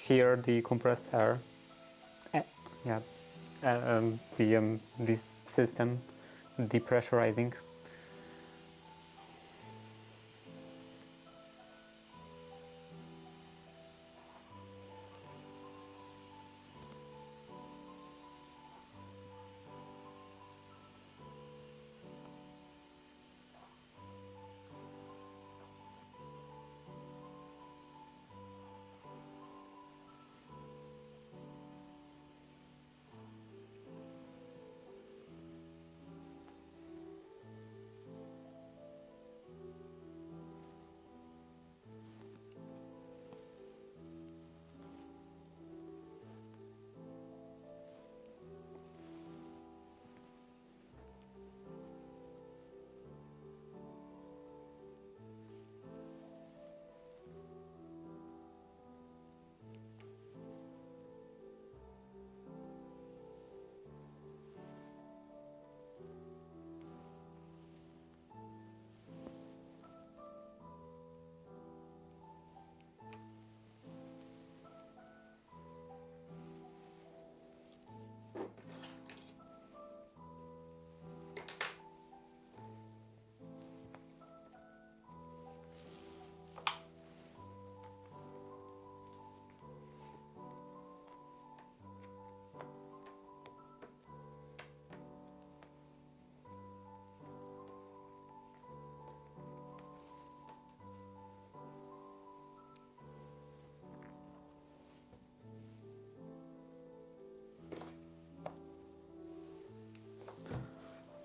hear the compressed air. Yeah, this system depressurizing.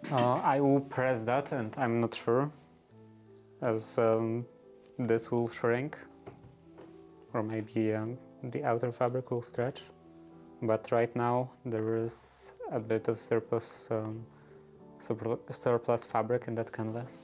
I will press that, and I'm not sure if this will shrink, or maybe the outer fabric will stretch. But right now there is a bit of surplus fabric in that canvas.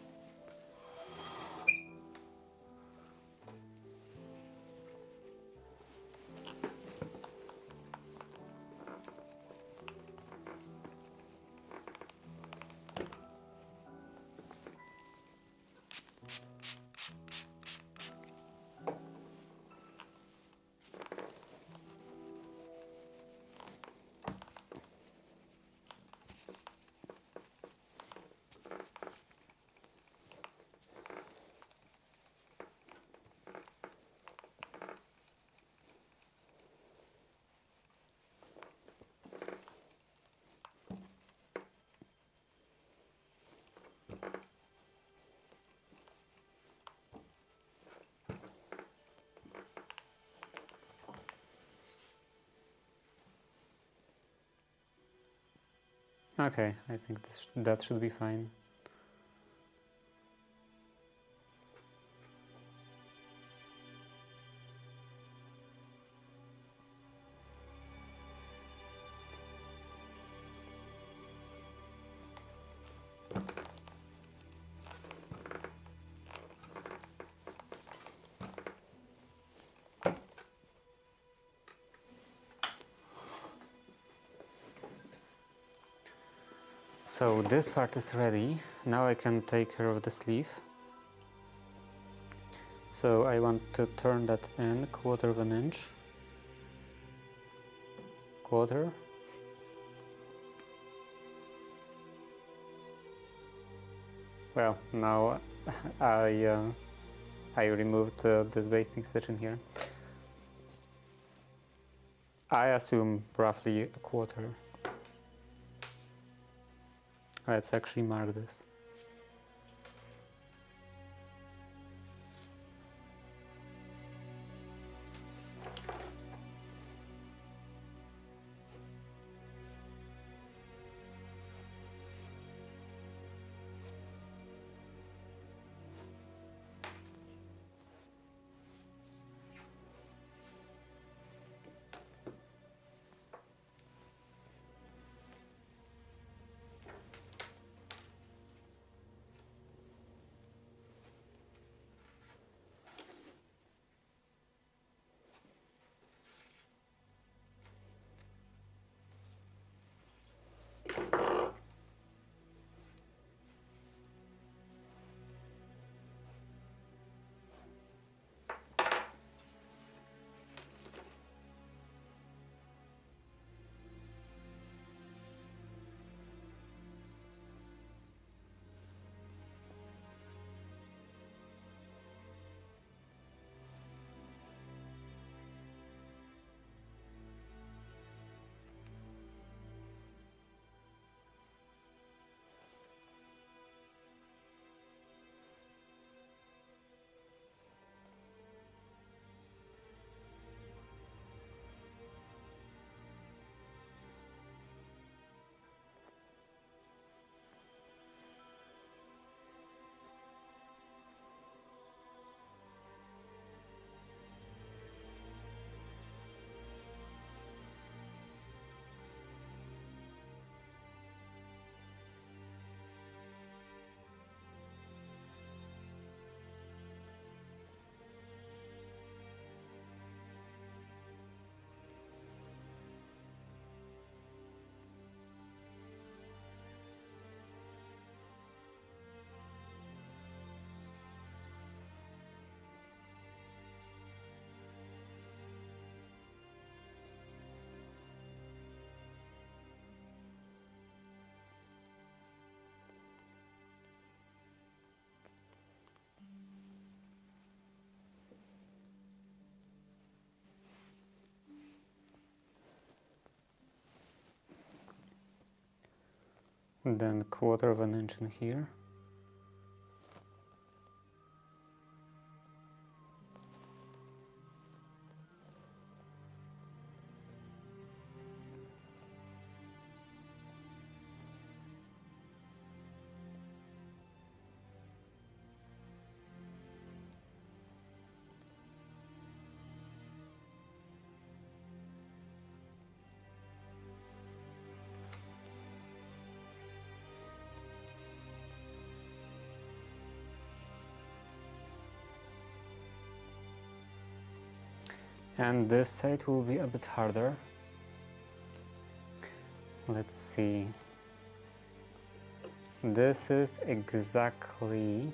Okay, I think that should be fine. So this part is ready. Now I can take care of the sleeve. So I want to turn that in 1/4 of an inch. 1/4. Well, now I removed this basting stitch in here. I assume roughly 1/4. Let's actually mark this. then 1/4 of an inch in here. And this side will be a bit harder. Let's see. This is exactly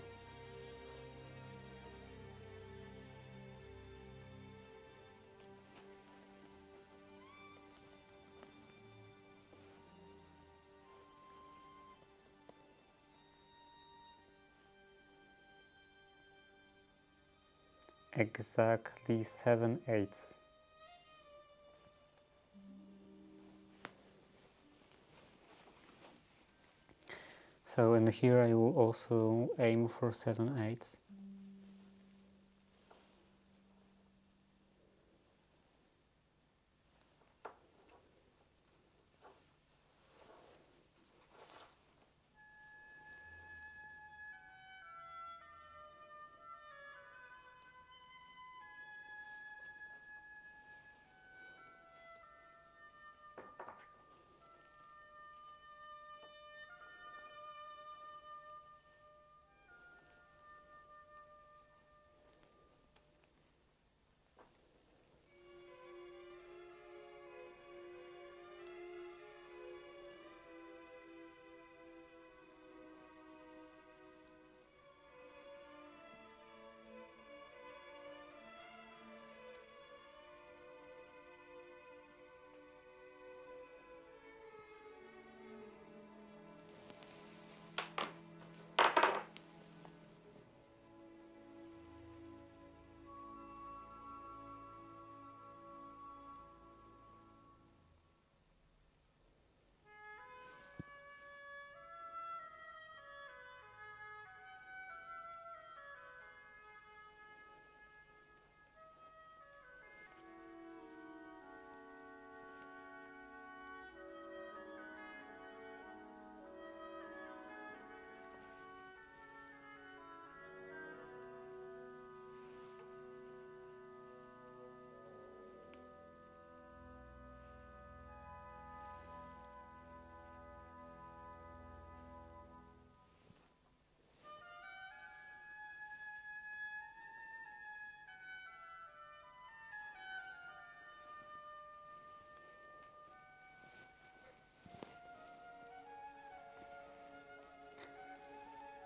exactly 7/8. So in here I will also aim for 7/8.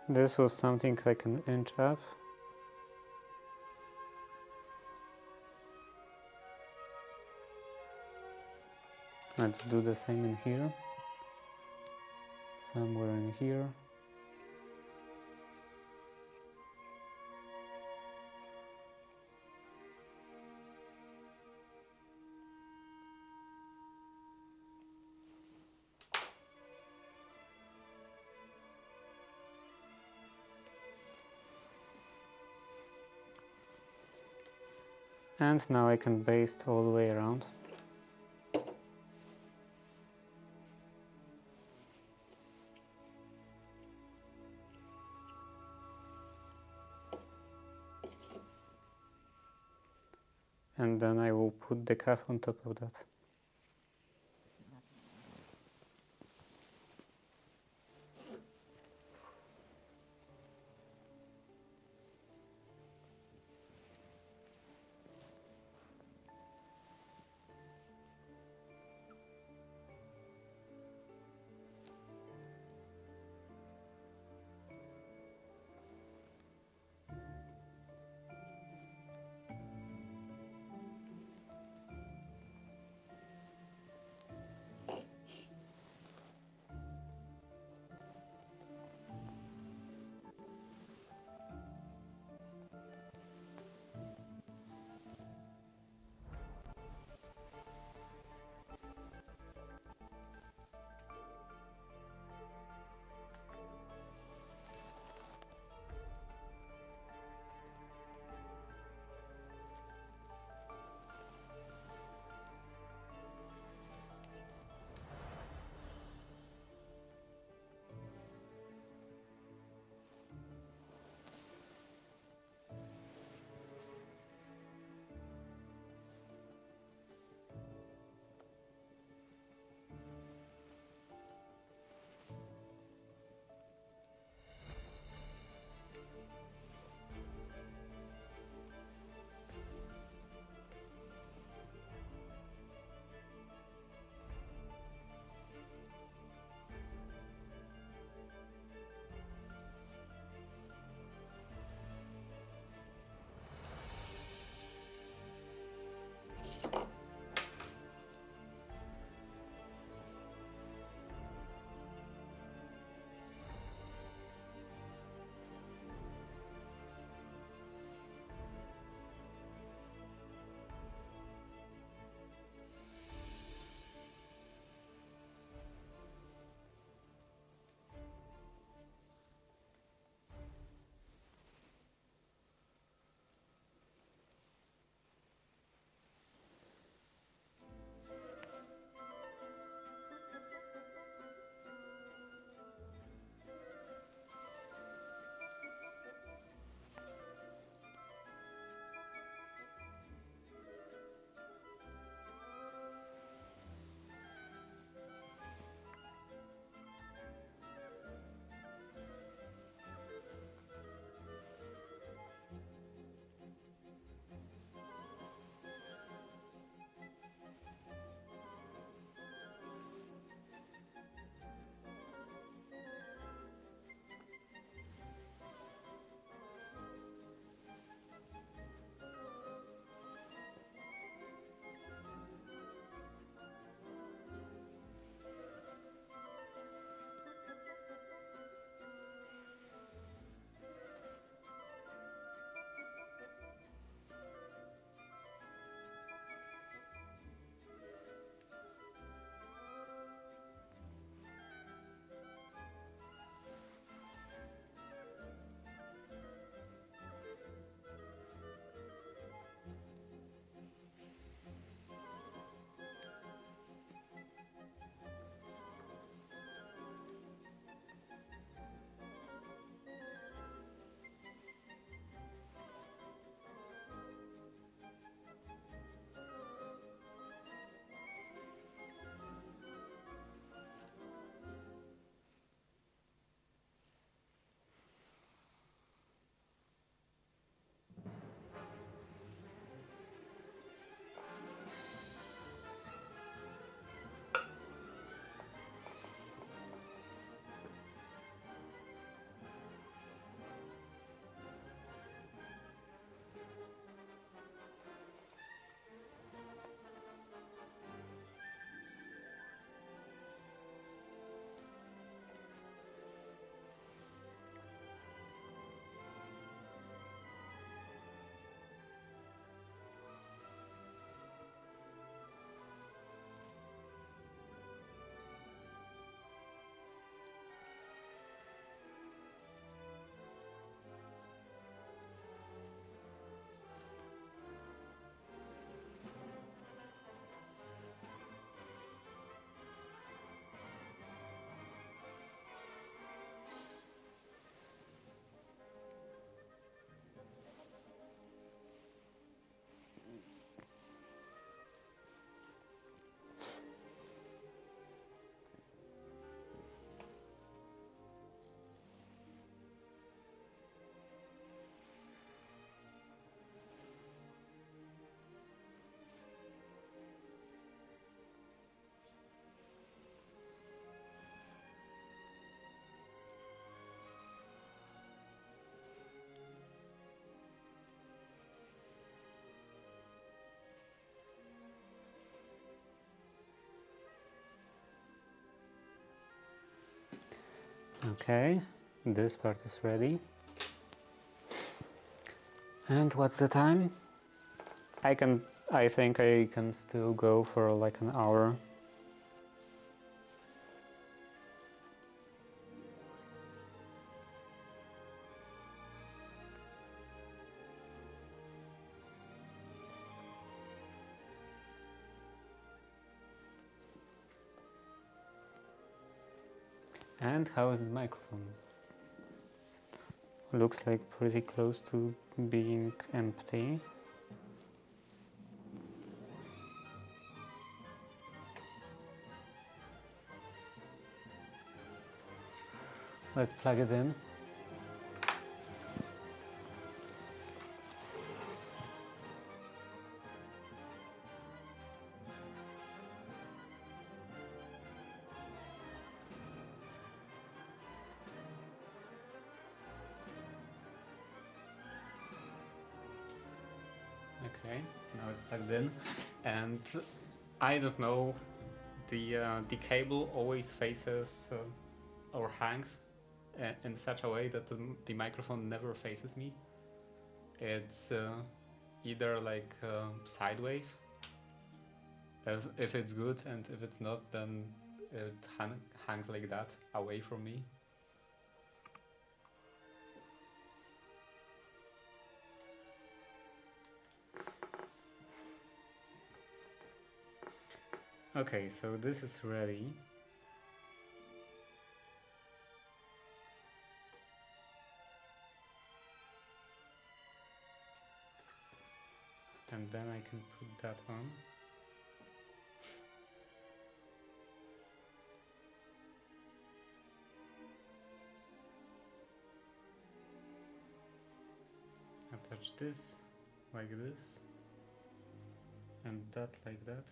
This was something like an inch up. Let's do the same in here. Somewhere in here. And now I can baste all the way around. And then I will put the cuff on top of that. Okay, this part is ready. And what's the time? I think I can still go for like an hour. And how is the microphone? Looks like pretty close to being empty. Let's plug it in. Okay, now it's plugged in, and I don't know, the cable always faces or hangs in such a way that the microphone never faces me. It's either like sideways if it's good, and if it's not, then it hangs like that away from me. Okay, so this is ready. And then I can put that on. Attach this like this, and that like that.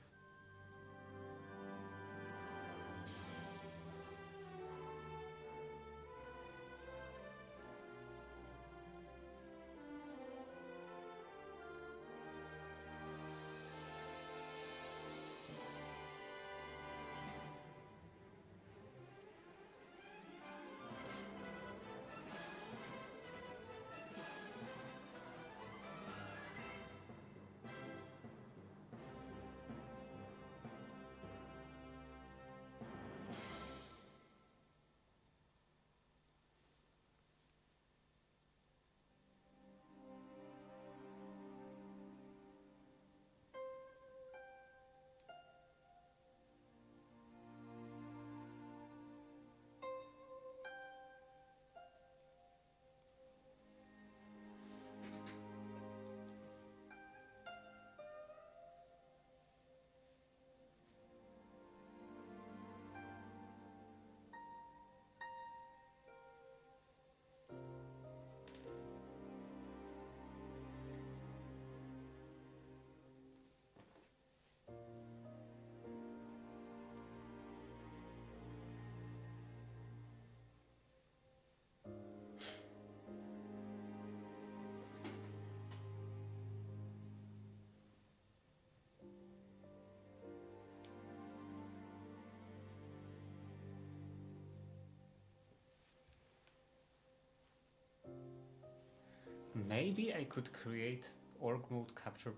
Maybe I could create org mode capture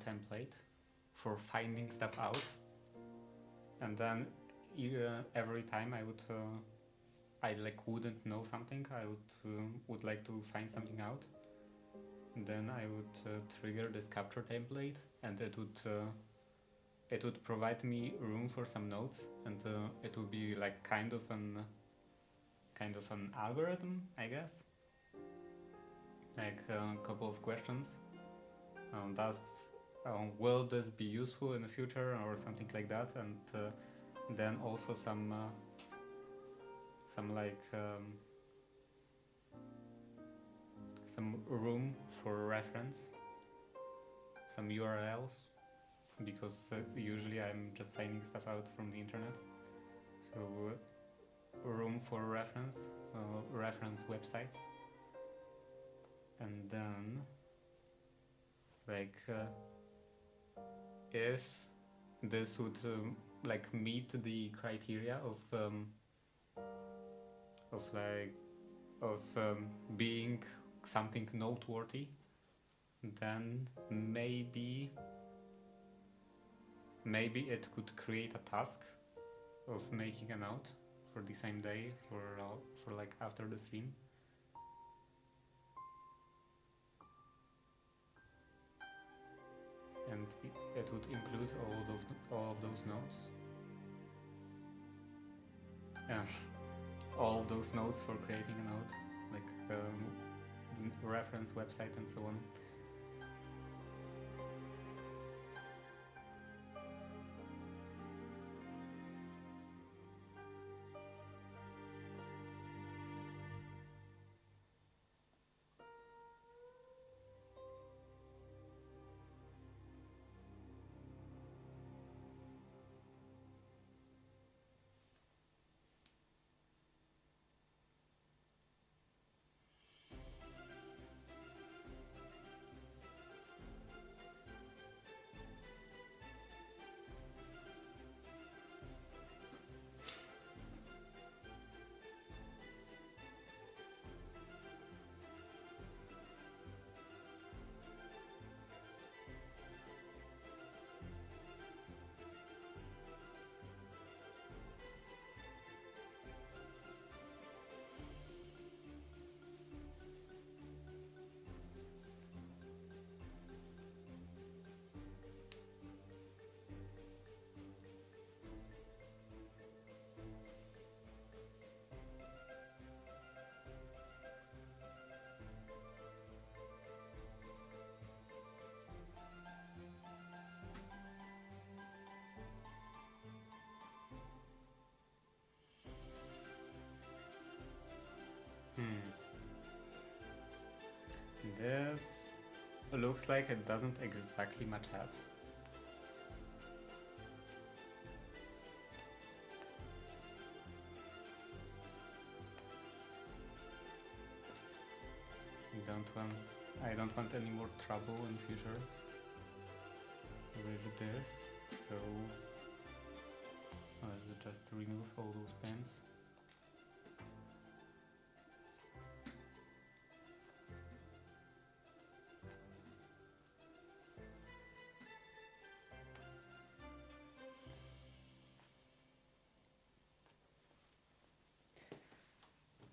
template for finding stuff out, and then every time I like wouldn't know something, I would like to find something out, and then I would trigger this capture template, and it would provide me room for some notes, and it would be like kind of an algorithm, I guess. Like a couple of questions. Will this be useful in the future, or something like that? And then also some like some room for reference, some URLs, because usually I'm just finding stuff out from the internet. So room for reference, reference websites. And then like if this would like meet the criteria being something noteworthy, then maybe it could create a task of making a note for the same day, for like after the stream. And it would include all of those notes. Yeah, all of those notes for creating a note, like reference, website, and so on. This looks like it doesn't exactly match up. I don't want any more trouble in future with this, so let's just remove all those pens.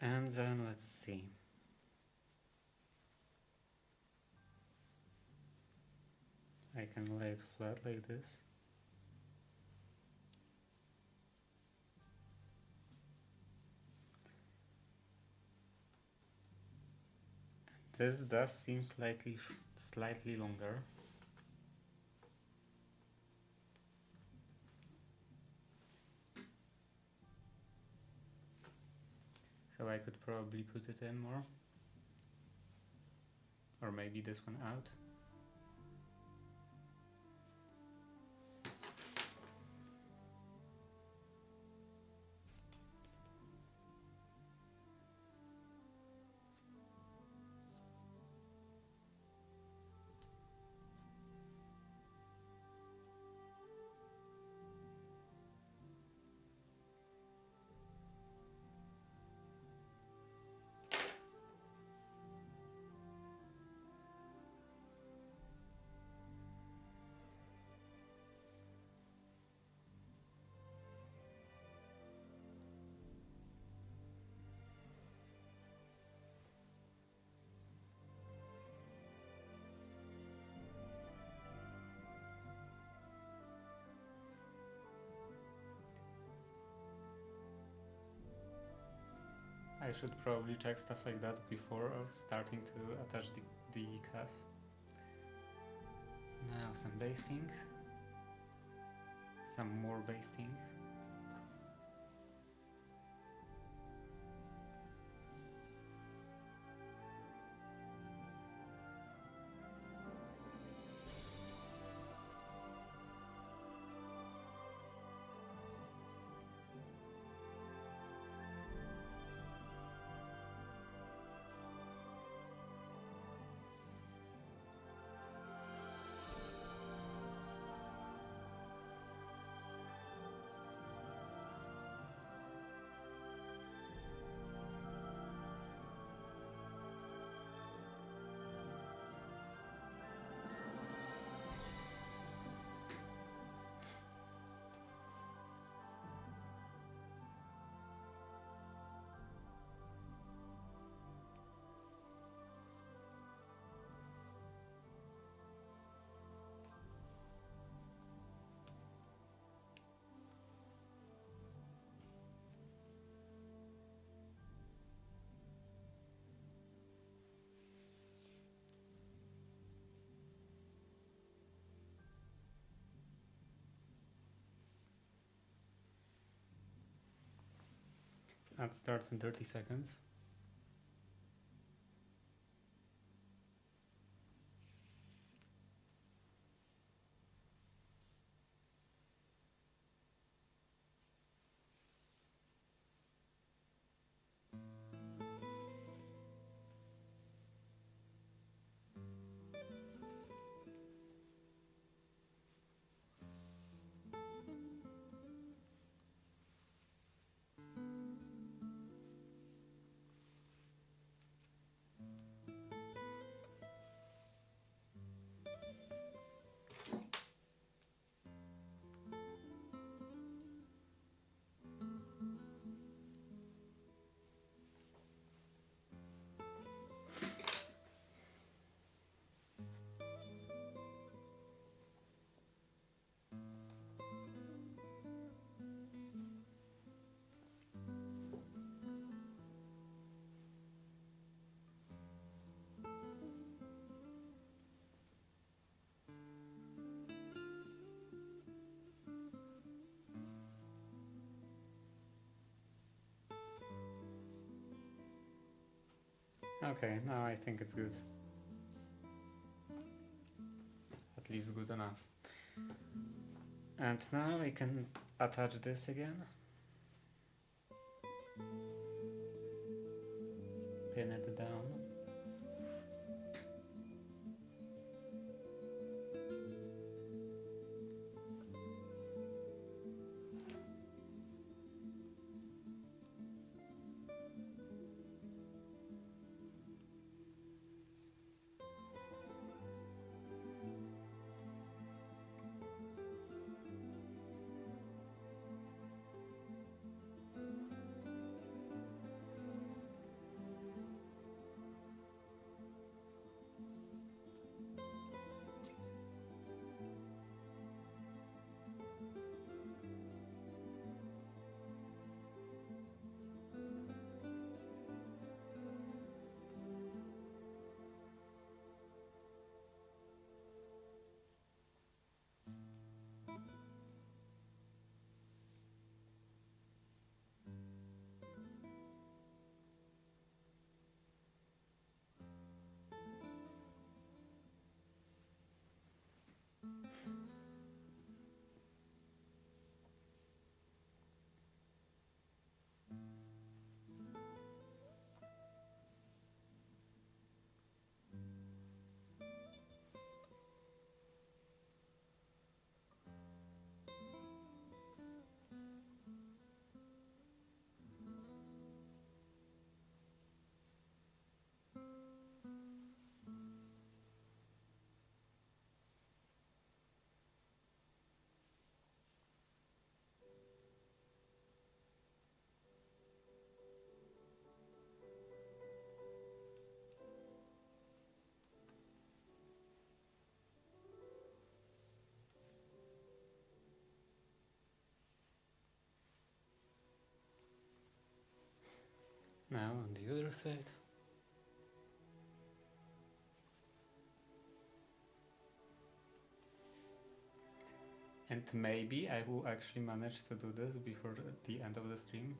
And then let's see. I can lay it flat like this. This does seem slightly longer. So I could probably put it in more. Or maybe this one out. I should probably check stuff like that before starting to attach the cuff. Now some basting, some more basting. Ad starts in 30 seconds. Okay, now I think it's good. At least good enough. And now I can attach this again. Pin it down. Now on the other side. And maybe I will actually manage to do this before the end of the stream.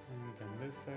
And then this side.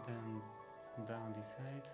then down this side.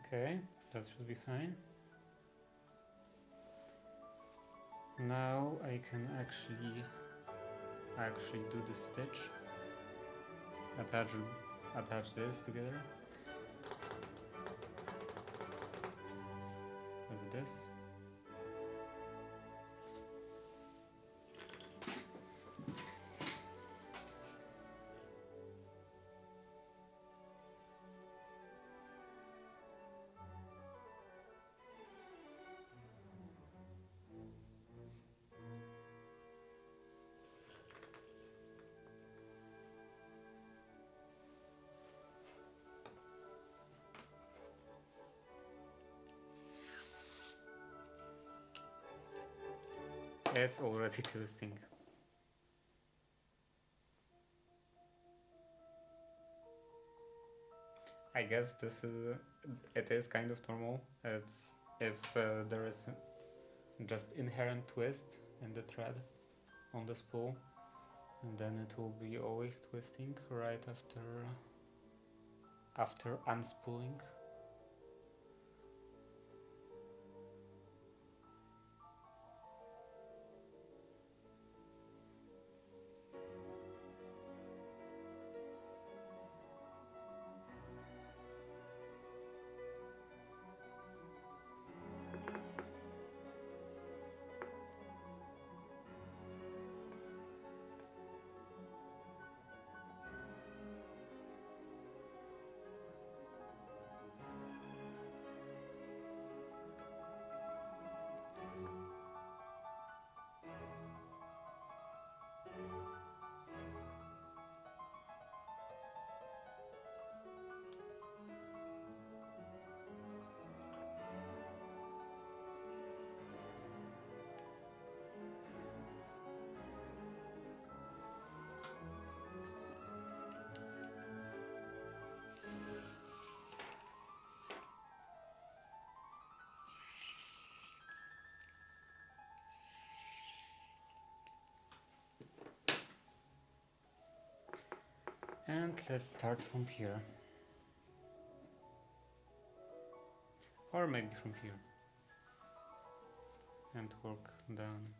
Okay, that should be fine. Now I can actually do the stitch, attach this together with this. It's already twisting. I guess it is kind of normal. It's if there is just inherent twist in the thread on the spool, and then it will be always twisting right after unspooling. And let's start from here. Or maybe from here. And work down.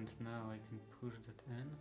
And now I can push that in.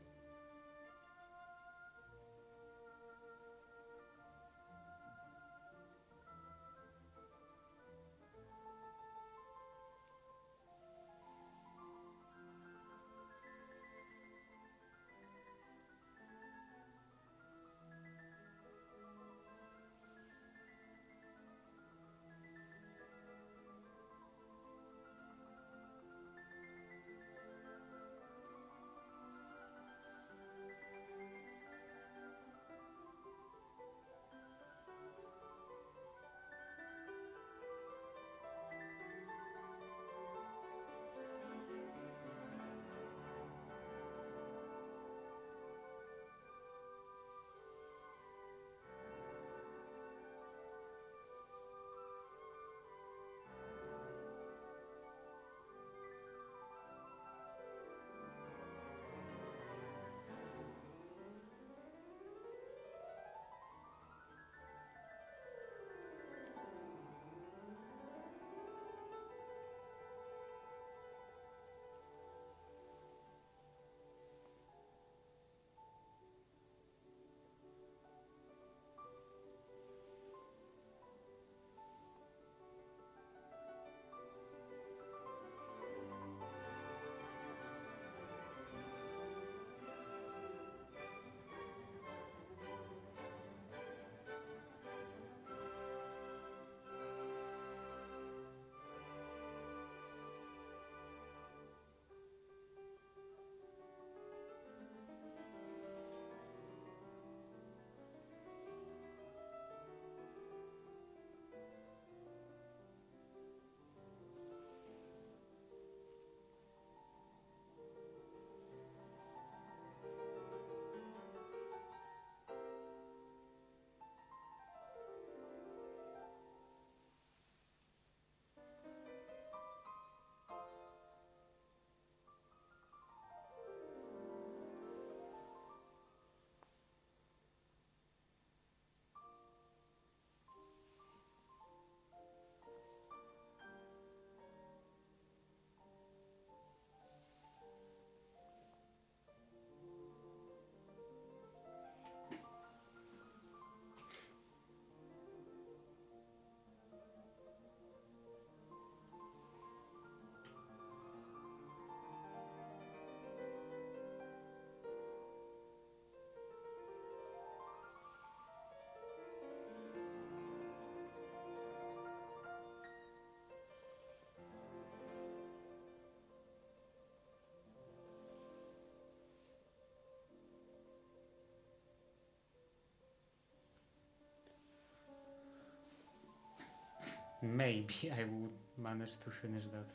Maybe I would manage to finish that,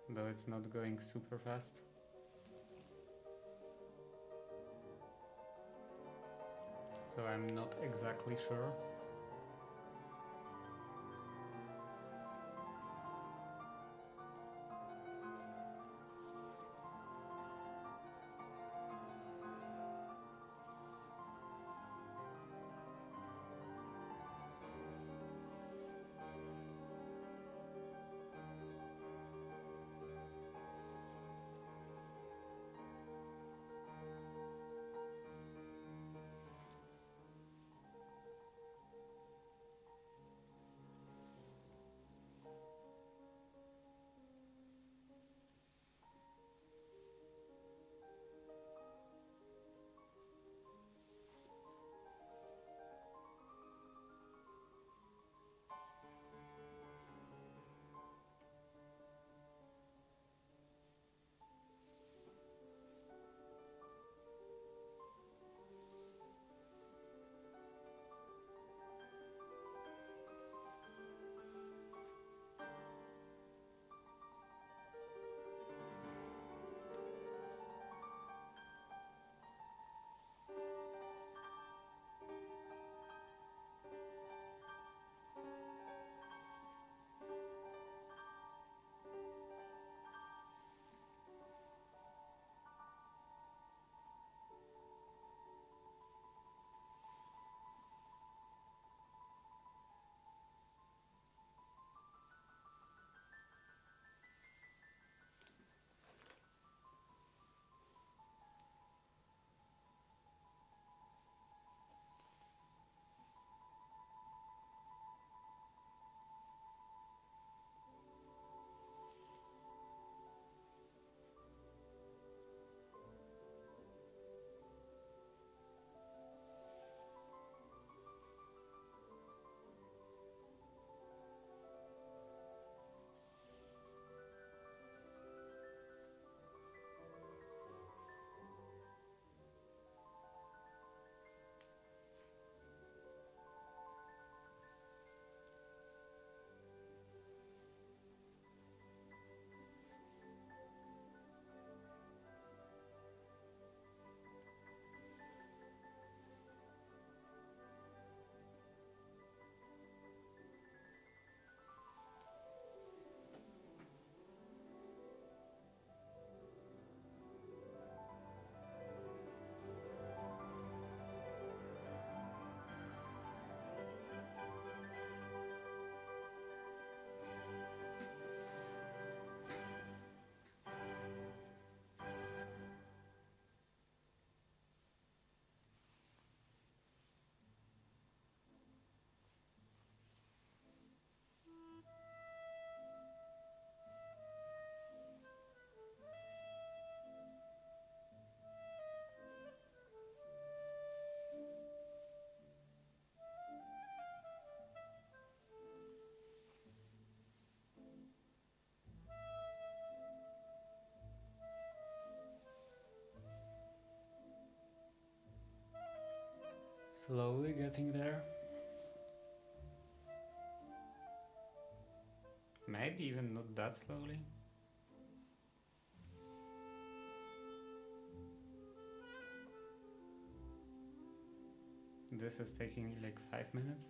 though it's not going super fast. So I'm not exactly sure. Slowly getting there. Maybe even not that slowly. This is taking me like 5 minutes.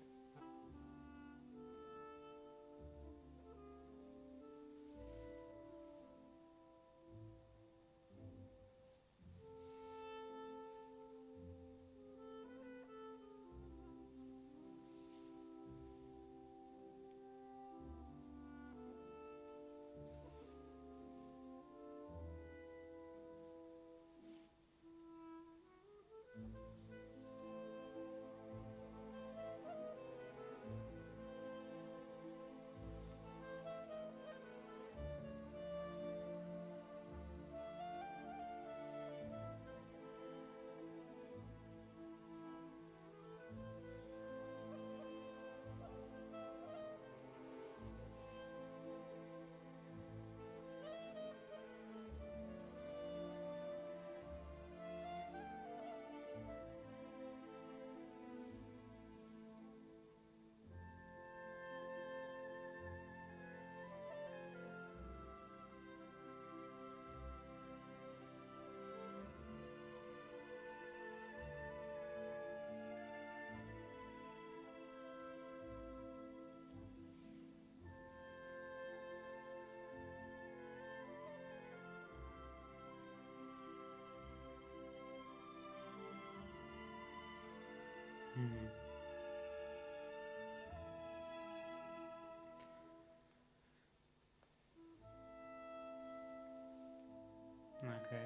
Okay,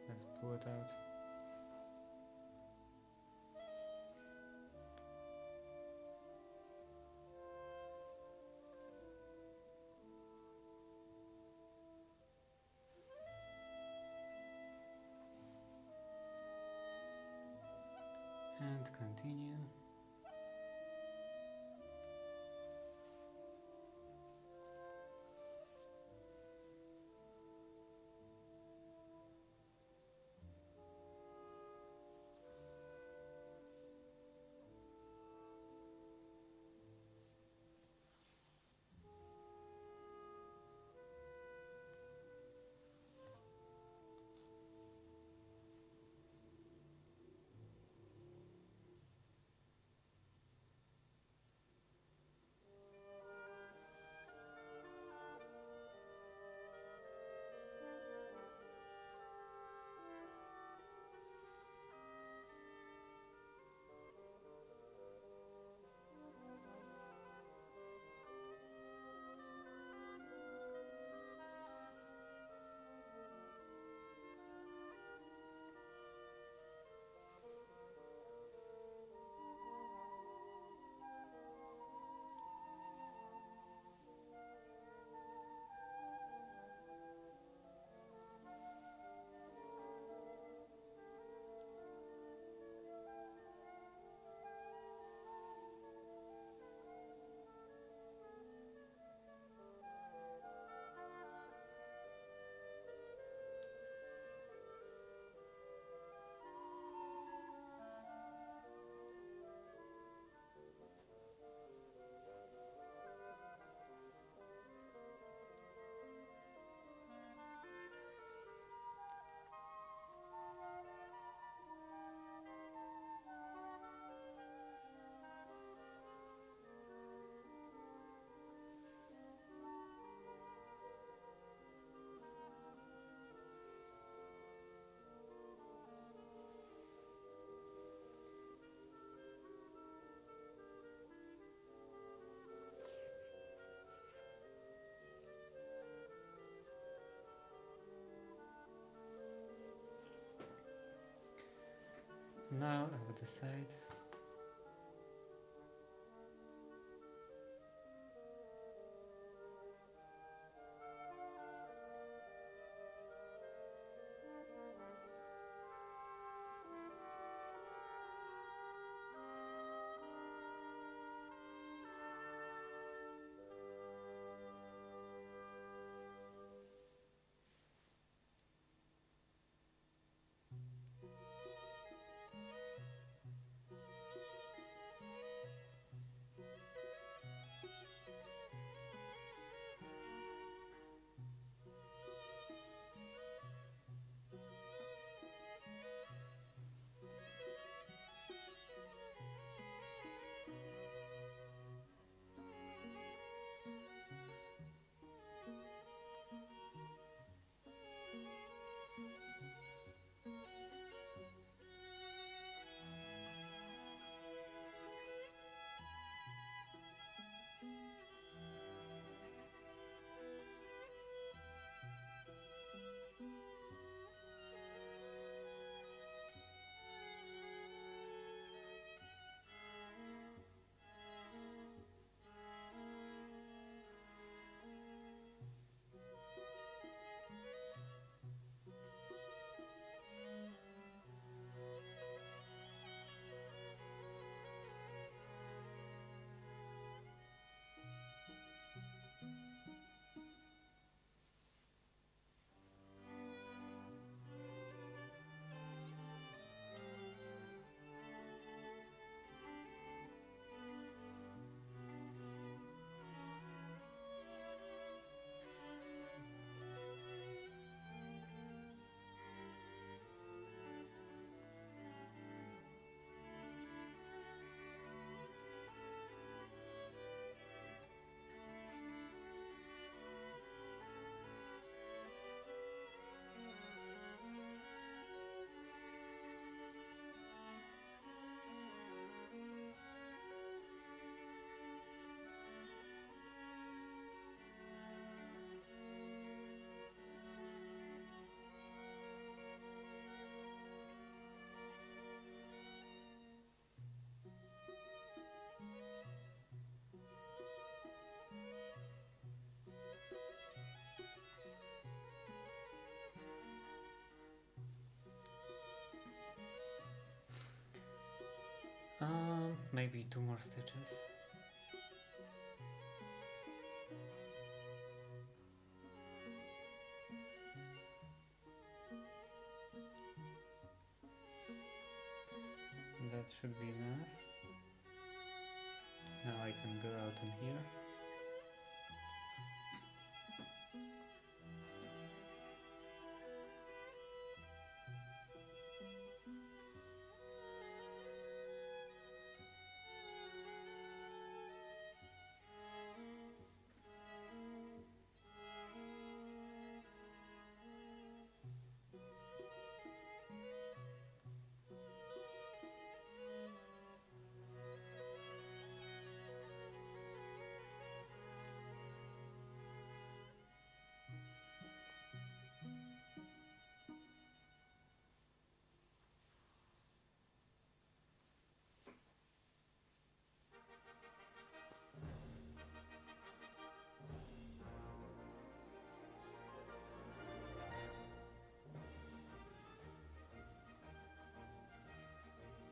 let's pull it out. And continue. Now over the side. Maybe 2 more stitches. That should be enough. Now I can go out in here.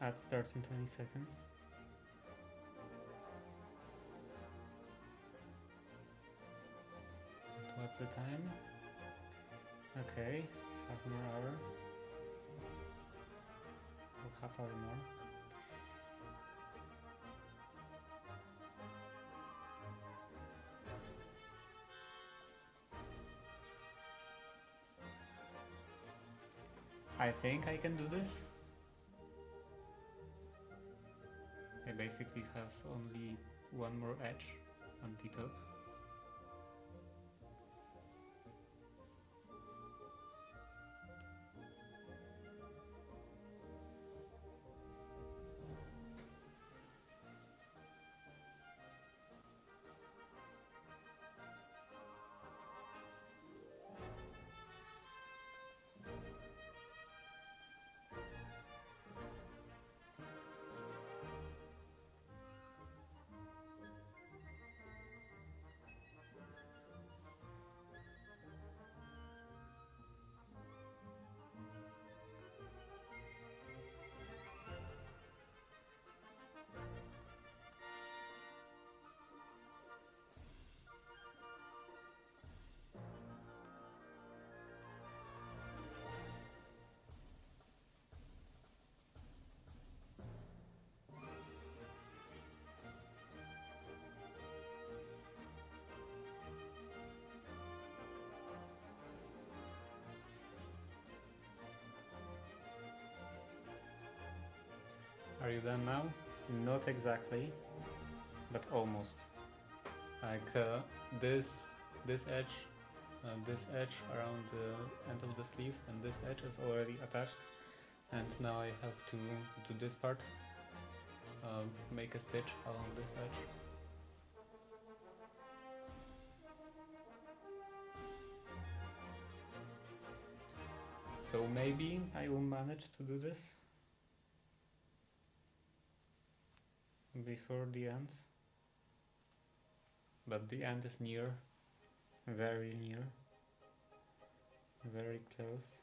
Ad starts in 20 seconds. And what's the time? Okay, half more hour. Or half hour more. I think I can do this. I basically have only one more edge on the top. Are you done now? Not exactly, but almost. Like this edge around the end of the sleeve, and this edge is already attached. And now I have to do this part, make a stitch along this edge. So maybe I will manage to do this before the end, but the end is near, very near, very close.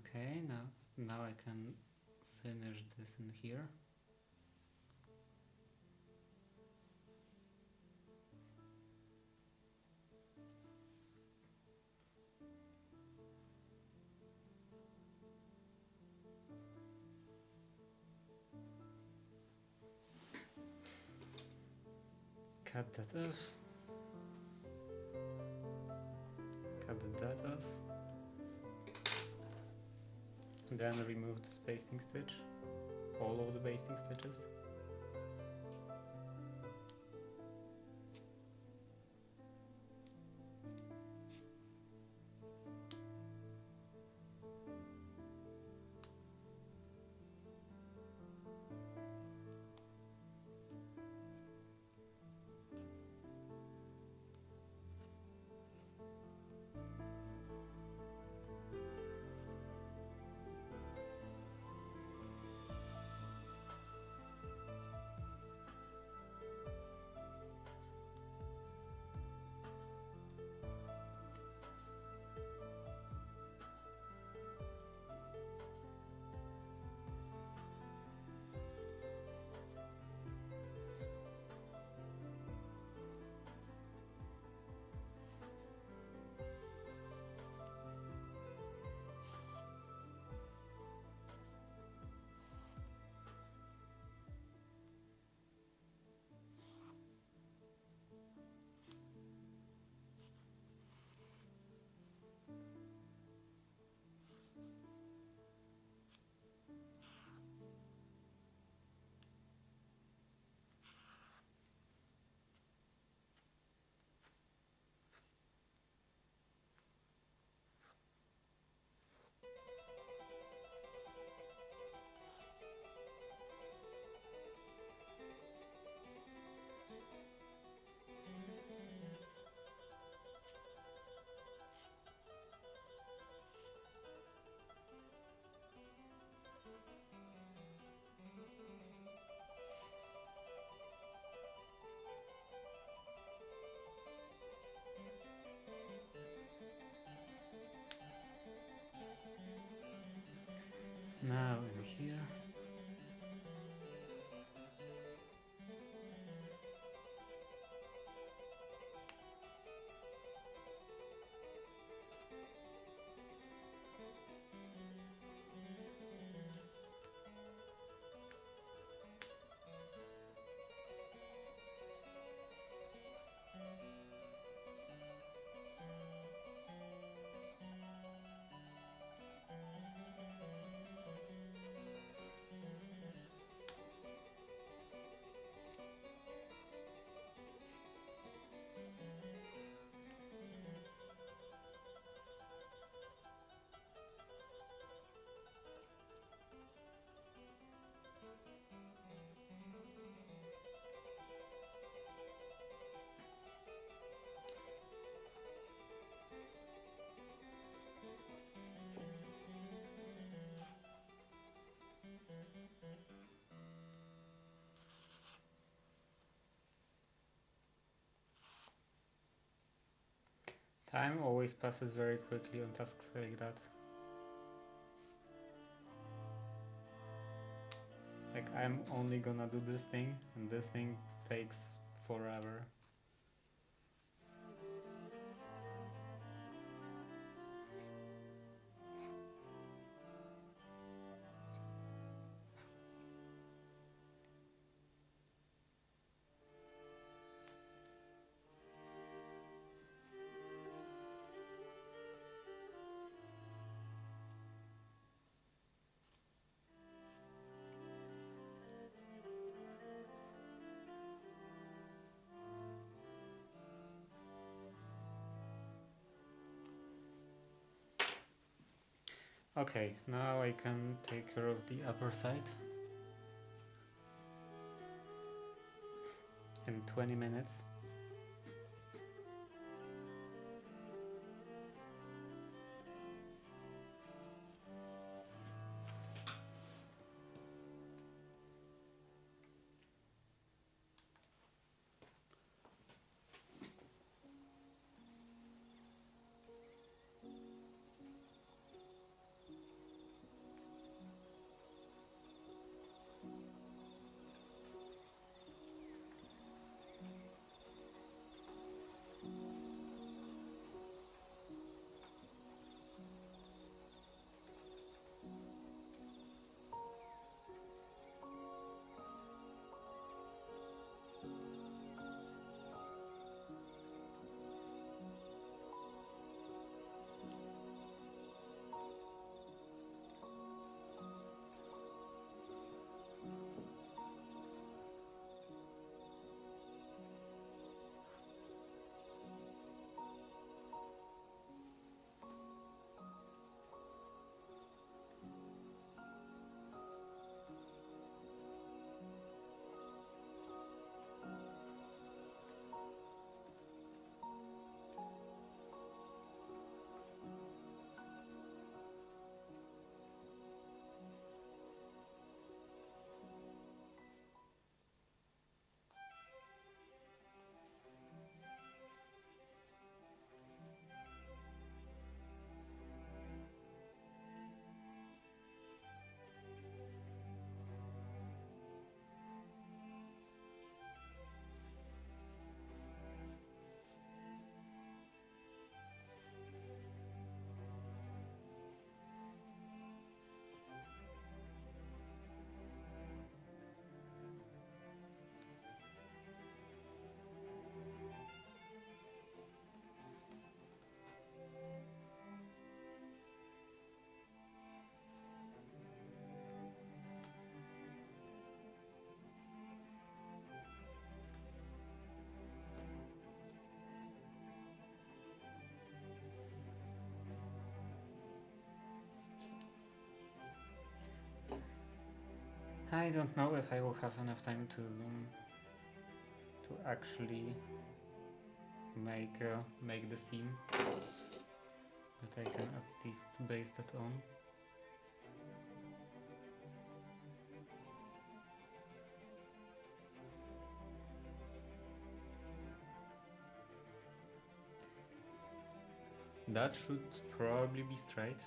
Okay, now I can finish this in here. Cut that off. Cut that off. Then remove this basting stitch. All of the basting stitches. Now in here. Time always passes very quickly on tasks like that. Like I'm only gonna do this thing and this thing takes forever. Okay, now I can take care of the upper side in 20 minutes. I don't know if I will have enough time to actually make the seam, but I can at least base that on. That should probably be straight.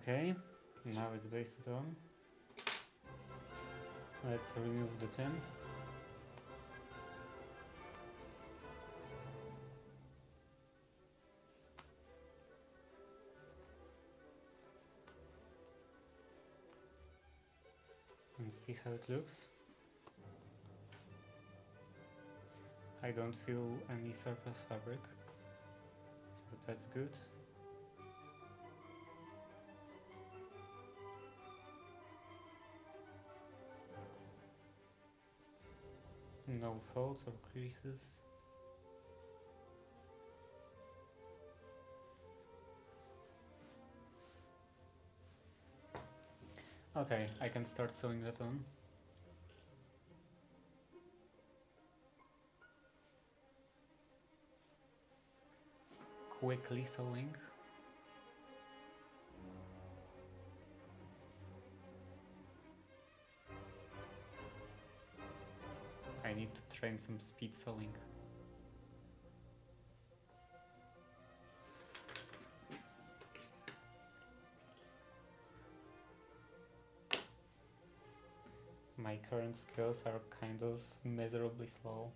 Okay, now it's basted on. Let's remove the pins. And see how it looks. I don't feel any surplus fabric, so that's good. No folds or creases. Okay, I can start sewing that on. Quickly sewing. I need to train some speed sewing. My current skills are kind of miserably slow.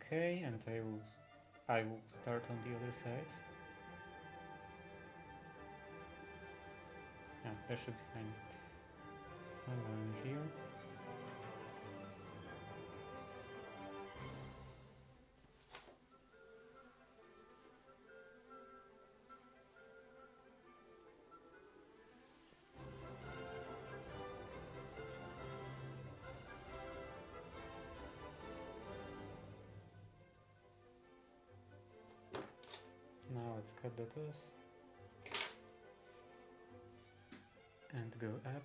Okay, and I will start on the other side. Yeah, that should be fine. Somewhere in here. Now let's cut that off and go up.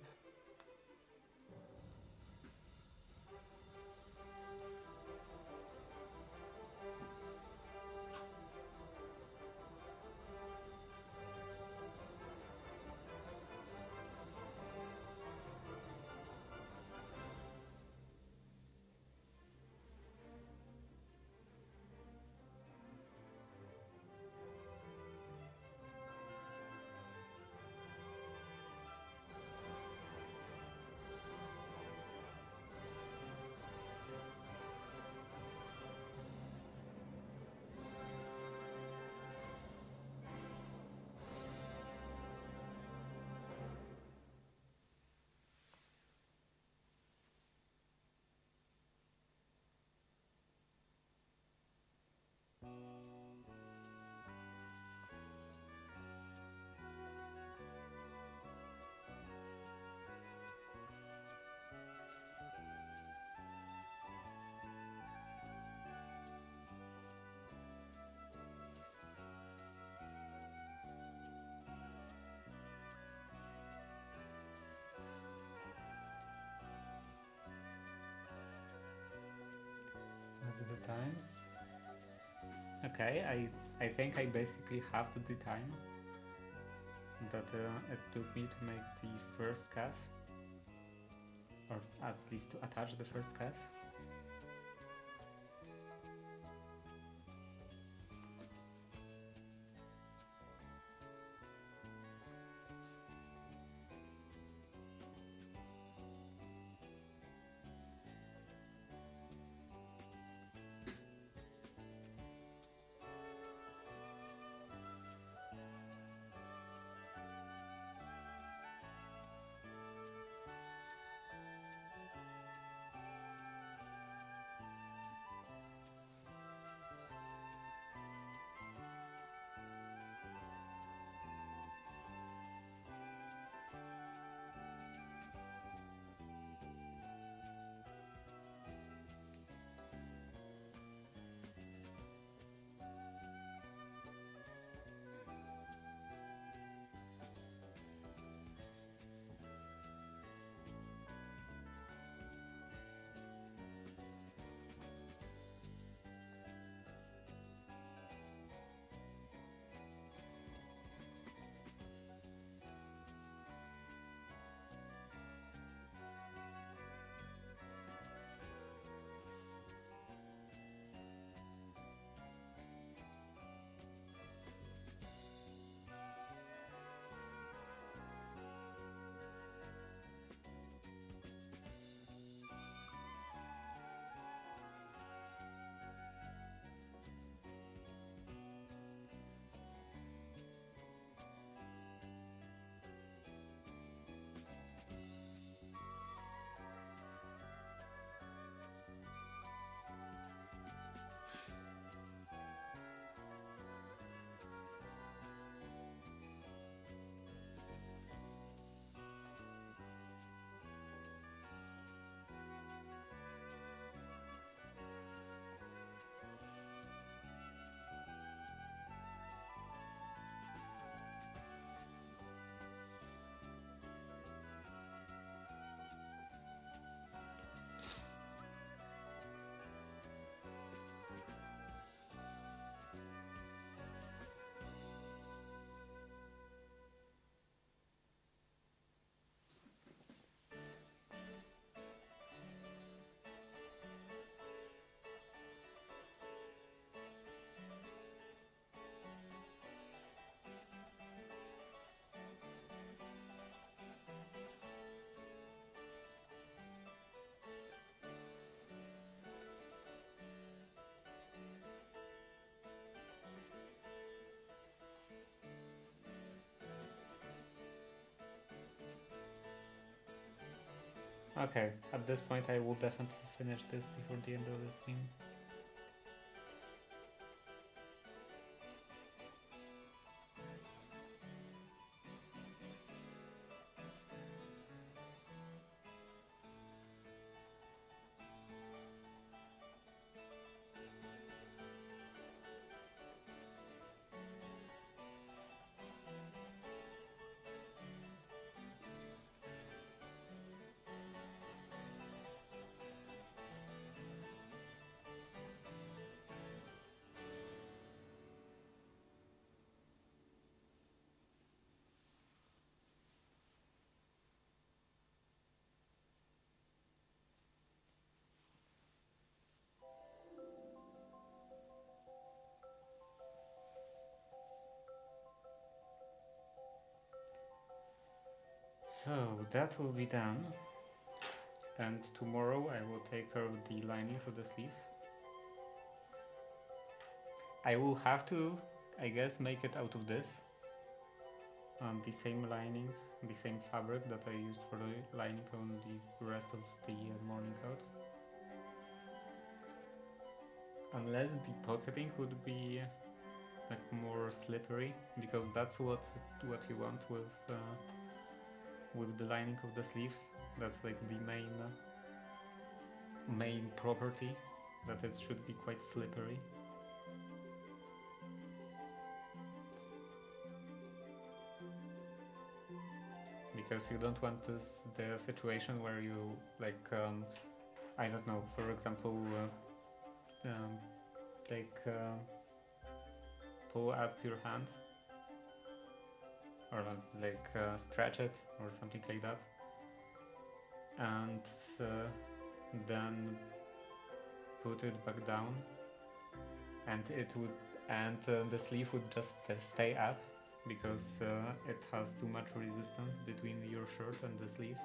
That's the time. Okay, I think I basically have the time that it took me to make the first calf, or at least to attach the first calf. Okay, at this point I will definitely finish this before the end of the stream. So that will be done, and tomorrow I will take care of the lining for the sleeves. I will have to, I guess, make it out of this, the same lining, the same fabric that I used for the lining on the rest of the morning coat. Unless the pocketing would be like more slippery, because that's what you want with the lining of the sleeves. That's like the main property, that it should be quite slippery. Because you don't want the situation where you like I don't know, for example, pull up your hand or stretch it or something like that, and then put it back down, and the sleeve would just stay up, because it has too much resistance between your shirt and the sleeve,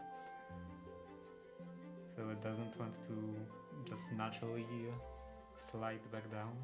so it doesn't want to just naturally slide back down.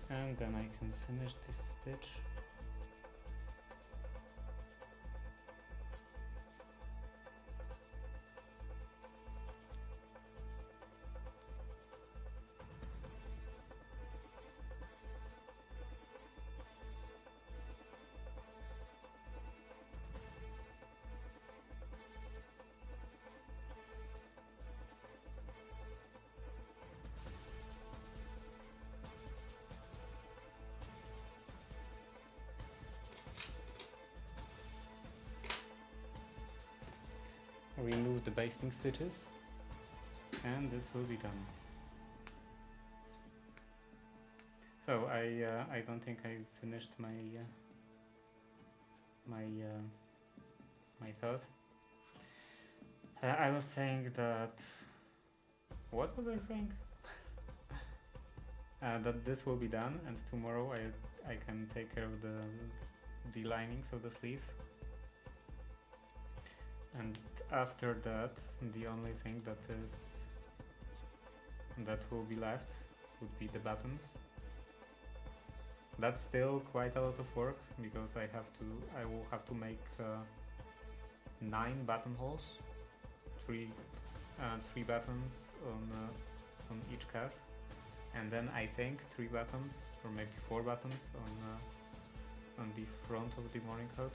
And then I can finish this stitch. remove the basting stitches, and this will be done. So I don't think I finished my my thought. I was saying that, what was I saying? That this will be done, and tomorrow I can take care of the linings of the sleeves. And after that, the only thing that will be left would be the buttons. That's still quite a lot of work, because I will have to make 9 buttonholes, three buttons on each calf, and then I think 3 buttons or maybe 4 buttons on the front of the morning coat.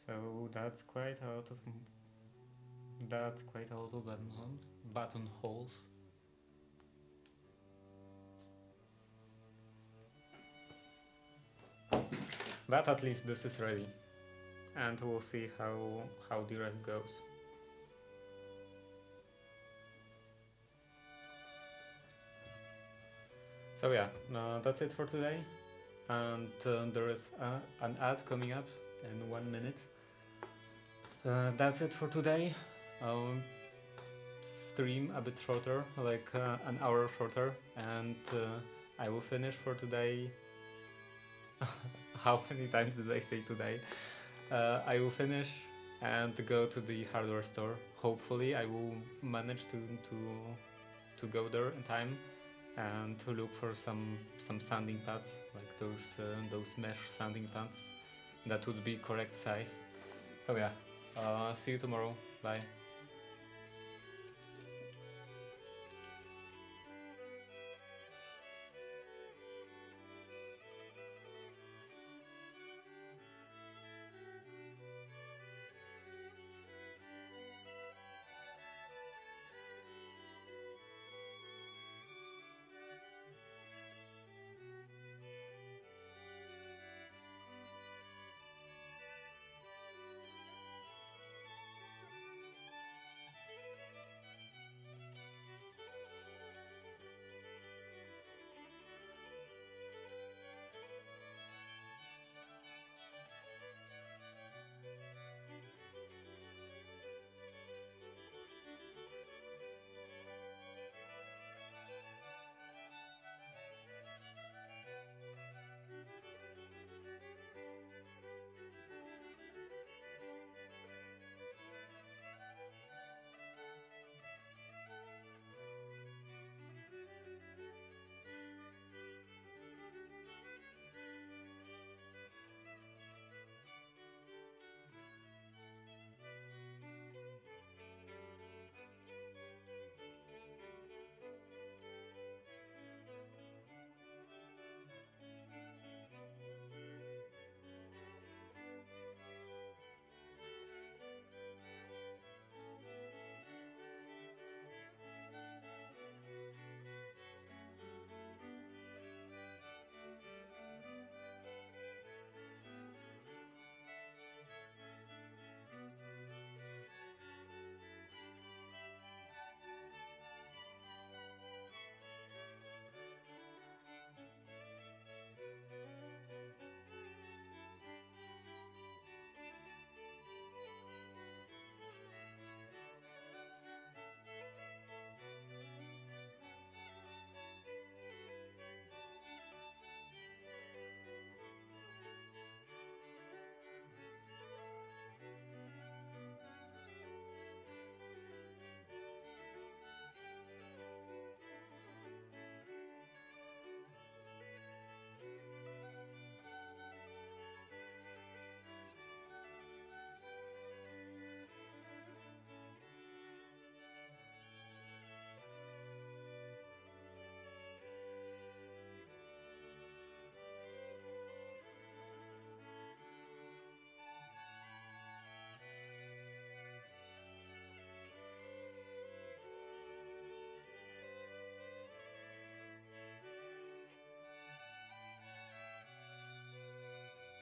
So that's quite a lot of buttonholes. But at least this is ready, and we'll see how the rest goes. So yeah, that's it for today, and there is an ad coming up in 1 minute. That's it for today. I'll stream a bit shorter, like an hour shorter, and I will finish for today. How many times did I say today? I will finish and go to the hardware store. Hopefully I will manage to go there in time and to look for some sanding pads, like those mesh sanding pads that would be correct size. So yeah, see you tomorrow. Bye.